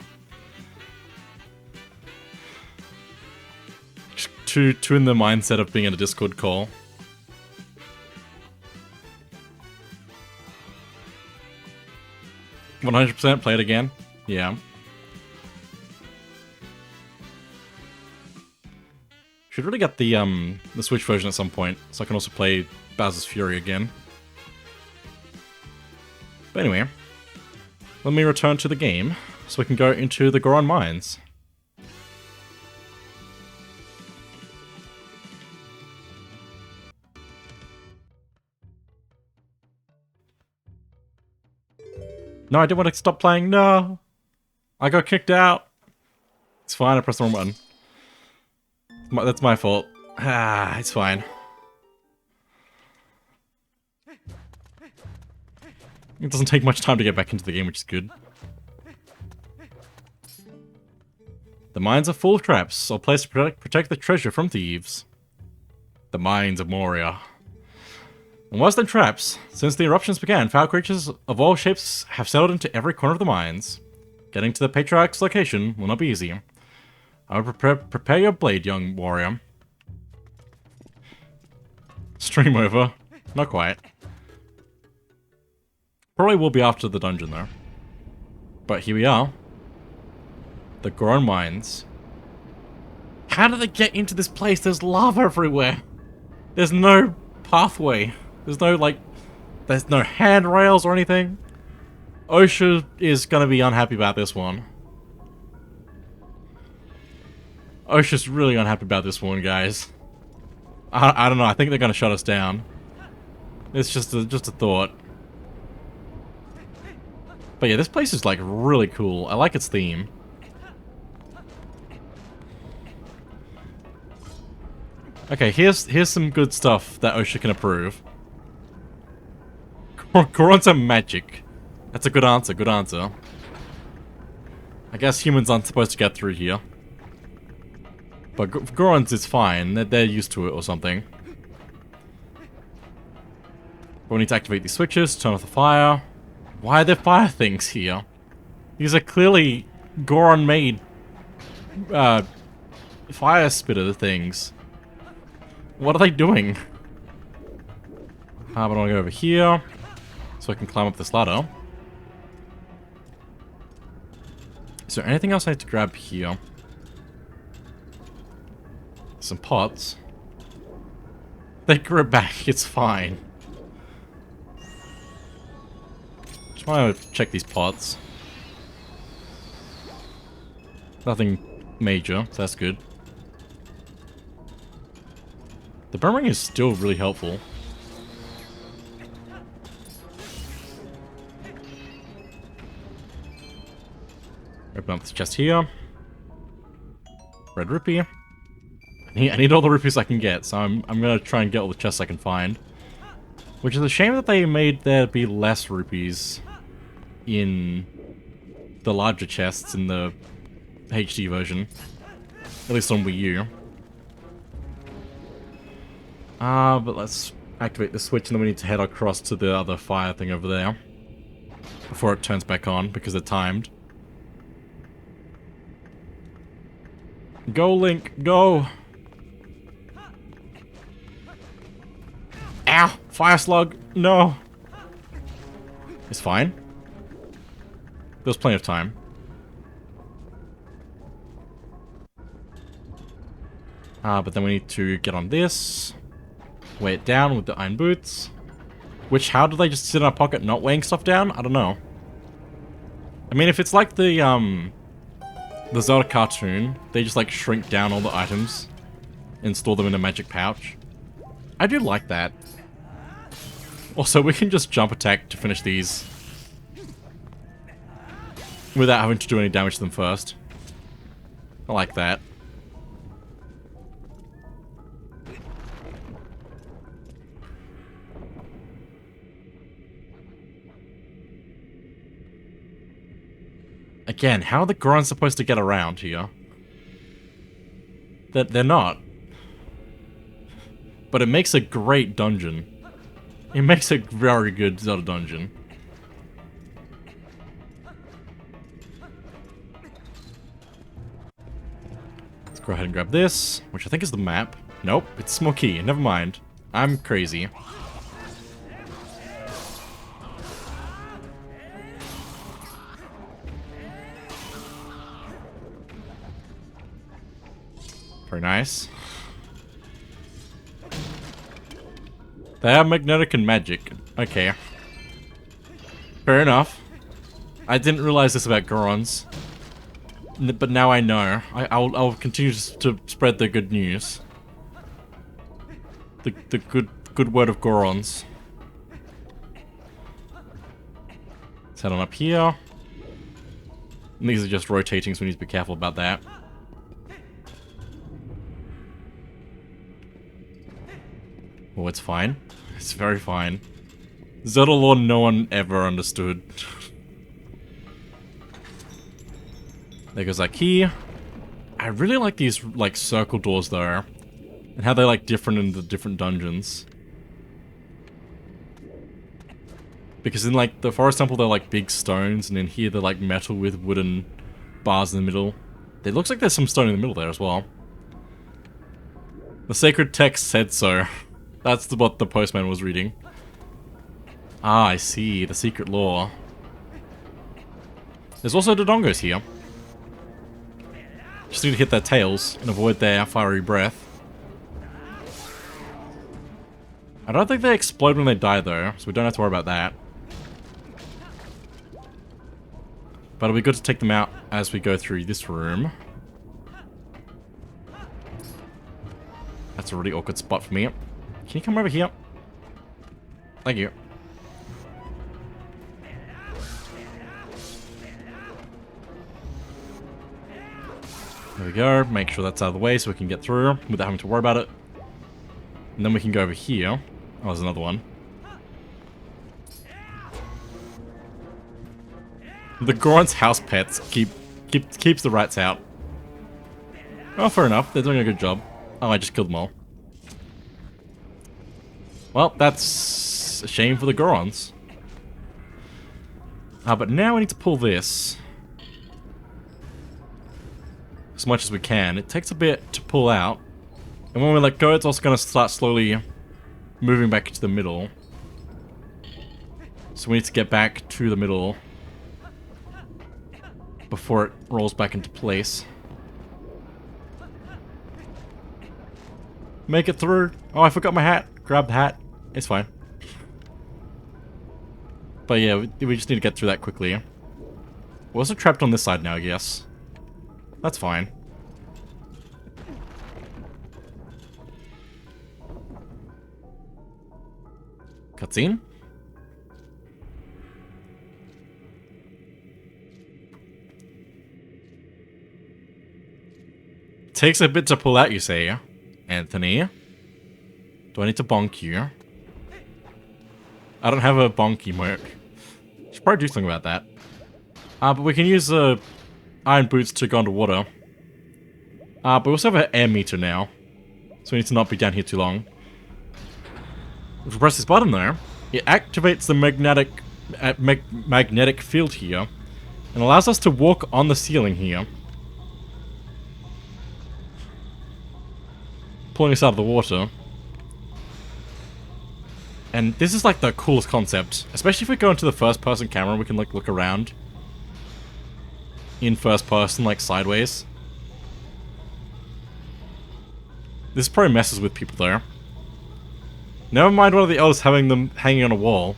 Just two in the mindset of being in a Discord call. %, play it again? Yeah. Should really get the Switch version at some point, so I can also play Bowser's Fury again. But anyway, let me return to the game, so we can go into the Goron Mines. No, I didn't want to stop playing. No! I got kicked out. It's fine, I pressed the wrong button. That's my fault. Ah, it's fine. It doesn't take much time to get back into the game, which is good. The mines are full of traps, or placed to protect the treasure from thieves. The Mines of Moria. And worse than traps, since the eruptions began, foul creatures of all shapes have settled into every corner of the mines. Getting to the Patriarch's location will not be easy. I will prepare your blade, young warrior. Stream over. Not quite. Probably will be after the dungeon, though. But here we are. The Goron Mines. How did they get into this place? There's lava everywhere. There's no pathway. There's no handrails or anything. OSHA is gonna be unhappy about this one. OSHA's really unhappy about this one, guys. I don't know, I think they're gonna shut us down. It's just a thought. But yeah, this place is like really cool. I like its theme. Okay, here's some good stuff that OSHA can approve. Gorons are magic. That's a good answer, good answer. I guess humans aren't supposed to get through here. But Gorons is fine, they're used to it or something. But we need to activate these switches, turn off the fire. Why are there fire things here? These are clearly Goron-made fire spitter things. What are they doing? But I want to go over here, so I can climb up this ladder. Is there anything else I have to grab here? Some pots. They grew back, it's fine. Just want to check these pots. Nothing major, so that's good. The boomerang is still really helpful. Open up this chest here. Red rupee. I need all the rupees I can get, so I'm gonna try and get all the chests I can find. Which is a shame that they made there be less rupees in the larger chests in the HD version. At least on Wii U. But let's activate the switch and then we need to head across to the other fire thing over there. Before it turns back on, because they're timed. Go, Link, go! Ow! Fire slug! No! It's fine. There's plenty of time. But then we need to get on this. Weigh it down with the iron boots. Which, how do they just sit in our pocket not weighing stuff down? I don't know. I mean, if it's like the Zelda cartoon, they just like shrink down all the items and store them in a magic pouch. I do like that. Also, we can just jump attack to finish these without having to do any damage to them first. I like that. Again, how are the Gorons supposed to get around here? They're not. But it makes a great dungeon. It makes a very good Zelda dungeon. Let's go ahead and grab this, which I think is the map. Nope, it's Smoky. Never mind. I'm crazy. Very nice. They have magnetic and magic. Okay. Fair enough. I didn't realize this about Gorons. But now I know. I'll continue to spread the good news. The good word of Gorons. Let's head on up here. And these are just rotating, so we need to be careful about that. Oh, it's fine. It's very fine. Zelda lore no one ever understood. There goes that key. I really like these, like, circle doors, though. And how they're, like, different in the different dungeons. Because in, like, the Forest Temple, they're, like, big stones. And in here, they're, like, metal with wooden bars in the middle. It looks like there's some stone in the middle there as well. The sacred text said so. That's what the postman was reading. Ah, I see. The secret lore. There's also Dodongos here. Just need to hit their tails and avoid their fiery breath. I don't think they explode when they die, though, so we don't have to worry about that. But it'll be good to take them out as we go through this room. That's a really awkward spot for me. Can you come over here? Thank you. There we go. Make sure that's out of the way so we can get through without having to worry about it. And then we can go over here. Oh, there's another one. The Goron's house pets keeps the rats out. Oh, fair enough. They're doing a good job. Oh, I just killed them all. Well, that's a shame for the Gorons. But now we need to pull this. As much as we can. It takes a bit to pull out. And when we let go, it's also going to start slowly moving back to the middle. So we need to get back to the middle before it rolls back into place. Make it through. Oh, I forgot my hat. Grab the hat. It's fine. But yeah, we just need to get through that quickly. We're also trapped on this side now, I guess. That's fine. Cutscene? Takes a bit to pull out, you say, Anthony. Do I need to bonk you? I don't have a bonk emote. Should probably do something about that. But we can use iron boots to go underwater. But we also have an air meter now, so we need to not be down here too long. If we press this button though, it activates the magnetic field here, and allows us to walk on the ceiling here, pulling us out of the water. And this is like the coolest concept, especially if we go into the first person camera, we can like look around in first person, like sideways. This probably messes with people though. Never mind one of the elders having them hanging on a wall.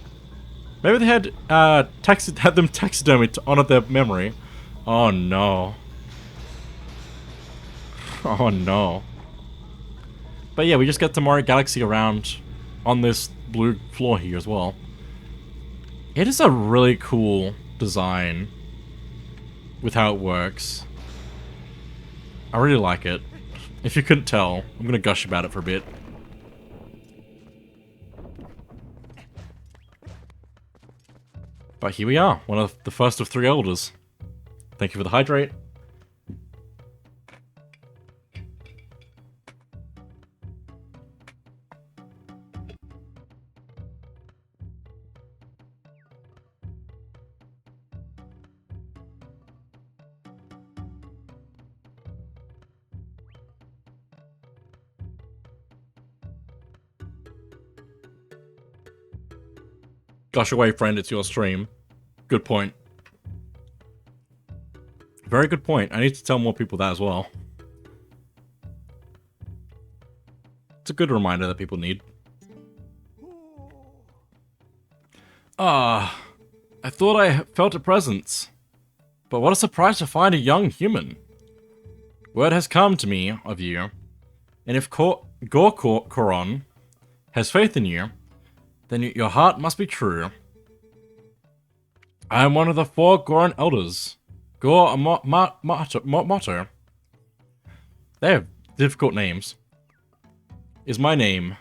Maybe they had them taxidermied to honor their memory. Oh no. Oh no. But yeah, we just get to Mario Galaxy around on this blue floor here as well. It is a really cool design with how it works. I really like it. If you couldn't tell, I'm gonna gush about it for a bit. But here we are, one of the first of 3 elders. Thank you for the hydrate. Gosh away, friend, it's your stream. Good point. Very good point. I need to tell more people that as well. It's a good reminder that people need. I thought I felt a presence. But what a surprise to find a young human. Word has come to me of you, and if Gorkoron has faith in you, then your heart must be true. I am one of the 4 Goron elders. Motto. They have difficult names. Is my name.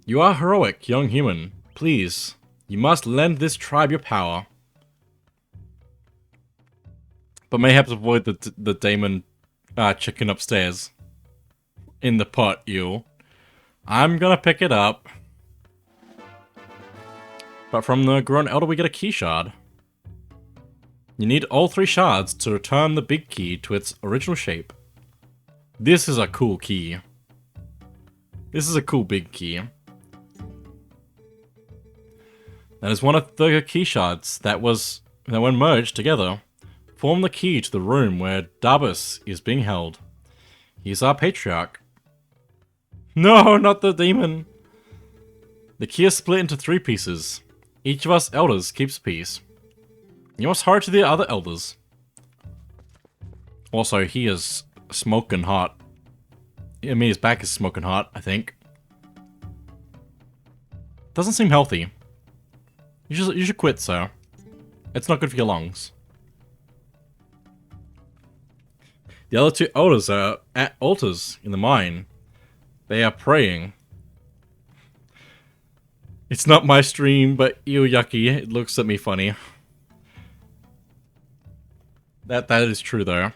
You are heroic, young human. Please, you must lend this tribe your power. But mayhaps avoid the Damon chicken upstairs. In the pot, you. I'm gonna pick it up. But from the Goron Elder we get a key shard. You need all 3 shards to return the big key to its original shape. This is a cool key. This is a cool big key. That is one of the key shards that when merged together, form the key to the room where Darbus is being held. He's our patriarch. No, not the demon! The key is split into 3 pieces. Each of us elders keeps a piece. You must hurry to the other elders. Also, he is smoking hot. I mean, his back is smoking hot, I think. Doesn't seem healthy. You should quit, sir. It's not good for your lungs. The other 2 elders are at altars in the mine. They are praying. It's not my stream, but ew, yucky. It looks at me funny. That is true, though.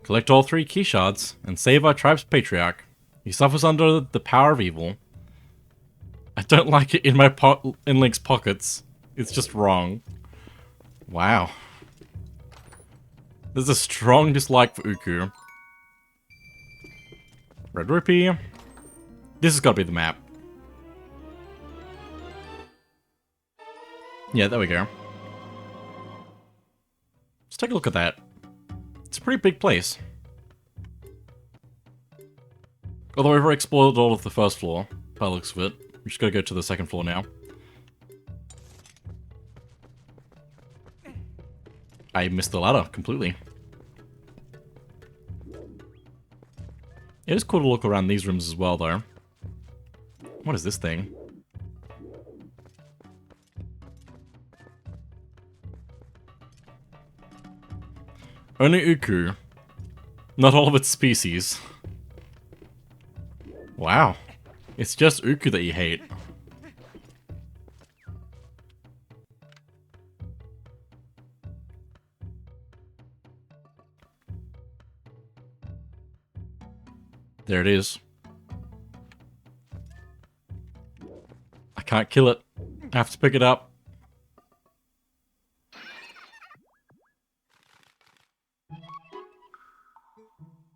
Collect all 3 key shards and save our tribe's patriarch. He suffers under the power of evil. I don't like it in Link's pockets. It's just wrong. Wow. There's a strong dislike for Uku. Red Rupee. This has got to be the map. Yeah, there we go. Let's take a look at that. It's a pretty big place. Although we've already explored all of the first floor, by the looks of it. We just gotta go to the second floor now. I missed the ladder completely. It is cool to look around these rooms as well, though. What is this thing? Only Uku Not all of its species. Wow. It's just Uku that you hate. There it is. I can't kill it. I have to pick it up.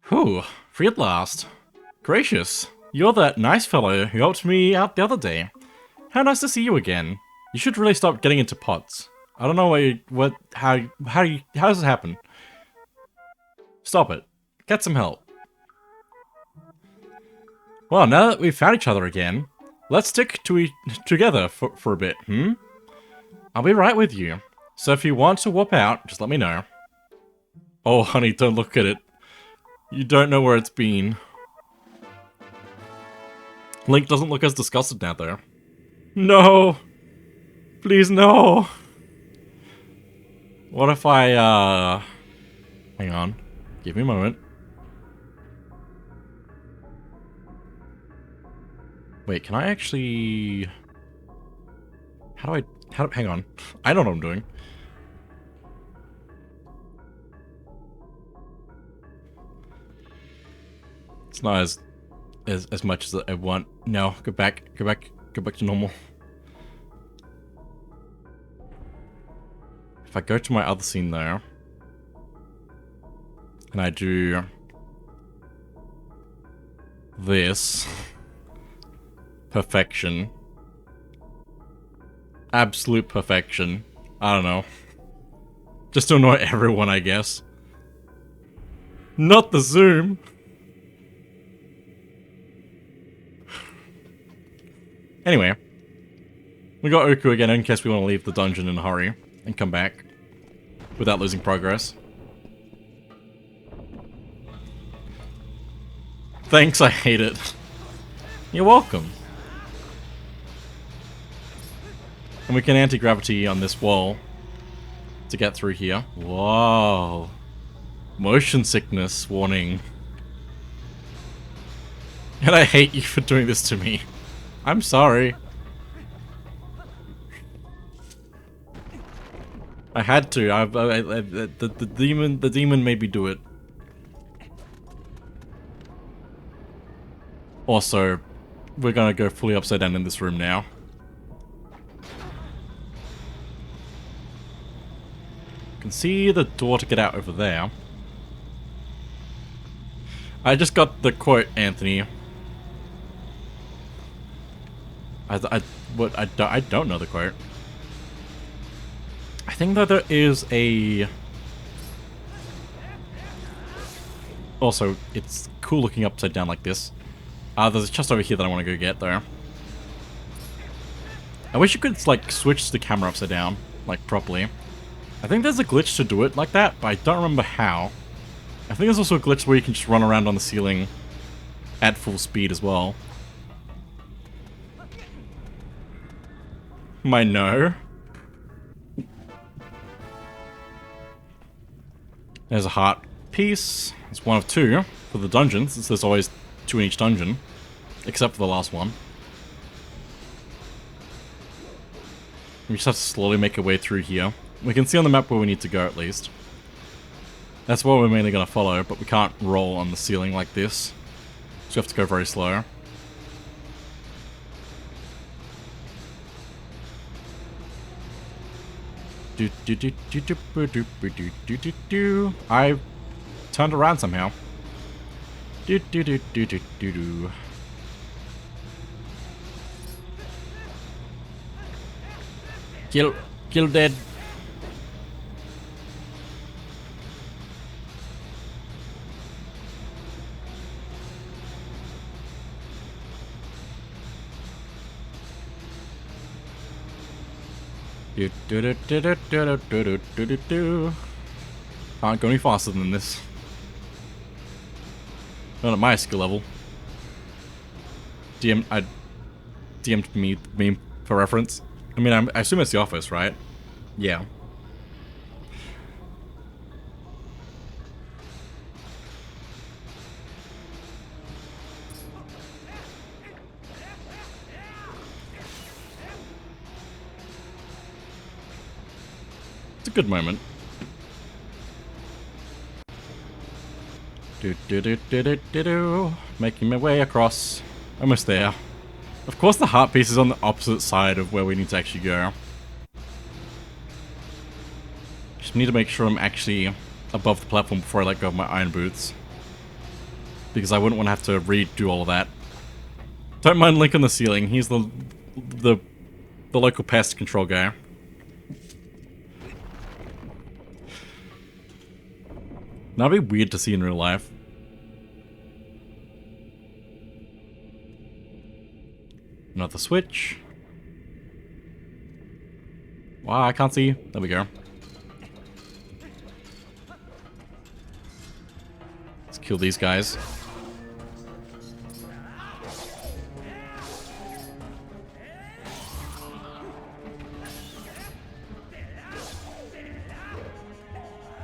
Whew, free at last. Gracious, you're that nice fellow who helped me out the other day. How nice to see you again. You should really stop getting into pots. I don't know how does it happen? Stop it. Get some help. Well, now that we've found each other again, let's stick together for a bit, hmm? I'll be right with you. So if you want to warp out, just let me know. Oh, honey, don't look at it. You don't know where it's been. Link doesn't look as disgusted now, though. No! Please, no! What if I, hang on. Give me a moment. Wait, can I actually... hang on. I don't know what I'm doing. It's not as much as I want. No, go back to normal. If I go to my other scene there, and I do this, perfection, absolute perfection. I don't know. Just to annoy everyone, I guess. Not the zoom. Anyway, we got Uku again in case we want to leave the dungeon in a hurry and come back without losing progress. Thanks, I hate it. You're welcome. And we can anti-gravity on this wall to get through here. Whoa. Motion sickness warning. And I hate you for doing this to me. I'm sorry. I had to. The demon made me do it. Also, we're gonna go fully upside down in this room now. You can see the door to get out over there. I just got the quote, Anthony. I don't know the quote. I think that there is a... Also, it's cool looking upside down like this. There's a chest over here that I want to go get, though. I wish you could, like, switch the camera upside down, like, properly. I think there's a glitch to do it like that, but I don't remember how. I think there's also a glitch where you can just run around on the ceiling at full speed as well. My no. There's a heart piece. It's one of two for the dungeons, since there's always two in each dungeon. Except for the last one. We just have to slowly make our way through here. We can see on the map where we need to go, at least. That's what we're mainly going to follow, but we can't roll on the ceiling like this. So we have to go very slow. I turned around somehow. Kill dead. Can't go any faster than this. Not at my skill level. I DM'd me for reference. I mean, I assume it's The Office, right? Yeah. a good moment. Making my way across. Almost there. Of course the heart piece is on the opposite side of where we need to actually go. Just need to make sure I'm actually above the platform before I let go of my iron boots. Because I wouldn't want to have to redo all of that. Don't mind Link on the ceiling. He's the local pest control guy. That'd be weird to see in real life. Another switch. Wow, I can't see. There we go. Let's kill these guys.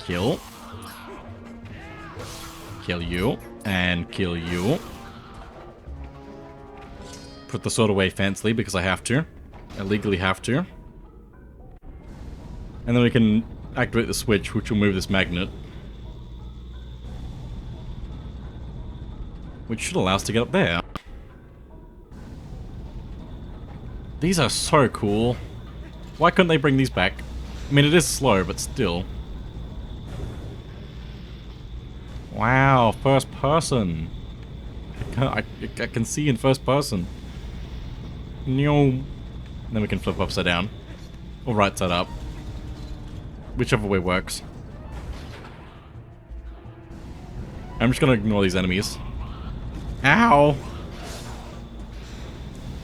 Kill. Kill you. And kill you. Put the sword away fancily because I have to. I legally have to. And then we can activate the switch, which will move this magnet. Which should allow us to get up there. These are so cool. Why couldn't they bring these back? I mean, it is slow, but still. Wow, first person. I can see in first person. No. Then we can flip upside down. Or right side up. Whichever way works. I'm just gonna ignore these enemies. Ow!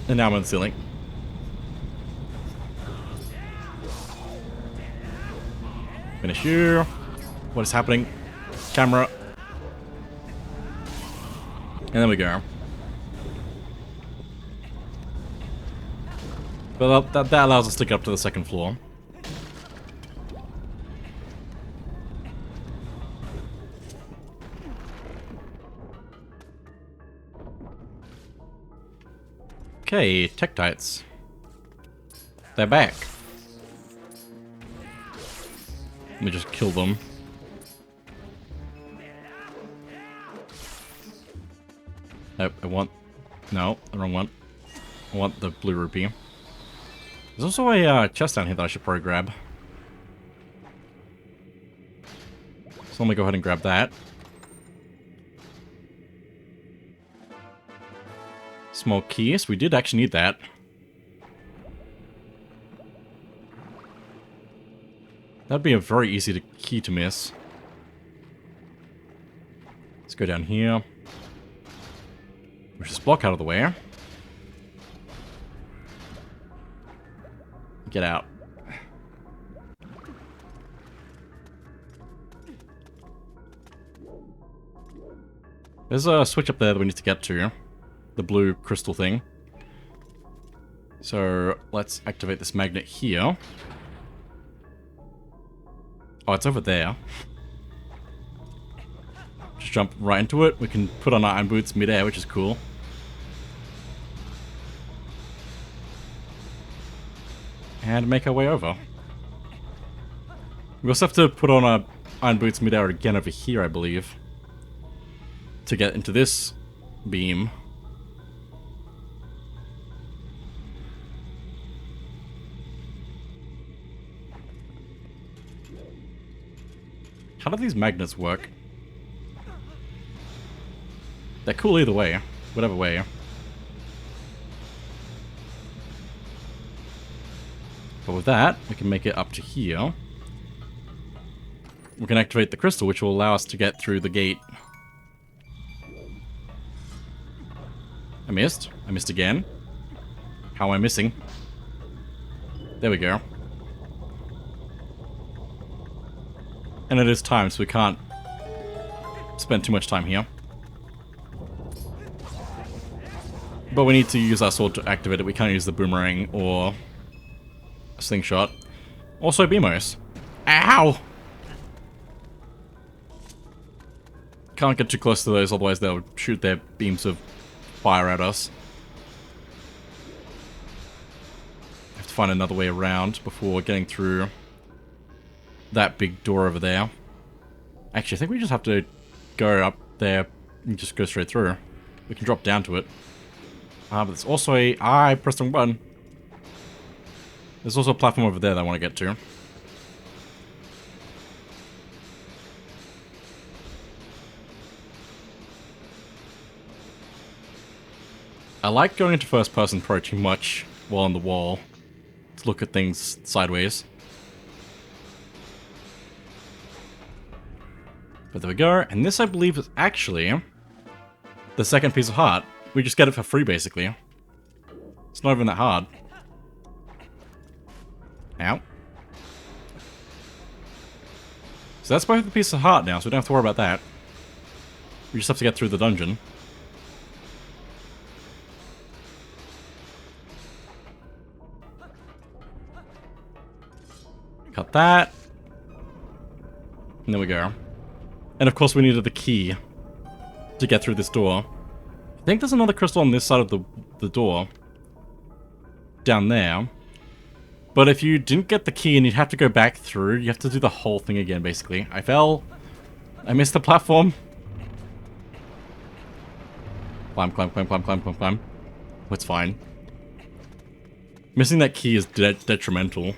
And now I'm on the ceiling. Finish you. What is happening? Camera. And there we go. But that allows us to get up to the second floor. Okay, Tektites. They're back. Let me just kill them. I want... No, the wrong one. I want the blue rupee. There's also a chest down here that I should probably grab. So let me go ahead and grab that. Small keys. We did actually need that. That'd be a very easy key to miss. Let's go down here. Push this block out of the way. Get out. There's a switch up there that we need to get to. The blue crystal thing. So let's activate this magnet here. Oh, it's over there. Just jump right into it. We can put on our iron boots mid-air, which is cool. And make our way over. We also have to put on our iron boots mid-air again over here, I believe. To get into this beam. How do these magnets work? They're cool either way. Whatever way. But with that, we can make it up to here. We can activate the crystal, which will allow us to get through the gate. I missed. I missed again. How am I missing? There we go. And it is time, so we can't spend too much time here. But we need to use our sword to activate it. We can't use the boomerang or a slingshot. Also Beamos. Ow! Can't get too close to those, otherwise they'll shoot their beams of fire at us. Have to find another way around before getting through that big door over there. Actually, I think we just have to go up there and just go straight through. We can drop down to it. But there's also a... I pressed the wrong button. There's also a platform over there that I want to get to. I like going into first person approaching much while on the wall to look at things sideways. But there we go, and this I believe is actually the second piece of heart. We just get it for free basically. It's not even that hard. Ow. So that's both the piece of heart now, so we don't have to worry about that. We just have to get through the dungeon. Cut that. And there we go. And of course we needed the key to get through this door. I think there's another crystal on this side of the door. Down there. But if you didn't get the key and you'd have to go back through, you have to do the whole thing again, basically. I fell. I missed the platform. Climb, climb, climb, climb, climb, climb, climb. Oh, it's fine. Missing that key is detrimental.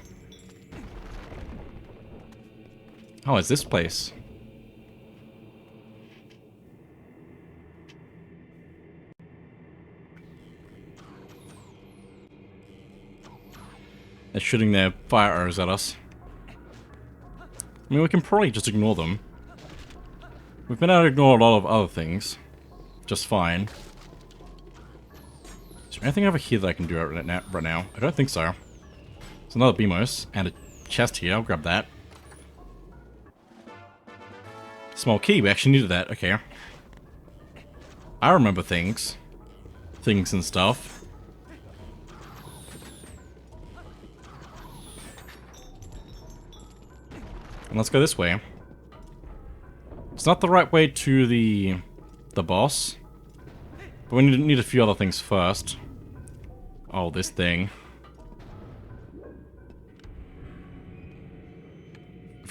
Oh, it's this place. They're shooting their fire arrows at us. I mean, we can probably just ignore them. We've been able to ignore a lot of other things. Just fine. Is there anything over here that I can do right now? I don't think so. There's another Beamos and a chest here. I'll grab that. Small key. We actually needed that. Okay. I remember things. Things and stuff. And let's go this way. It's not the right way to the boss. But we need a few other things first. Oh, this thing.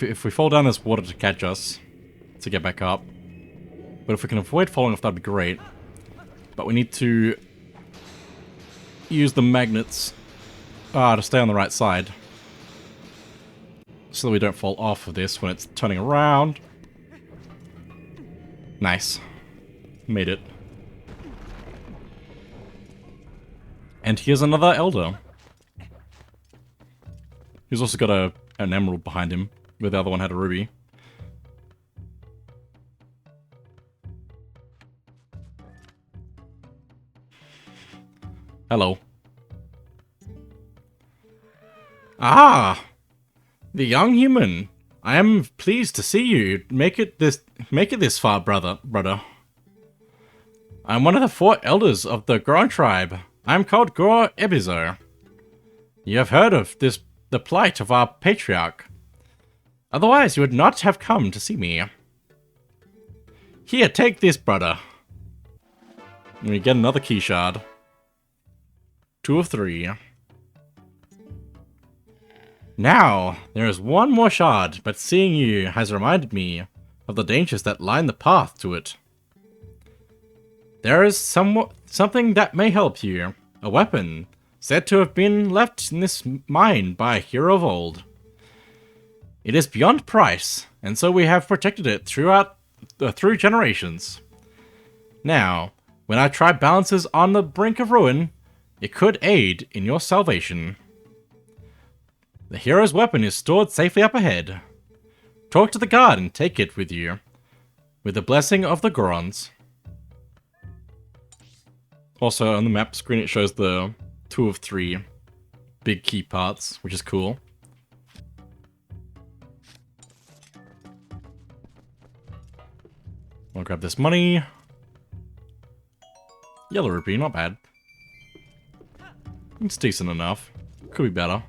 If we fall down this water to catch us, to get back up. But if we can avoid falling off, that'd be great. But we need to use the magnets to stay on the right side. So that we don't fall off of this when it's turning around. Nice. Made it. And here's another Elder. He's also got an emerald behind him, where the other one had a ruby. Hello. Ah! The young human. I am pleased to see you make it this far, brother. I'm one of the 4 elders of the Goron tribe. I'm called Gor Ebizo. You have heard of the plight of our patriarch. Otherwise, you would not have come to see me. Here, take this, brother. And we get another key shard. 2 of 3. Now, there is one more shard, but seeing you has reminded me of the dangers that line the path to it. There is something that may help you. A weapon, said to have been left in this mine by a hero of old. It is beyond price, and so we have protected it through generations. Now, when our tribe balances on the brink of ruin, it could aid in your salvation. The hero's weapon is stored safely up ahead. Talk to the guard and take it with you. With the blessing of the Gorons. Also, on the map screen it shows the 2 of 3 big key parts, which is cool. I'll grab this money. Yellow rupee, not bad. It's decent enough. Could be better.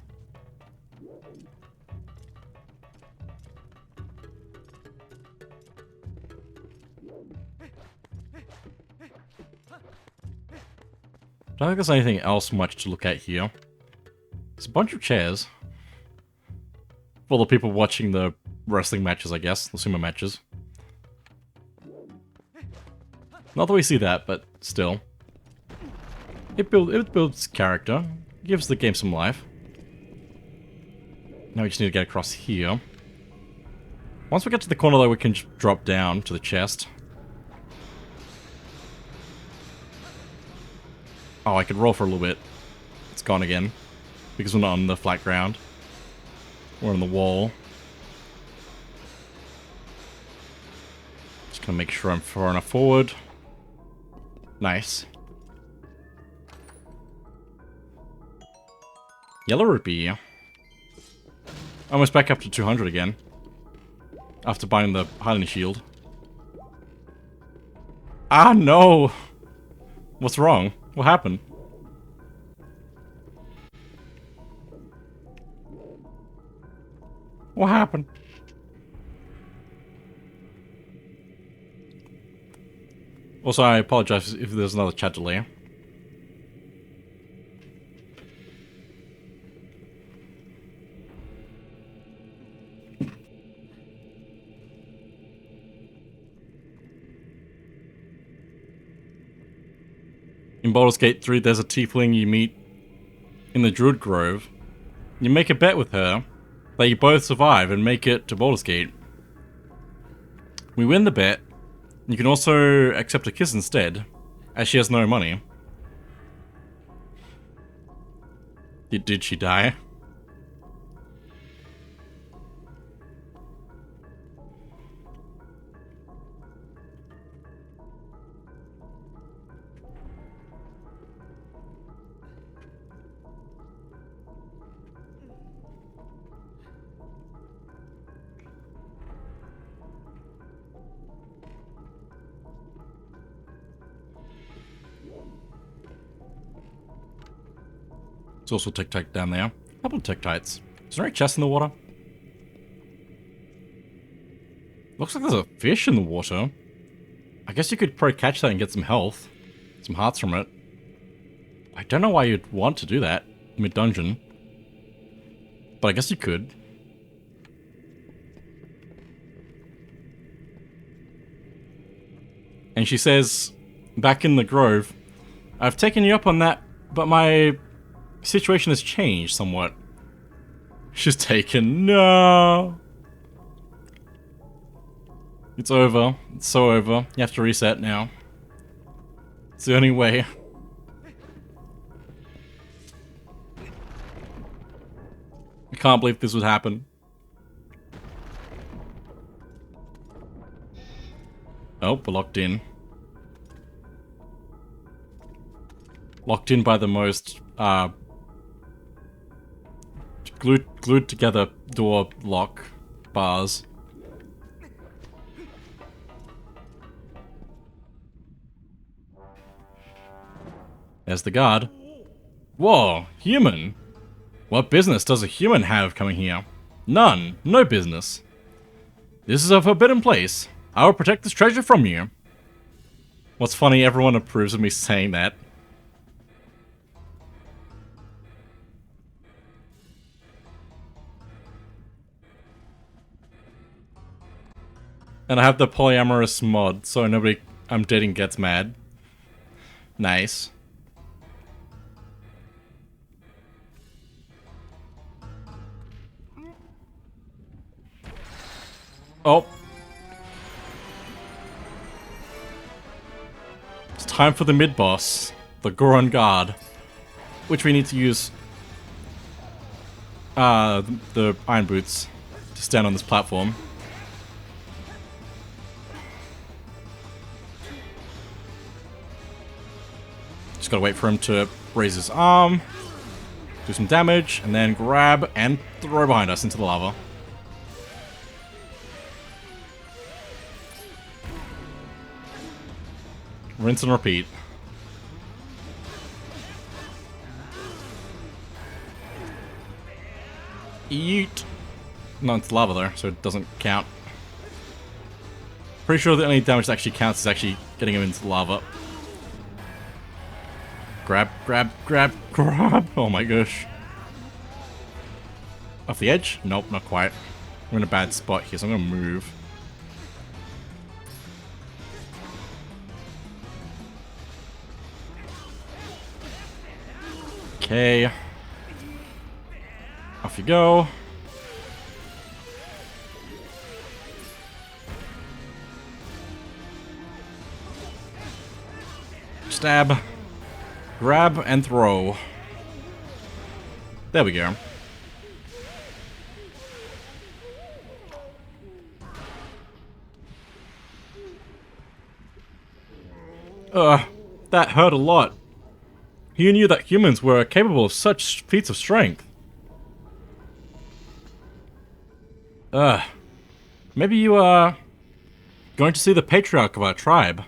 I don't think there's anything else much to look at here. There's a bunch of chairs. For the people watching the wrestling matches, I guess. The sumo matches. Not that we see that, but still. It builds character. Gives the game some life. Now we just need to get across here. Once we get to the corner though, we can just drop down to the chest. Oh, I could roll for a little bit. It's gone again. Because we're not on the flat ground. We're on the wall. Just gonna make sure I'm far enough forward. Nice. Yellow rupee. Almost back up to 200 again. After buying the Highland Shield. Ah, no! What's wrong? What happened? What happened? Also, I apologize if there's another chat delay. In Baldur's Gate 3, there's a tiefling you meet in the Druid Grove. You make a bet with her that you both survive and make it to Baldur's Gate. We win the bet. You can also accept a kiss instead, as she has no money. Did she die? There's also Tic-Tac down there. A couple of Tic-Tites. Is there any chest in the water? Looks like there's a fish in the water. I guess you could probably catch that and get some health. Some hearts from it. I don't know why you'd want to do that mid-dungeon. But I guess you could. And she says, back in the grove, I've taken you up on that, but my situation has changed somewhat. She's taken. No. It's over. It's so over. You have to reset now. It's the only way. I can't believe this would happen. Oh, we're locked in. Locked in by the most, glued together door lock bars. There's the guard. Whoa, human! What business does a human have coming here? None. No business. This is a forbidden place. I will protect this treasure from you. What's funny, everyone approves of me saying that. And I have the polyamorous mod, so nobody I'm dating gets mad. Nice. Oh. It's time for the mid-boss, the Goron Guard, which we need to use the Iron Boots to stand on this platform. Just gotta wait for him to raise his arm, do some damage, and then grab and throw behind us into the lava. Rinse and repeat. Yeet. No, it's lava though, so it doesn't count. Pretty sure the only damage that actually counts is actually getting him into the lava. Grab, grab, grab, grab. Oh my gosh. Off the edge? Nope, not quite. We're in a bad spot here, so I'm gonna move. Okay. Off you go. Stab. Grab and throw. There we go. That hurt a lot. Who knew that humans were capable of such feats of strength? Maybe you are going to see the patriarch of our tribe.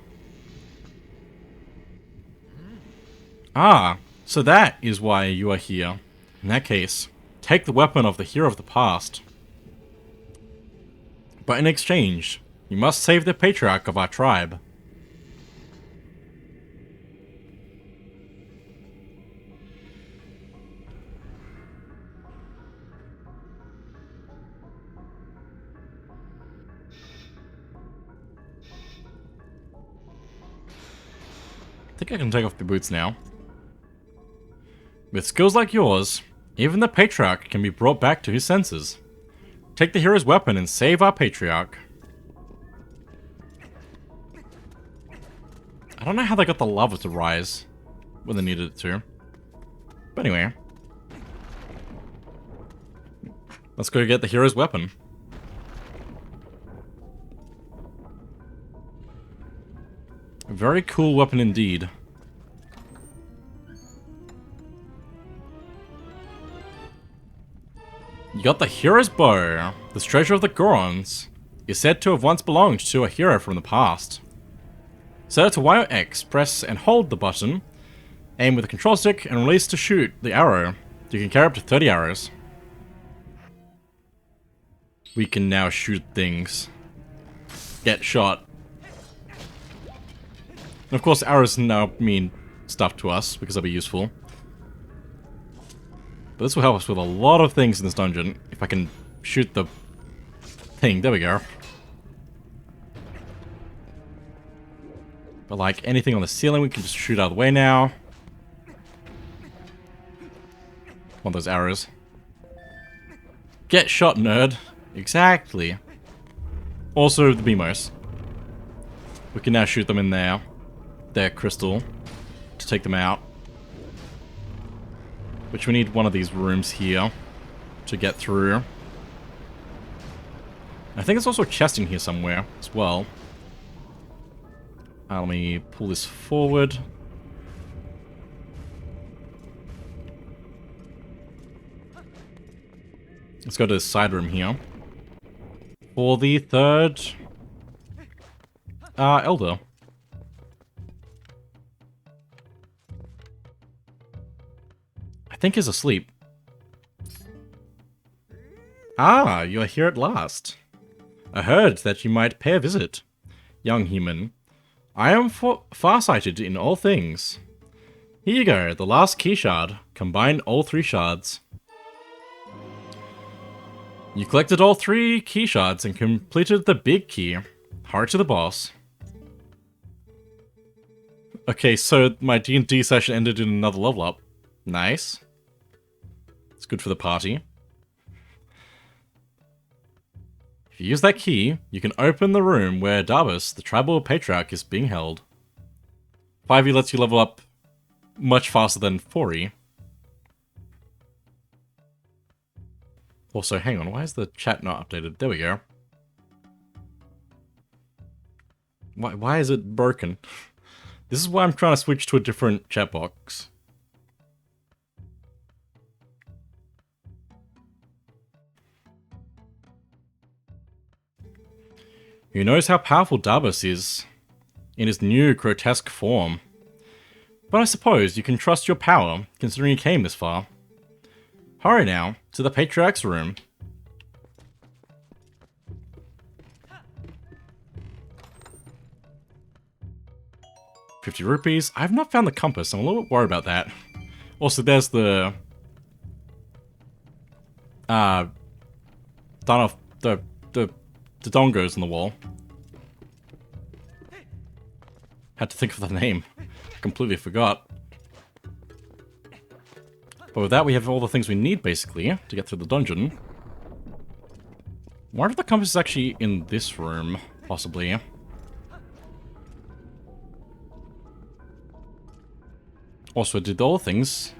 Ah, so that is why you are here. In that case, take the weapon of the hero of the past. But in exchange, you must save the patriarch of our tribe. I think I can take off the boots now. With skills like yours, even the patriarch can be brought back to his senses. Take the hero's weapon and save our patriarch. I don't know how they got the lava to rise when they needed it to. But anyway. Let's go get the hero's weapon. A very cool weapon indeed. You got the hero's bow. This treasure of the Gorons is said to have once belonged to a hero from the past. Set it to Y or X, press and hold the button, aim with the control stick, and release to shoot the arrow. You can carry up to 30 arrows. We can now shoot things. Get shot. And of course, arrows now mean stuff to us, because they'll be useful. But this will help us with a lot of things in this dungeon, if I can shoot the thing. There we go. But like anything on the ceiling, we can just shoot out of the way now. One of those arrows. Get shot, nerd. Exactly. Also, the Beamos. We can now shoot them in there. Their crystal. To take them out. Which we need one of these rooms here. To get through. I think there's also a chest in here somewhere as well. Let me pull this forward. Let's go to the side room here. For the third... Elder. I think he's asleep. Ah, you are here at last. I heard that you might pay a visit. Young human, I am farsighted in all things. Here you go, the last key shard. Combine all 3 shards. You collected all 3 key shards and completed the big key. Hurry to the boss. Okay, so my D&D session ended in another level up. Nice. It's good for the party. If you use that key, you can open the room where Darbus, the tribal patriarch, is being held. 5e lets you level up much faster than 4e. Also, hang on, why is the chat not updated? There we go. Why is it broken? This is why I'm trying to switch to a different chat box. Who knows how powerful Darbus is in his new grotesque form? But I suppose you can trust your power, considering you came this far. Hurry now, to the Patriarch's room. ₹50. I have not found the compass, I'm a little bit worried about that. Also, there's the... the the dongos in the wall. Had to think of the name. Completely forgot. But with that, we have all the things we need, basically, to get through the dungeon. Why are the compasses actually in this room, possibly? Also, did all the things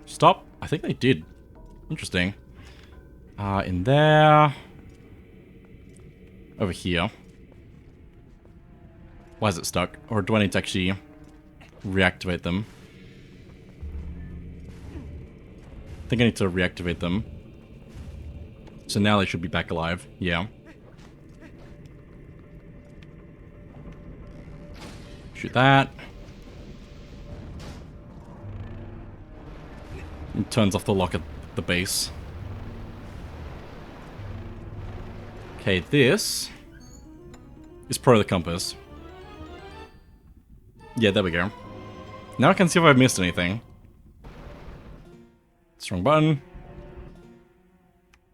stop? I think they did. Interesting. In there. Over here. Why is it stuck? Or do I need to actually reactivate them? I think I need to reactivate them. So now they should be back alive. Yeah. Shoot that. It turns off the lock at the base. Okay, this is Pro the Compass. Yeah, there we go. Now I can see if I've missed anything. Strong button.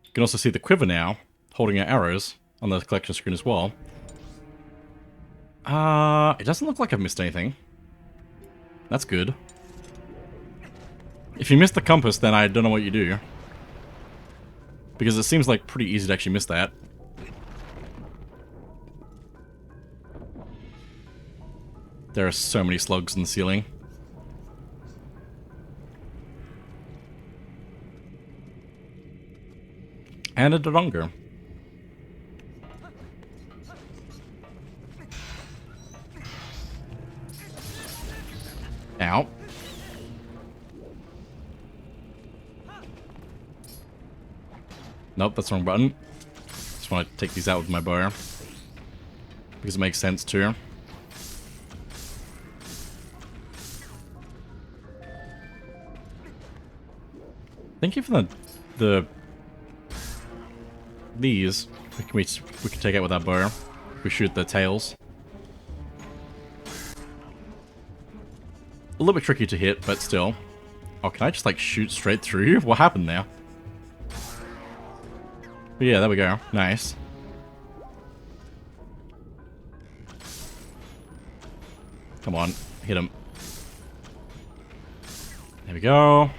You can also see the quiver now, holding our arrows on the collection screen as well. It doesn't look like I've missed anything. That's good. If you miss the compass, then I don't know what you do. Because it seems like pretty easy to actually miss that. There are so many slugs in the ceiling. And a Dodongo. Ow. Nope, that's the wrong button. Just want to take these out with my bow. Because it makes sense too. Thank you for these we can take out with our bow. We shoot the tails. A little bit tricky to hit, but still. Oh, can I just like shoot straight through? What happened there? But yeah, there we go. Nice. Come on, hit him. There we go.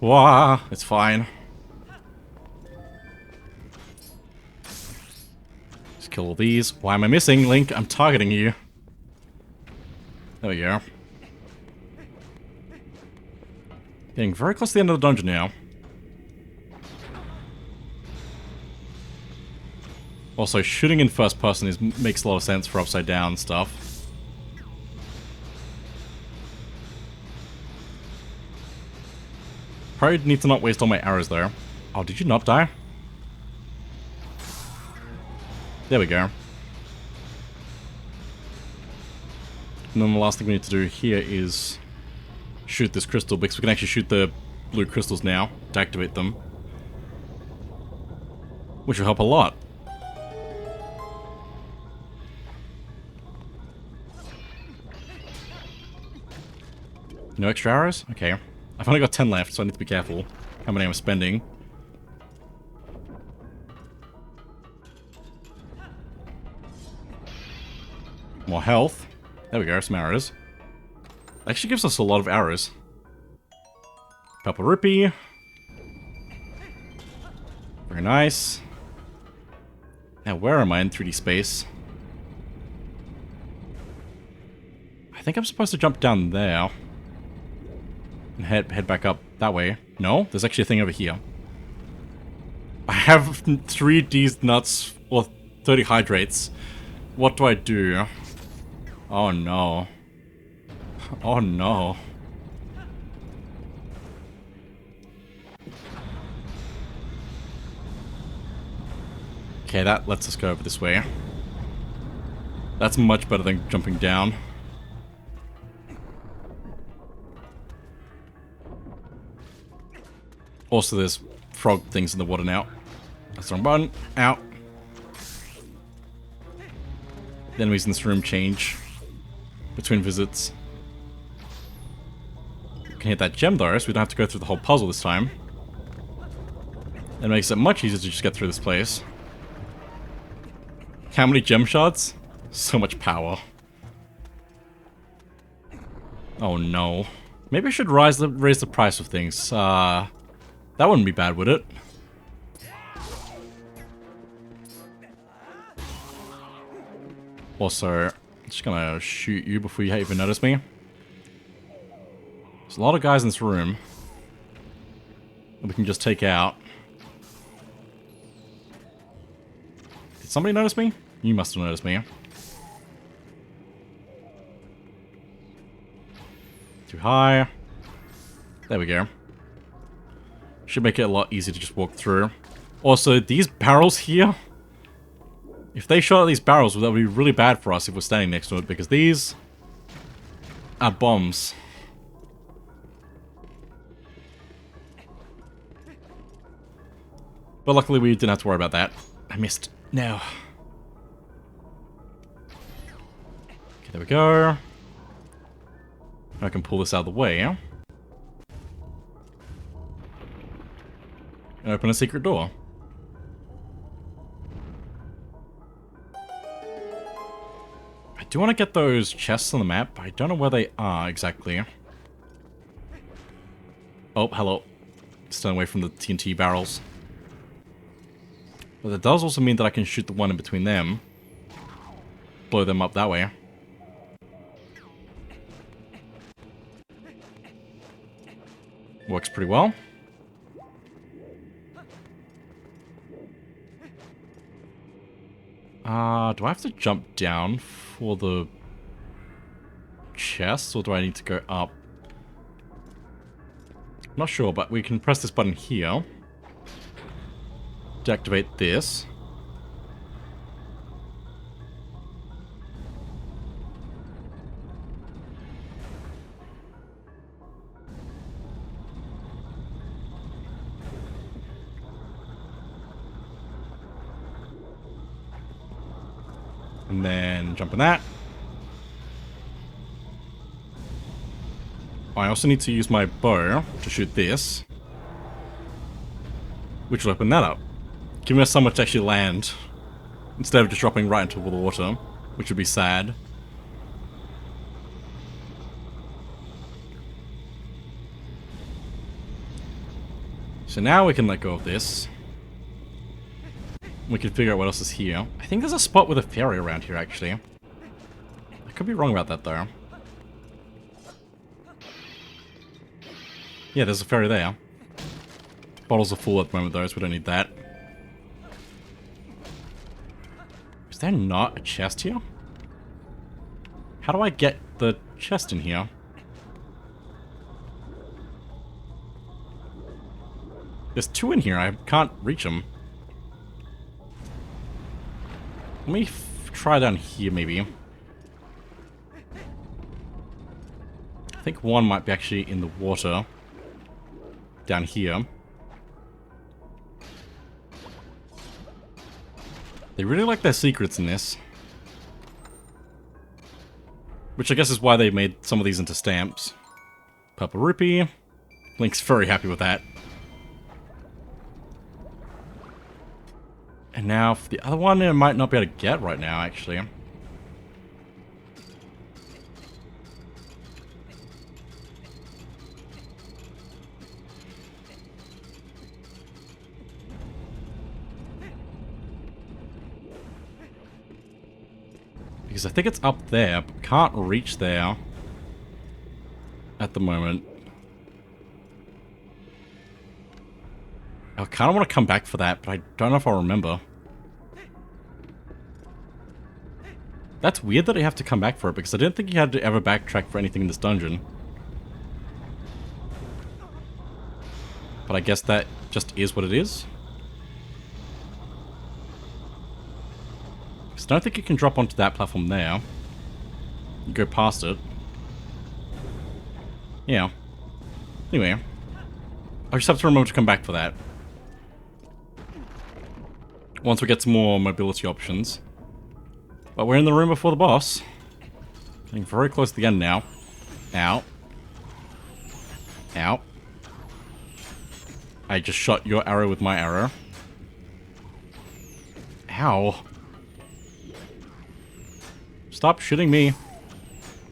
Wah, it's fine. Just kill all these. Why am I missing, Link? I'm targeting you. There we go. Getting very close to the end of the dungeon now. Also, shooting in first person makes a lot of sense for upside down stuff. Probably need to not waste all my arrows though. Oh, did you not die? There we go. And then the last thing we need to do here is shoot this crystal, because we can actually shoot the blue crystals now to activate them. Which will help a lot. No extra arrows? Okay. I've only got 10 left, so I need to be careful how many I'm spending. More health. There we go, some arrows. Actually gives us a lot of arrows. Purple rupee. Very nice. Now, where am I in 3D space? I think I'm supposed to jump down there. And head back up that way. No, there's actually a thing over here. I have 3 D's nuts or 30 hydrates. What do I do? Oh no. Oh no. Okay, that lets us go over this way. That's much better than jumping down. Also, there's frog things in the water now. That's the wrong button. Out. The enemies in this room change between visits. We can hit that gem though, so we don't have to go through the whole puzzle this time. It makes it much easier to just get through this place. How many gem shards? So much power. Oh no. Maybe I should raise the price of things. That wouldn't be bad, would it? Also, I'm just gonna shoot you before you even notice me. There's a lot of guys in this room that we can just take out. Did somebody notice me? You must have noticed me. Too high. There we go. Should make it a lot easier to just walk through. Also, these barrels here, if they shot at these barrels, that would be really bad for us if we're standing next to it, because these are bombs. But luckily we didn't have to worry about that. I missed. No. Okay, there we go. I can pull this out of the way. And open a secret door. I do want to get those chests on the map, but I don't know where they are exactly. Oh, hello. Staying away from the TNT barrels. But that does also mean that I can shoot the one in between them. Blow them up that way. Works pretty well. Do I have to jump down for the chest, or do I need to go up? I'm not sure, but we can press this button here to activate this. And then jump in that. I also need to use my bow to shoot this, which will open that up, giving us somewhere to actually land instead of just dropping right into the water, which would be sad. So now we can let go of this. We can figure out what else is here. I think there's a spot with a fairy around here, actually. I could be wrong about that, though. Yeah, there's a fairy there. Bottles are full at the moment, though, so we don't need that. Is there not a chest here? How do I get the chest in here? There's two in here. I can't reach them. Let me try down here, maybe. I think one might be actually in the water. Down here. They really like their secrets in this. Which I guess is why they made some of these into stamps. Purple rupee. Link's very happy with that. And now, for the other one, I might not be able to get right now, actually. Because I think it's up there, but can't reach there at the moment. I kind of want to come back for that, but I don't know if I'll remember. That's weird that I have to come back for it, because I didn't think you had to ever backtrack for anything in this dungeon. But I guess that just is what it is. Because I don't think you can drop onto that platform there. You go past it. Yeah. Anyway. I just have to remember to come back for that. Once we get some more mobility options. But we're in the room before the boss. Getting very close to the end now. Ow. Ow. I just shot your arrow with my arrow. Ow. Stop shooting me.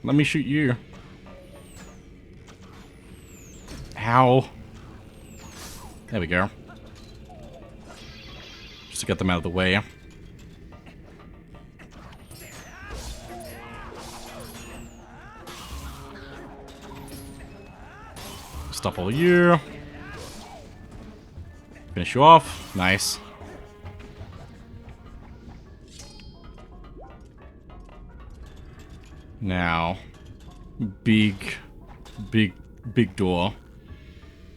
Let me shoot you. Ow. There we go. Just to get them out of the way. Stop all you. Finish you off. Nice. Now, big door.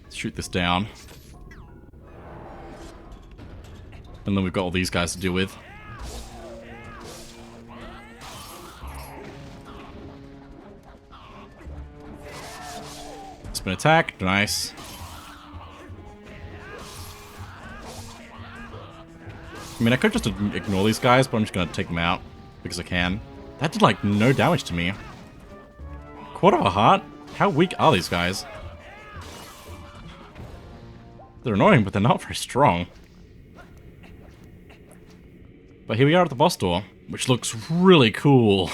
Let's shoot this down. And then we've got all these guys to deal with. Spin attack, nice. I mean, I could just ignore these guys, but I'm just gonna take them out because I can. That did, like, no damage to me. Quarter of a heart? How weak are these guys? They're annoying, but they're not very strong. But here we are at the boss door, which looks really cool.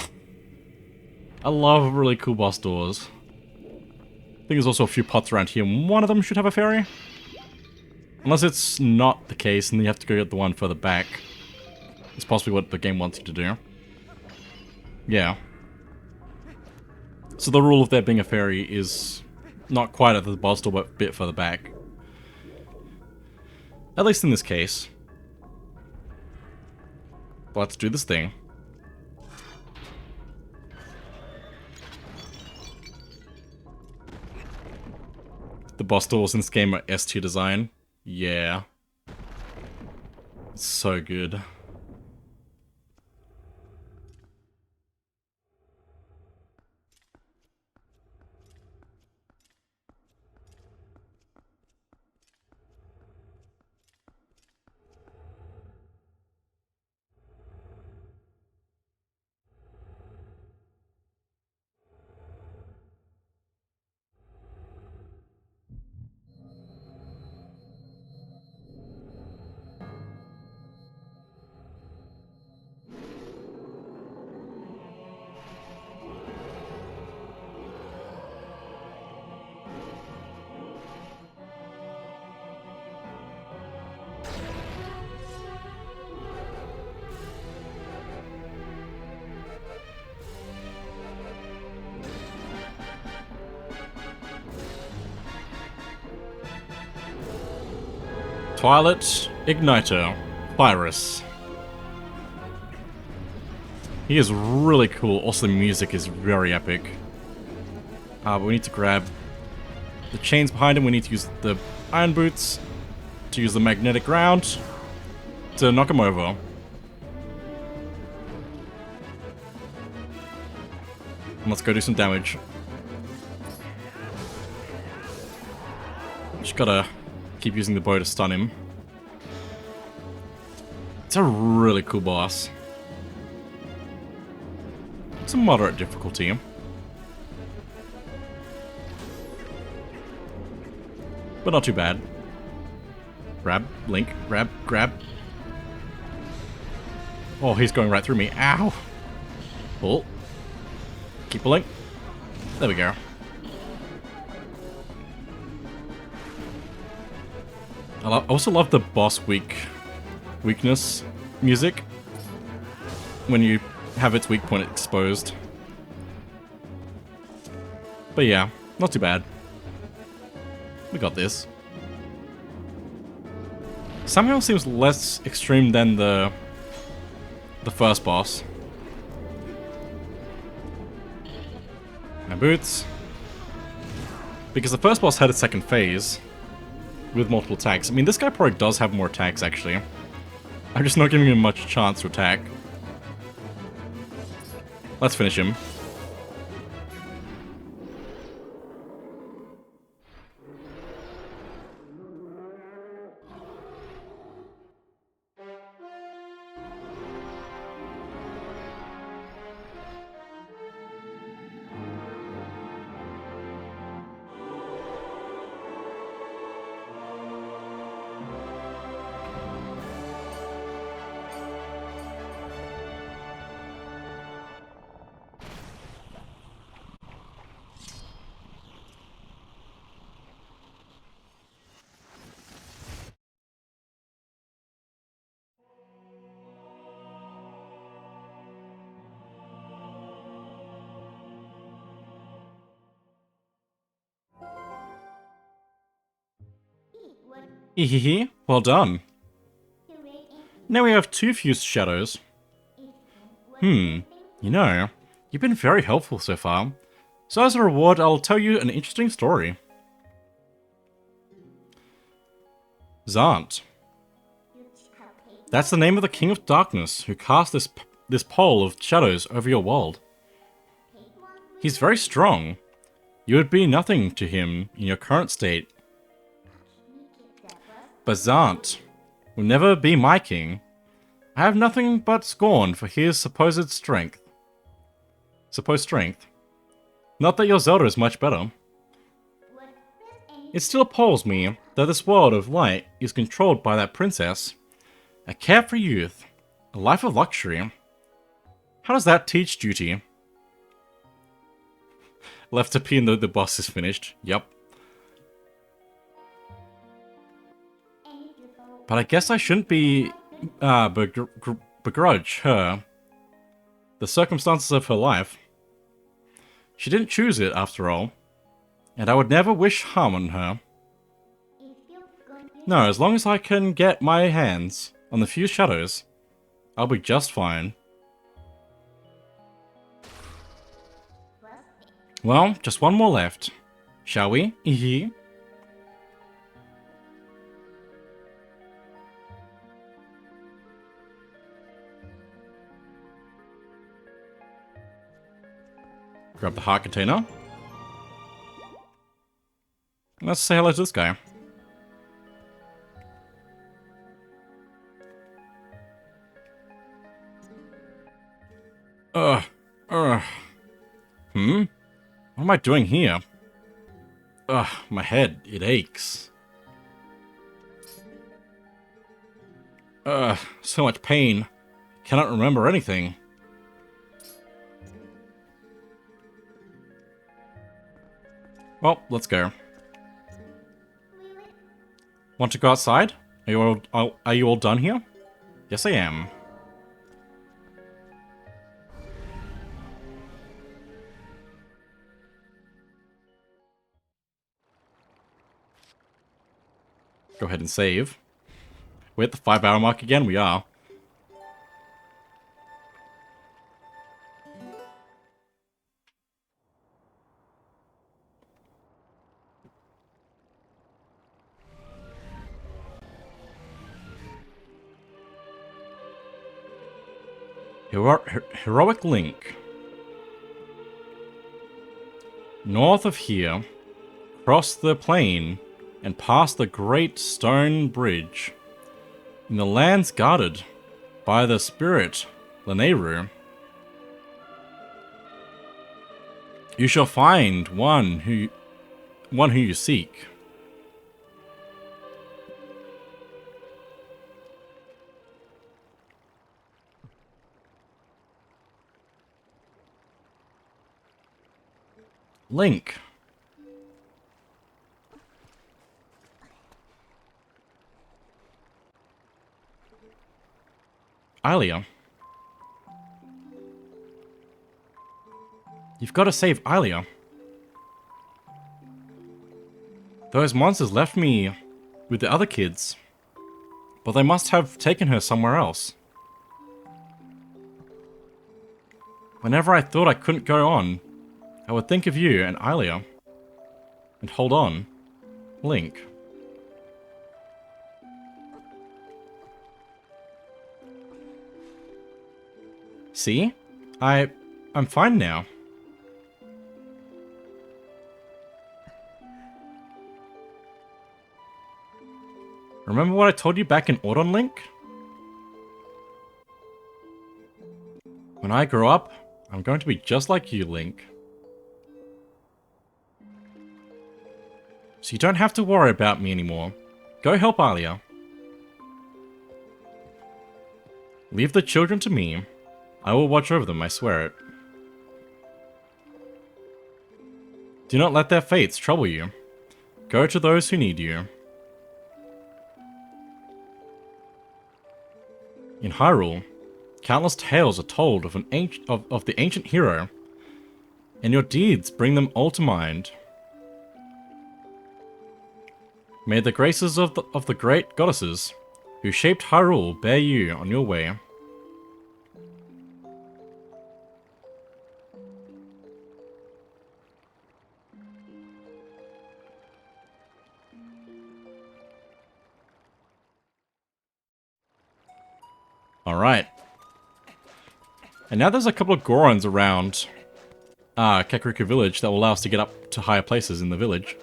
I love really cool boss doors. I think there's also a few pots around here, and one of them should have a fairy. Unless it's not the case, and then you have to go get the one further back. It's possibly what the game wants you to do. Yeah. So the rule of there being a fairy is not quite at the boss door, but a bit further back. At least in this case. But let's do this thing. The boss doors in this game are S-tier design. Yeah. It's so good. Twilight, Igniter, Virus. He is really cool. Also, the music is very epic. But we need to grab the chains behind him. We need to use the iron boots to use the magnetic ground to knock him over. And let's go do some damage. Just gotta keep using the bow to stun him. It's a really cool boss. It's a moderate difficulty. But not too bad. Grab, Link, grab, grab. Oh, he's going right through me. Ow! Pull. Keep pulling. There we go. I also love the boss weakness music when you have its weak point exposed. But yeah, not too bad. We got this. Somehow seems less extreme than the first boss. My boots. Because the first boss had a second phase with multiple attacks. I mean, this guy probably does have more attacks, actually. I'm just not giving him much chance to attack. Let's finish him. Hehehe, well done. Now we have 2 fused shadows. You know, you've been very helpful so far. So as a reward, I'll tell you an interesting story. Zant. That's the name of the King of Darkness who cast this pole of shadows over your world. He's very strong. You would be nothing to him in your current state. But Zant will never be my king. I have nothing but scorn for his supposed strength. Not that your Zelda is much better. It still appalls me that this world of light is controlled by that princess. A carefree youth, a life of luxury. How does that teach duty? Left to pee and the boss is finished. Yep. But I guess I shouldn't begrudge her the circumstances of her life. She didn't choose it, after all. And I would never wish harm on her. No, as long as I can get my hands on the few shadows, I'll be just fine. Well, just one more left. Shall we? Ehe. Grab the heart container. Let's say hello to this guy. What am I doing here? My head, it aches. So much pain. Cannot remember anything. Well, let's go. Want to go outside? Are you all done here? Yes, I am. Go ahead and save. We're at the 5-hour mark again, we are. Heroic Link. North of here, cross the plain, and past the great stone bridge. In the lands guarded by the spirit Lanayru, you shall find one who you seek. Link. Ilia. You've got to save Ilia. Those monsters left me with the other kids, but they must have taken her somewhere else. Whenever I thought I couldn't go on, I would think of you and Ilia. And hold on. Link. See? I'm fine now. Remember what I told you back in Autumn, Link? When I grow up, I'm going to be just like you, Link. So you don't have to worry about me anymore. Go help Ilia. Leave the children to me. I will watch over them, I swear it. Do not let their fates trouble you. Go to those who need you. In Hyrule, countless tales are told of the ancient hero, and your deeds bring them all to mind. May the graces of the great goddesses who shaped Hyrule bear you on your way. Alright. And now there's a couple of Gorons around Kakariko Village that will allow us to get up to higher places in the village.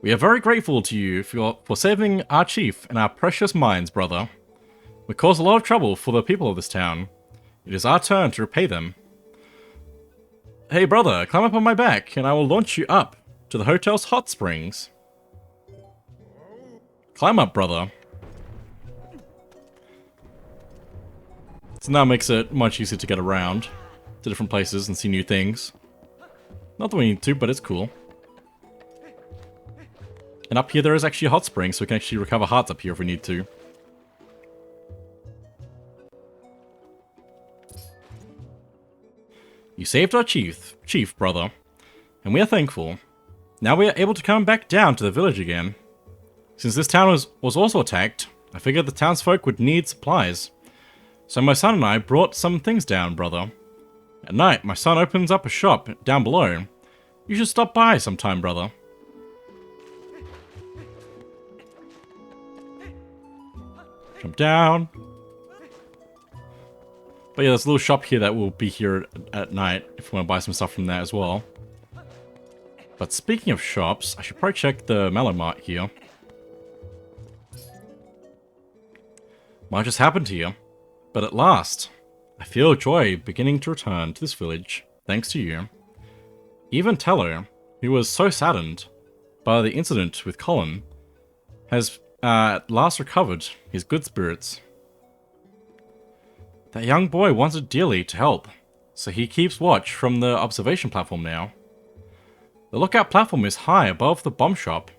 We are very grateful to you for saving our chief and our precious mines, brother. We caused a lot of trouble for the people of this town. It is our turn to repay them. Hey brother, climb up on my back and I will launch you up to the hotel's hot springs. Climb up, brother. So now it makes it much easier to get around to different places and see new things. Not that we need to, but it's cool. And up here there is actually a hot spring, so we can actually recover hearts up here if we need to. You saved our chief, brother, and we are thankful. Now we are able to come back down to the village again. Since this town was also attacked, I figured the townsfolk would need supplies. So my son and I brought some things down, brother. At night, my son opens up a shop down below. You should stop by sometime, brother. Jump down. But yeah, there's a little shop here that will be here at night if we want to buy some stuff from there as well. But speaking of shops, I should probably check the Mallow Mart here. Might just happened here, but at last, I feel joy beginning to return to this village, thanks to you. Even Tello, who was so saddened by the incident with Colin, has at last recovered his good spirits. That young boy wanted dearly to help, so he keeps watch from the observation platform now. The lookout platform is high above the bomb shop.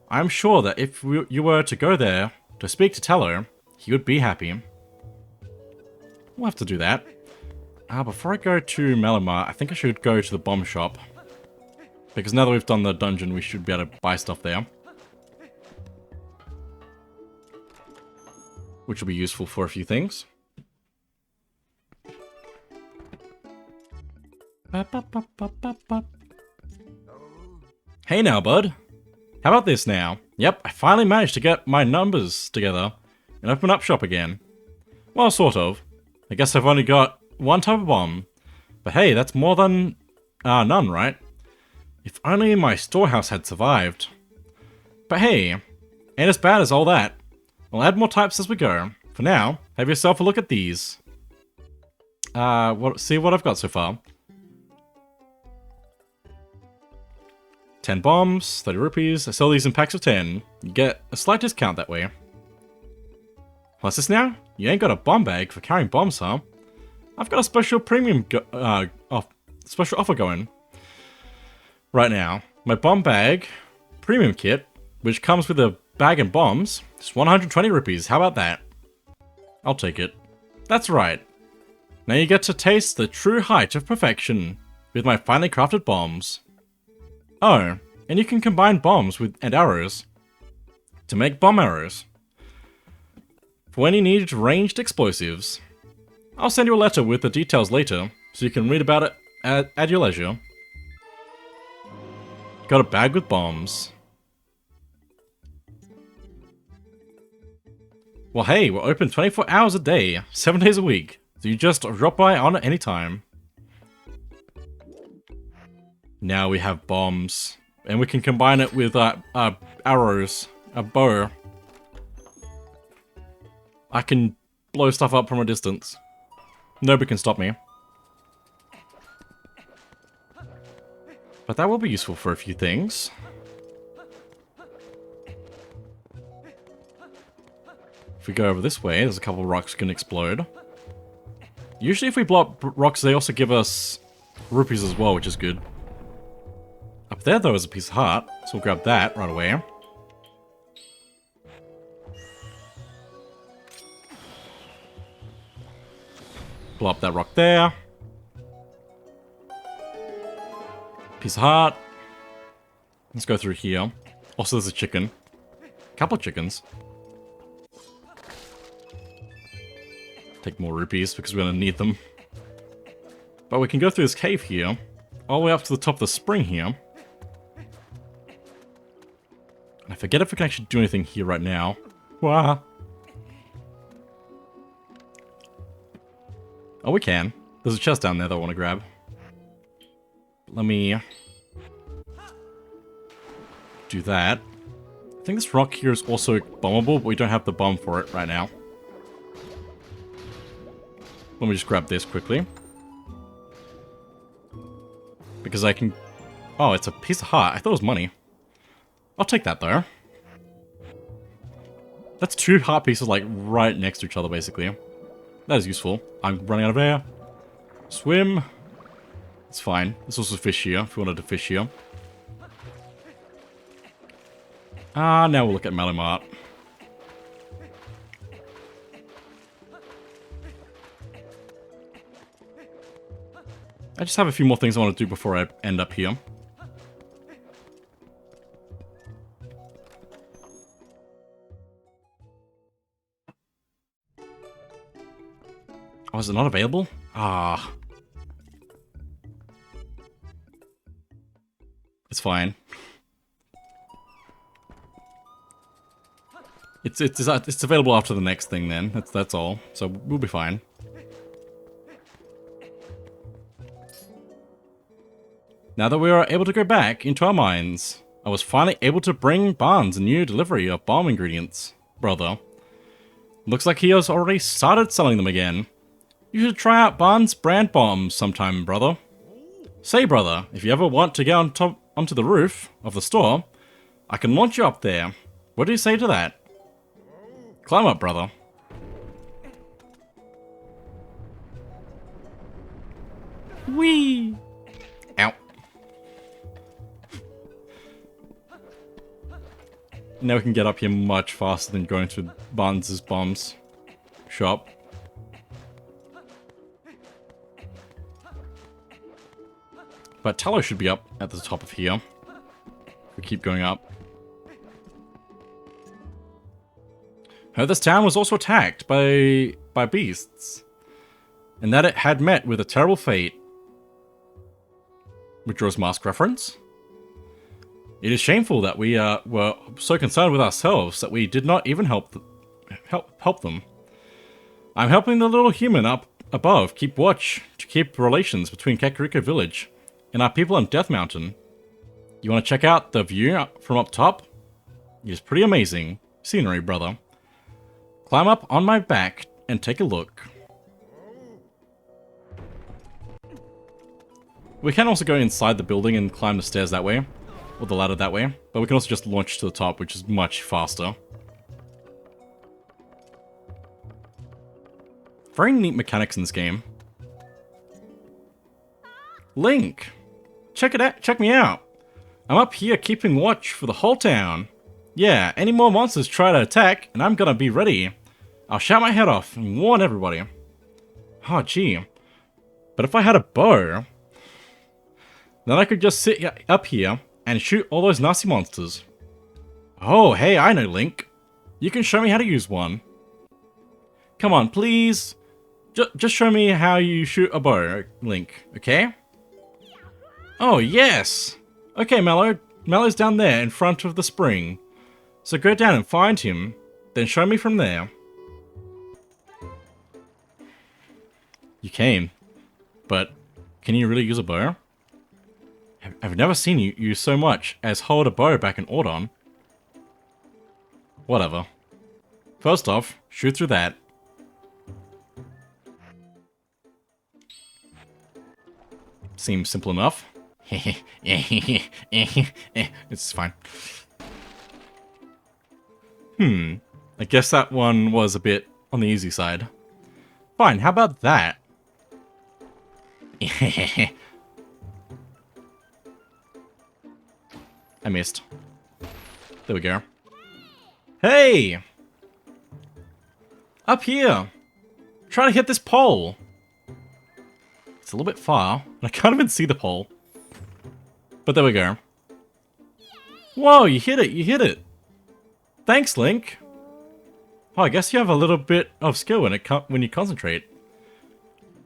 I am sure that if you were to go there to speak to Tello, he would be happy. We'll have to do that. Before I go to Malamar, I think I should go to the bomb shop. Because now that we've done the dungeon, we should be able to buy stuff there. Which will be useful for a few things. Hey now, bud. How about this now? Yep, I finally managed to get my numbers together and open up shop again. Well, sort of. I guess I've only got one type of bomb. But hey, that's more than none, right? If only my storehouse had survived. But hey, ain't as bad as all that. I'll add more types as we go. For now, have yourself a look at these. See what I've got so far. 10 bombs, 30 rupees. I sell these in packs of 10. You get a slight discount that way. What's this now? You ain't got a bomb bag for carrying bombs, huh? I've got a special special offer going right now. My bomb bag premium kit, which comes with a bag and bombs, is 120 rupees. How about that? I'll take it. That's right. Now you get to taste the true height of perfection with my finely crafted bombs. Oh, and you can combine bombs and arrows to make bomb arrows. For when you need ranged explosives. I'll send you a letter with the details later, so you can read about it at your leisure. Got a bag with bombs. Well hey, we're open 24 hours a day, 7 days a week, so you just drop by on at any time. Now we have bombs, and we can combine it with arrows, a bow. I can blow stuff up from a distance. Nobody can stop me. But that will be useful for a few things. If we go over this way, there's a couple of rocks can explode. Usually if we blow up rocks, they also give us rupees as well, which is good. Up there, though, is a piece of heart, so we'll grab that right away. Blow up that rock there. Piece piece of heart. Let's go through here. Also, there's a chicken. A couple of chickens. Take more rupees because we're going to need them. But we can go through this cave here. All the way up to the top of the spring here. And I forget if we can actually do anything here right now. Wah. Oh, we can. There's a chest down there that I want to grab. Let me do that. I think this rock here is also bombable, but we don't have the bomb for it right now. Let me just grab this quickly. Because I can... Oh, it's a piece of heart. I thought it was money. I'll take that, though. That's 2 heart pieces, like, right next to each other, basically. That is useful. I'm running out of air. Swim. It's fine. There's also fish here, if you wanted to fish here. Now we'll look at Malamart. I just have a few more things I want to do before I end up here. Oh, is it not available? Ah. It's fine. It's available after the next thing then. That's all. So we'll be fine. Now that we are able to go back into our mines, I was finally able to bring Barnes a new delivery of bomb ingredients. Brother. Looks like he has already started selling them again. You should try out Barnes brand bombs sometime, brother. Say, brother, if you ever want to get onto the roof of the store, I can launch you up there. What do you say to that? Climb up, brother. Whee! Ow. Now we can get up here much faster than going to Barnes' bombs shop. But Tallow should be up at the top of here. We keep going up. Heard this town was also attacked by beasts, and that it had met with a terrible fate. Majora's Mask reference. It is shameful that we were so concerned with ourselves that we did not even help them. I'm helping the little human up above keep watch to keep relations between Kakariko Village and our people on Death Mountain. You want to check out the view from up top? It is pretty amazing scenery, brother. Climb up on my back and take a look. We can also go inside the building and climb the stairs that way, or the ladder that way, but we can also just launch to the top, which is much faster. Very neat mechanics in this game. Link! Check it out, check me out! I'm up here keeping watch for the whole town. Yeah, any more monsters try to attack, and I'm gonna be ready. I'll shout my head off and warn everybody. Oh, gee. But if I had a bow, then I could just sit up here and shoot all those nasty monsters. Oh, hey, I know, Link. You can show me how to use one. Come on, please. Just show me how you shoot a bow, Link, okay? Oh, yes! Okay, Mallow. Mallow's down there in front of the spring. So go down and find him, then show me from there. You came, but can you really use a bow? I've never seen you use so much as hold a bow back in Ordon. Whatever. First off, shoot through that. Seems simple enough. It's fine. I guess that one was a bit on the easy side. Fine, how about that? I missed. There we go. Hey! Up here! Try to hit this pole! It's a little bit far, and I can't even see the pole. But But there we go. Whoa, you hit it, you hit it. Thanks, Link. Oh, I guess you have a little bit of skill when you concentrate.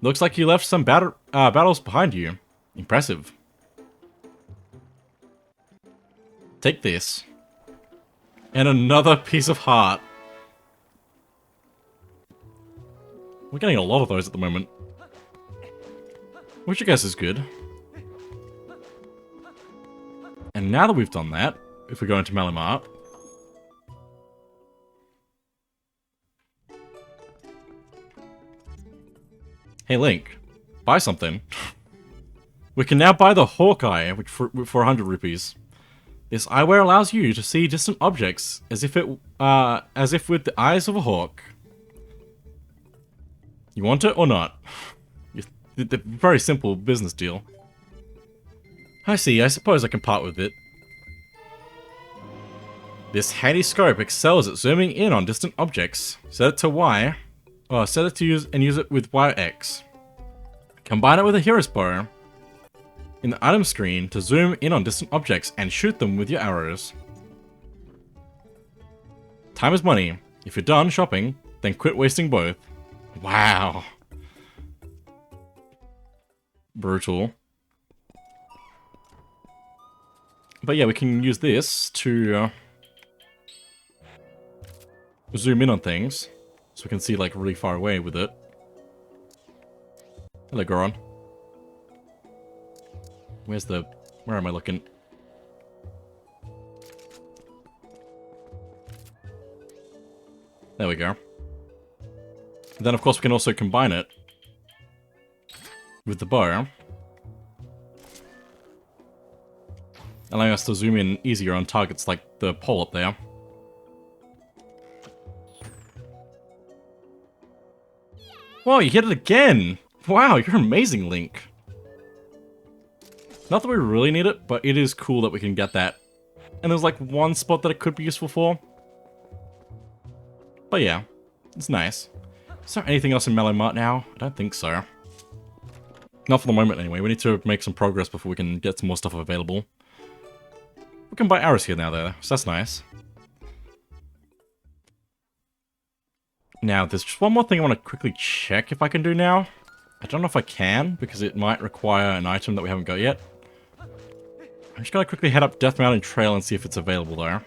Looks like you left some battles behind you. Impressive. Take this. And another piece of heart. We're getting a lot of those at the moment. Which I guess is good. And now that we've done that, if we go into Malamar, hey Link, buy something. We can now buy the Hawkeye which for 100 rupees. This eyewear allows you to see distant objects as if with the eyes of a hawk. You want it or not? It's a very simple business deal. I see, I suppose I can part with it. This handy scope excels at zooming in on distant objects. Set it to Y, or set it to use it with YX. Combine it with a hero's bow in the item screen to zoom in on distant objects and shoot them with your arrows. Time is money. If you're done shopping, then quit wasting both. Wow. Brutal. But yeah, we can use this to zoom in on things, so we can see like really far away with it. Hello, Goron. Where am I looking? There we go. And then of course we can also combine it with the bow, allowing us to zoom in easier on targets like the pole up there. Whoa, you hit it again! Wow, you're amazing, Link. Not that we really need it, but it is cool that we can get that. And there's like one spot that it could be useful for. But yeah, it's nice. Is there anything else in Mellow Mart now? I don't think so. Not for the moment anyway. We need to make some progress before we can get some more stuff available. We can buy arrows here now though, so that's nice. Now, there's just one more thing I want to quickly check if I can do now. I don't know if I can, because it might require an item that we haven't got yet. I'm just gonna quickly head up Death Mountain Trail and see if it's available there.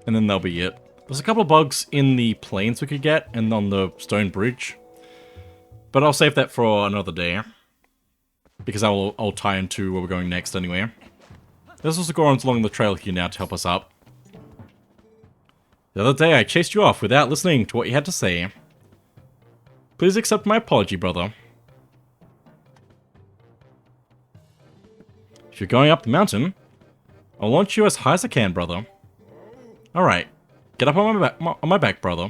And then that'll be it. There's a couple of bugs in the plains we could get, and on the stone bridge. But I'll save that for another day. Because I'll tie into where we're going next anyway. There's also Gorons along the trail here now to help us up. The other day I chased you off without listening to what you had to say. Please accept my apology, brother. If you're going up the mountain, I'll launch you as high as I can, brother. Alright, get up on my back, brother.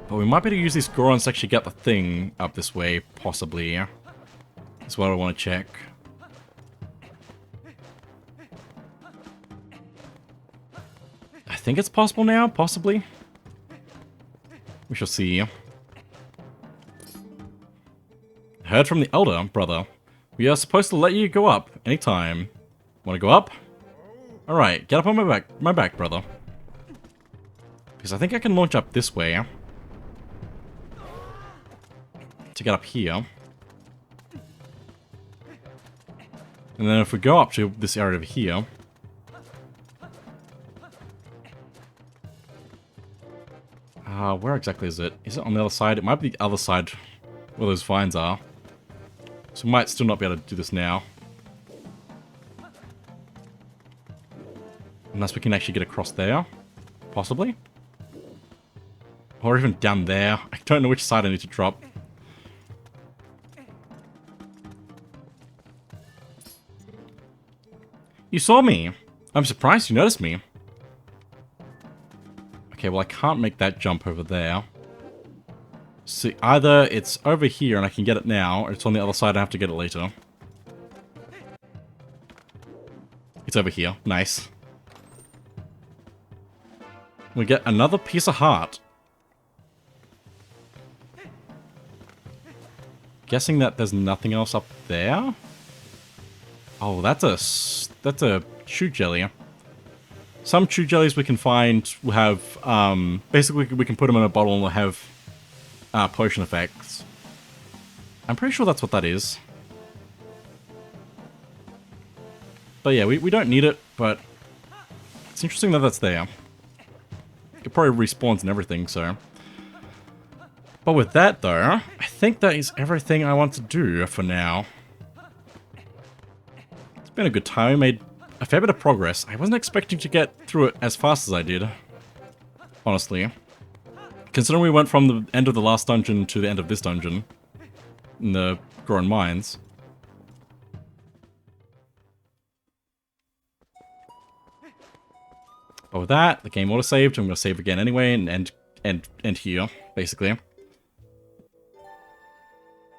But we might be able to use these Gorons to actually get the thing up this way, possibly. That's what I want to check. I think it's possible now, possibly. We shall see. Heard from the elder, brother. We are supposed to let you go up anytime. Want to go up? Alright, get up on my back, brother. Because I think I can launch up this way. To get up here. And then if we go up to this area over here. Where exactly is it? Is it on the other side? It might be the other side where those vines are. So we might still not be able to do this now. Unless we can actually get across there. Possibly. Or even down there. I don't know which side I need to drop. You saw me. I'm surprised you noticed me. Okay, well I can't make that jump over there. So either it's over here and I can get it now, or it's on the other side and I have to get it later. It's over here. Nice. We get another piece of heart. Guessing that there's nothing else up there? Oh, that's a chew jelly. Some chew jellies we can find will have, basically we can put them in a bottle and they'll have potion effects. I'm pretty sure that's what that is. But yeah, we don't need it, but it's interesting that that's there. It probably respawns and everything, so. But with that though, I think that is everything I want to do for now. It's been a good time. We made a fair bit of progress. I wasn't expecting to get through it as fast as I did, honestly. Considering we went from the end of the last dungeon to the end of this dungeon, in the Grown Mines. But with that, the game auto-saved. I'm going to save again anyway, and end here, basically.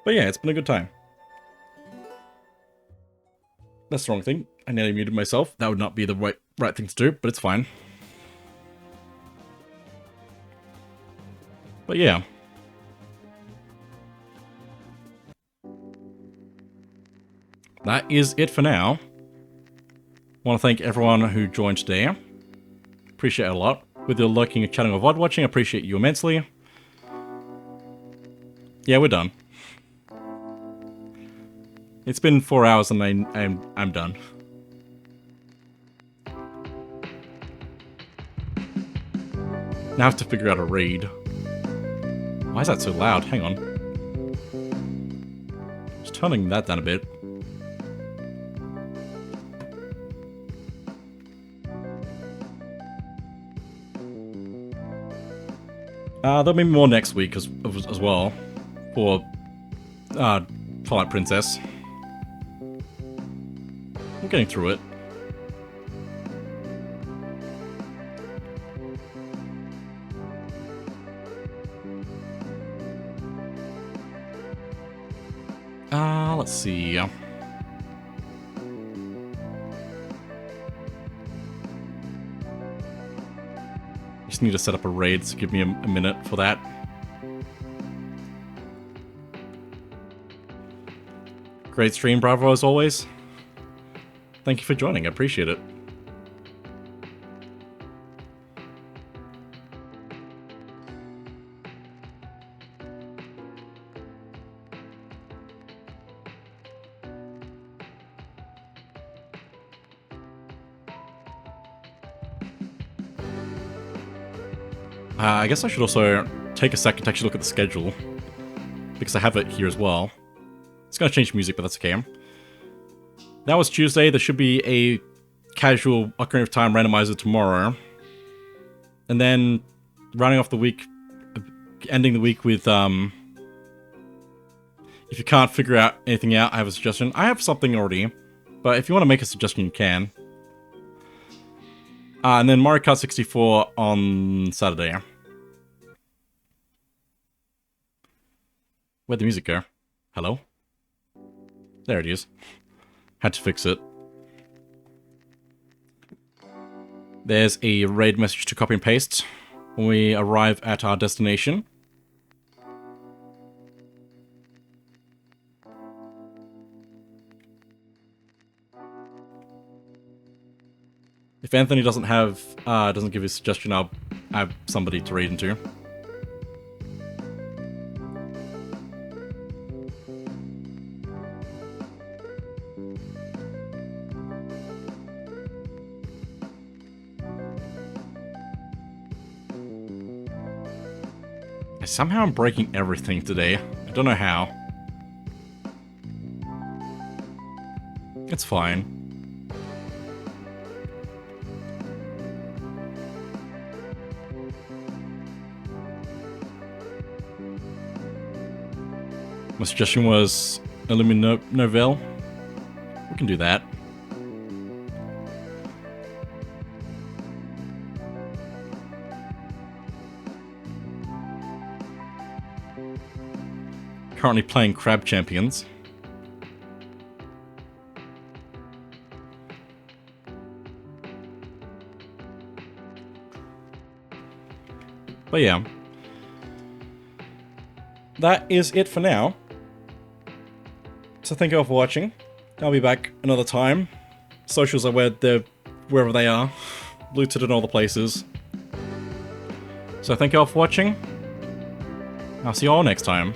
But yeah, it's been a good time. That's the wrong thing. I nearly muted myself. That would not be the right thing to do, but it's fine. But yeah. That is it for now. I want to thank everyone who joined today. Appreciate it a lot. Whether you're lurking, chatting, or VOD watching, I appreciate you immensely. Yeah, we're done. It's been 4 hours and I'm done. Now I have to figure out a raid. Why is that so loud? Hang on. Just turning that down a bit. There'll be more next week as well. For Twilight Princess. I'm getting through it. Let's see. Just need to set up a raid, so give me a minute for that. Great stream, bravo as always. Thank you for joining, I appreciate it. I guess I should also take a second to actually look at the schedule, because I have it here as well. It's going to change music, but that's okay. That was Tuesday. There should be a casual Ocarina of Time randomizer tomorrow. And then rounding off the week, ending the week with, if you can't figure out anything out, I have a suggestion. I have something already, but if you want to make a suggestion, you can. And then Mario Kart 64 on Saturday. Where'd the music go? Hello? There it is. Had to fix it. There's a raid message to copy and paste when we arrive at our destination. If Anthony doesn't give his suggestion, I'll have somebody to read into. Somehow I'm breaking everything today. I don't know how. It's fine. My suggestion was Illuminovelle. We can do that. Currently playing Crab Champions. But yeah. That is it for now. So thank you all for watching. I'll be back another time. Socials are wherever they are. BlueToad in all the places. So thank you all for watching. I'll see you all next time.